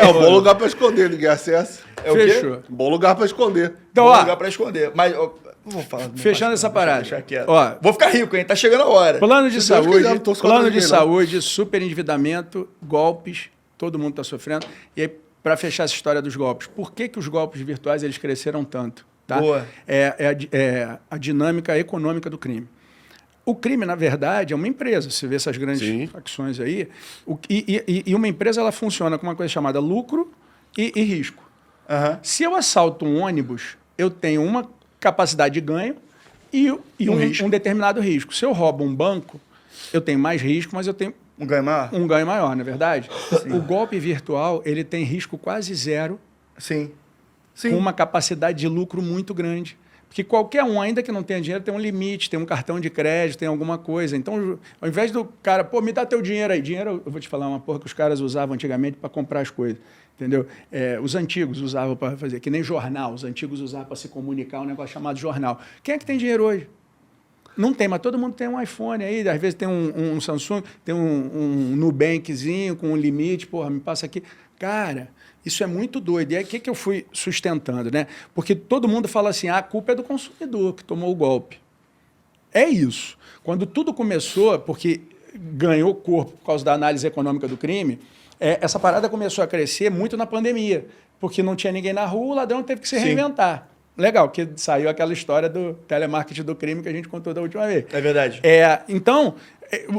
um bom lugar pra esconder, ninguém acessa. É o quê? Fechou. Bom lugar pra esconder. Então, Bom ó, lugar pra esconder. Mas, eu não vou falar. fechando essa parada. Deixa quieto. Ó, Vou ficar rico, hein? Tá chegando a hora. plano de Se Deus saúde, quiser, não tô plano contra de ninguém, não. saúde, super endividamento, golpes, todo mundo está sofrendo. E aí, para fechar essa história dos golpes, por que os golpes virtuais eles cresceram tanto? Tá? Boa. É a dinâmica econômica do crime. O crime, na verdade, é uma empresa. Você vê essas grandes Sim. facções aí. E uma empresa ela funciona com uma coisa chamada lucro e risco. Aham. Se eu assalto um ônibus, eu tenho uma capacidade de ganho e risco. um determinado risco. Se eu roubo um banco, eu tenho mais risco, mas eu tenho Um ganho maior? um ganho maior, não é verdade? O golpe virtual ele tem risco quase zero, Sim. Sim. com uma capacidade de lucro muito grande. Porque qualquer um, ainda que não tenha dinheiro, tem um limite, tem um cartão de crédito, tem alguma coisa. Então, ao invés do cara, pô, me dá teu dinheiro aí. Dinheiro, eu vou te falar uma porra que os caras usavam antigamente para comprar as coisas. Entendeu? Os antigos usavam para fazer, que nem jornal. Os antigos usavam para se comunicar um negócio chamado jornal. Quem é que tem dinheiro hoje? Não tem, mas todo mundo tem um iPhone aí, às vezes tem um Samsung, tem um Nubankzinho com um limite, porra, me passa aqui. Cara, isso é muito doido. E aí, o que eu fui sustentando, né? Porque todo mundo fala assim, a culpa é do consumidor que tomou o golpe. É isso. Quando tudo começou, porque ganhou corpo por causa da análise econômica do crime, essa parada começou a crescer muito na pandemia, porque não tinha ninguém na rua, o ladrão teve que se reinventar. Legal, que saiu aquela história do telemarketing do crime que a gente contou da última vez. É verdade. Então,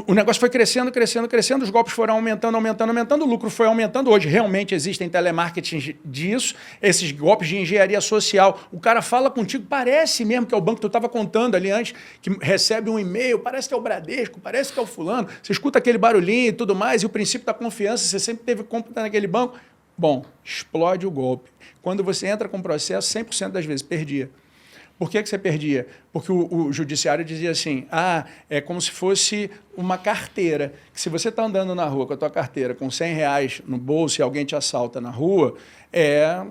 o negócio foi crescendo, crescendo, crescendo, os golpes foram aumentando, aumentando, aumentando, o lucro foi aumentando. Hoje, realmente, existem telemarketing disso, esses golpes de engenharia social. O cara fala contigo, parece mesmo que é o banco que tu estava contando ali antes, que recebe um e-mail, parece que é o Bradesco, parece que é o fulano. Você escuta aquele barulhinho e tudo mais, e o princípio da confiança, você sempre teve conta naquele banco. Bom, explode o golpe. Quando você entra com processo, 100% das vezes perdia. Por que você perdia? Porque o judiciário dizia assim, é como se fosse uma carteira, que se você está andando na rua com a tua carteira com R$100 no bolso e alguém te assalta na rua, é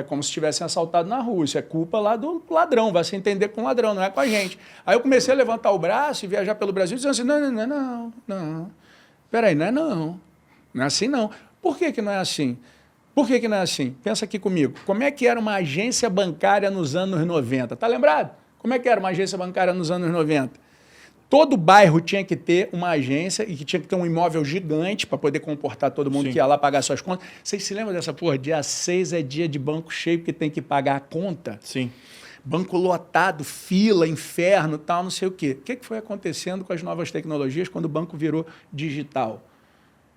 como se tivessem assaltado na rua. Isso é culpa lá do ladrão, vai se entender com o ladrão, não é com a gente. Aí eu comecei a levantar o braço e viajar pelo Brasil dizendo assim, não. Peraí, não é assim não. Por que não é assim? Por que não é assim? Pensa aqui comigo. Como é que era uma agência bancária nos anos 90? Tá lembrado? Como é que era uma agência bancária nos anos 90? Todo bairro tinha que ter uma agência e que tinha que ter um imóvel gigante para poder comportar todo mundo que ia lá pagar suas contas. Vocês se lembram dessa porra? Dia 6 é dia de banco cheio porque tem que pagar a conta? Sim. Banco lotado, fila, inferno, tal, não sei o quê. O que foi acontecendo com as novas tecnologias quando o banco virou digital?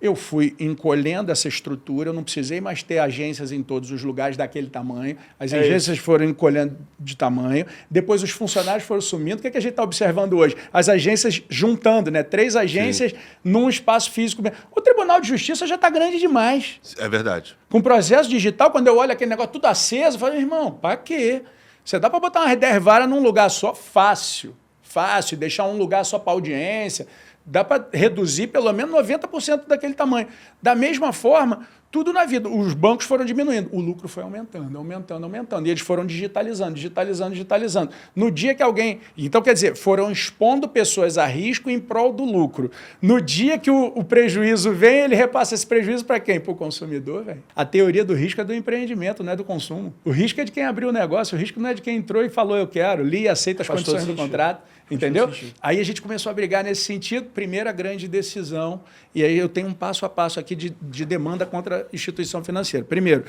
Eu fui encolhendo essa estrutura, eu não precisei mais ter agências em todos os lugares daquele tamanho, as agências foram encolhendo de tamanho, depois os funcionários foram sumindo. O que a gente está observando hoje? As agências juntando, né? 3 agências num espaço físico. O Tribunal de Justiça já está grande demais. É verdade. Com processo digital, quando eu olho aquele negócio tudo aceso, eu falo, irmão, para quê? Você dá para botar umas 10 varas num lugar só? Fácil, deixar um lugar só para audiência. Dá para reduzir pelo menos 90% daquele tamanho. Da mesma forma, tudo na vida. Os bancos foram diminuindo. O lucro foi aumentando. E eles foram digitalizando. No dia que alguém... Então, quer dizer, foram expondo pessoas a risco em prol do lucro. No dia que o prejuízo vem, ele repassa esse prejuízo para quem? Para o consumidor, velho. A teoria do risco é do empreendimento, não é do consumo. O risco é de quem abriu o negócio. O risco não é de quem entrou e falou, eu quero, li e aceita as condições do contrato. Entendeu? Aí a gente começou a brigar nesse sentido. Primeira grande decisão, e aí eu tenho um passo a passo aqui de demanda contra a instituição financeira. Primeiro,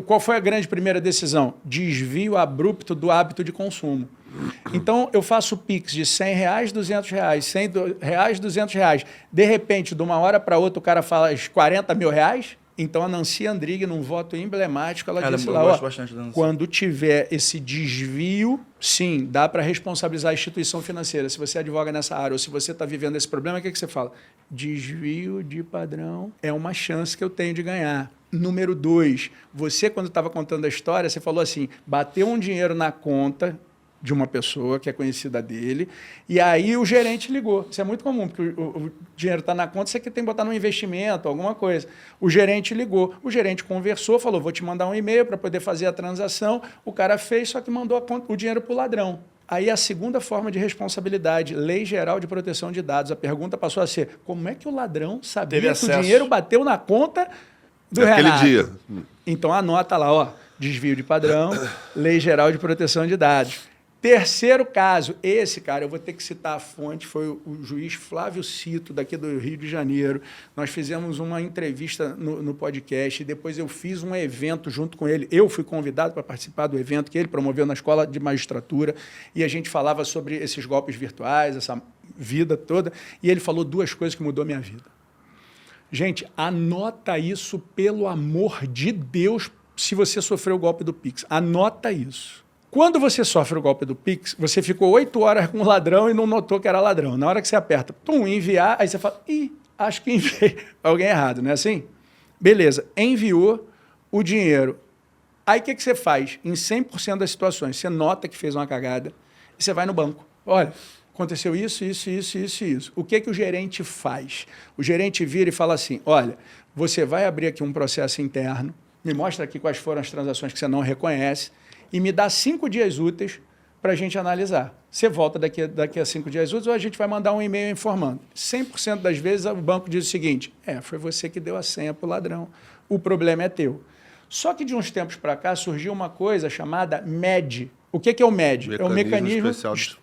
qual foi a grande primeira decisão? Desvio abrupto do hábito de consumo. Então, eu faço Pix de R$100, R$200, R$100, R$200. De repente, de uma hora para outra, o cara fala 40 mil reais. Então, a Nancy Andrighi, num voto emblemático, ela Cara, disse eu lá, gosto ó, bastante da Nancy. quando tiver esse desvio, sim, dá para responsabilizar a instituição financeira. Se você advoga nessa área ou se você está vivendo esse problema, o que você fala? Desvio de padrão é uma chance que eu tenho de ganhar. Número 2, você, quando estava contando a história, você falou assim, bateu um dinheiro na conta de uma pessoa que é conhecida dele, e aí o gerente ligou. Isso é muito comum, porque o dinheiro está na conta, você tem que botar num investimento, alguma coisa. O gerente ligou, o gerente conversou, falou, vou te mandar um e-mail para poder fazer a transação. O cara fez, só que mandou o dinheiro para o ladrão. Aí a segunda forma de responsabilidade, Lei Geral de Proteção de Dados. A pergunta passou a ser, como é que o ladrão sabia que o dinheiro bateu na conta do Naquele Renato? dia. Então anota lá, ó, desvio de padrão, Lei Geral de Proteção de Dados. Terceiro caso, esse, cara, eu vou ter que citar a fonte, foi o juiz Flávio Cito, daqui do Rio de Janeiro. Nós fizemos uma entrevista no podcast, e depois eu fiz um evento junto com ele. Eu fui convidado para participar do evento que ele promoveu na Escola de Magistratura, e a gente falava sobre esses golpes virtuais, essa vida toda, e ele falou 2 coisas que mudou a minha vida. Gente, anota isso, pelo amor de Deus, se você sofreu o golpe do Pix. Anota isso. Quando você sofre o golpe do Pix, você ficou 8 horas com o ladrão e não notou que era ladrão. Na hora que você aperta, enviar, aí você fala, acho que enviei alguém errado, não é assim? Beleza, enviou o dinheiro. Aí o que você faz? Em 100% das situações, você nota que fez uma cagada e você vai no banco. Olha, aconteceu isso. O que o gerente faz? O gerente vira e fala assim, olha, você vai abrir aqui um processo interno, me mostra aqui quais foram as transações que você não reconhece, e me dá 5 dias úteis para a gente analisar. Você volta daqui a 5 dias úteis ou a gente vai mandar um e-mail informando. 100% das vezes o banco diz o seguinte, foi você que deu a senha para o ladrão, o problema é teu. Só que de uns tempos para cá surgiu uma coisa chamada MED. O que é o MED? É o mecanismo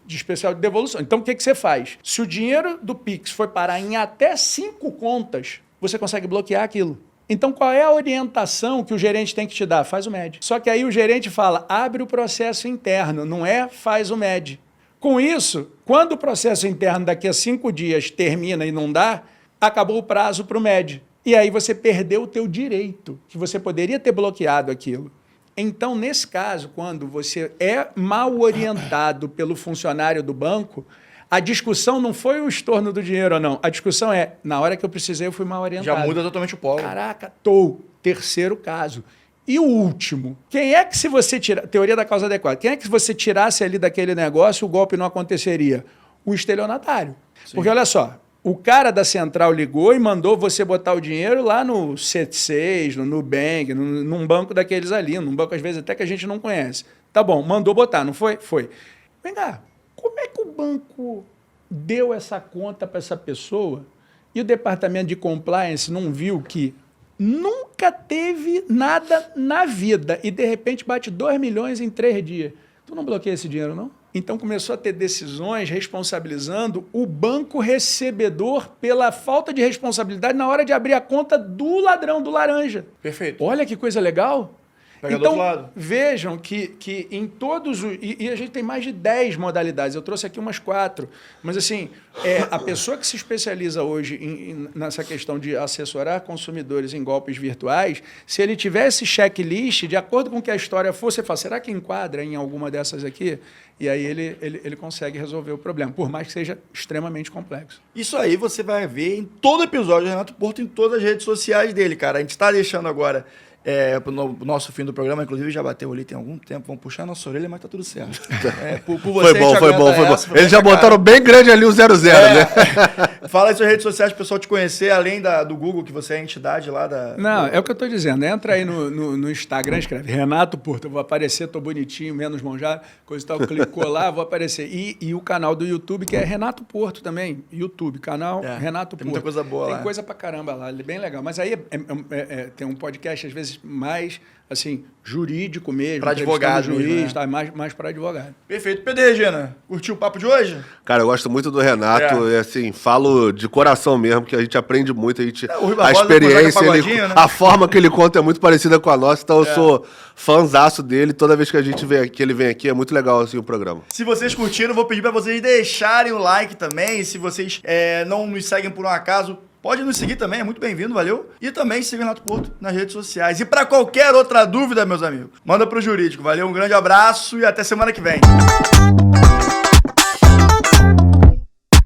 especial de devolução. Então o que você faz? Se o dinheiro do Pix foi parar em até 5 contas, você consegue bloquear aquilo. Então, qual é a orientação que o gerente tem que te dar? Faz o MED. Só que aí o gerente fala, abre o processo interno, não faz o MED. Com isso, quando o processo interno daqui a 5 dias termina e não dá, acabou o prazo para o MED. E aí você perdeu o teu direito, que você poderia ter bloqueado aquilo. Então, nesse caso, quando você é mal orientado pelo funcionário do banco, a discussão não foi o estorno do dinheiro ou não. A discussão é, na hora que eu precisei, eu fui mal orientado. Já muda totalmente o polo. Caraca, terceiro caso. E o último? Quem é que, se você tirar... Teoria da causa adequada. Quem é que, se você tirasse ali daquele negócio, o golpe não aconteceria? O estelionatário. Sim. Porque, olha só, o cara da central ligou e mandou você botar o dinheiro lá no C6, no Nubank, num banco daqueles ali, num banco, às vezes, até que a gente não conhece. Tá bom, mandou botar, não foi? Foi. Vem cá. Como é que o banco deu essa conta para essa pessoa e o departamento de compliance não viu que nunca teve nada na vida e, de repente, bate 2 milhões em 3 dias? Tu não bloqueia esse dinheiro, não? Então, começou a ter decisões responsabilizando o banco recebedor pela falta de responsabilidade na hora de abrir a conta do ladrão, do laranja. Perfeito. Olha que coisa legal. Pega do então, outro lado. vejam que em todos os... E a gente tem mais de 10 modalidades. Eu trouxe aqui umas 4. Mas, assim, a pessoa que se especializa hoje nessa questão de assessorar consumidores em golpes virtuais, se ele tiver esse checklist, de acordo com o que a história for, você fala, será que enquadra em alguma dessas aqui? E aí ele consegue resolver o problema, por mais que seja extremamente complexo. Isso aí você vai ver em todo episódio do Renato Porto, em todas as redes sociais dele, cara. A gente está deixando agora... pro nosso fim do programa, inclusive já bateu ali tem algum tempo, vamos puxar a nossa orelha, mas tá tudo certo. Por você, foi bom. Eles já botaram bem grande ali o 00, né? Fala aí suas redes sociais, o pessoal te conhecer, além do Google, que você é a entidade lá da... Não, é o que eu tô dizendo, entra aí no Instagram, escreve Renato Porto, eu vou aparecer, tô bonitinho, menos manjado, coisa e tal, clicou lá, vou aparecer. E o canal do YouTube, que é Renato Porto também, YouTube, canal Renato Porto. Tem muita coisa boa lá. Tem coisa pra caramba lá, bem legal. Mas aí tem um podcast, às vezes, mais, assim, jurídico mesmo. Para advogado juiz, mesmo, né? Tá, mais para advogado. Perfeito. Pedro Regina, curtiu o papo de hoje? Cara, eu gosto muito do Renato, e assim, falo de coração mesmo, que a gente aprende muito, a experiência, a forma que ele conta é muito parecida com a nossa, então eu sou fãzaço dele, toda vez que ele vem aqui, é muito legal assim o programa. Se vocês curtiram, vou pedir para vocês deixarem o like também, se vocês não nos seguem por um acaso, pode nos seguir também, é muito bem-vindo, valeu? E também siga o Renato Porto nas redes sociais. E para qualquer outra dúvida, meus amigos, manda pro Jurídico, valeu? Um grande abraço e até semana que vem.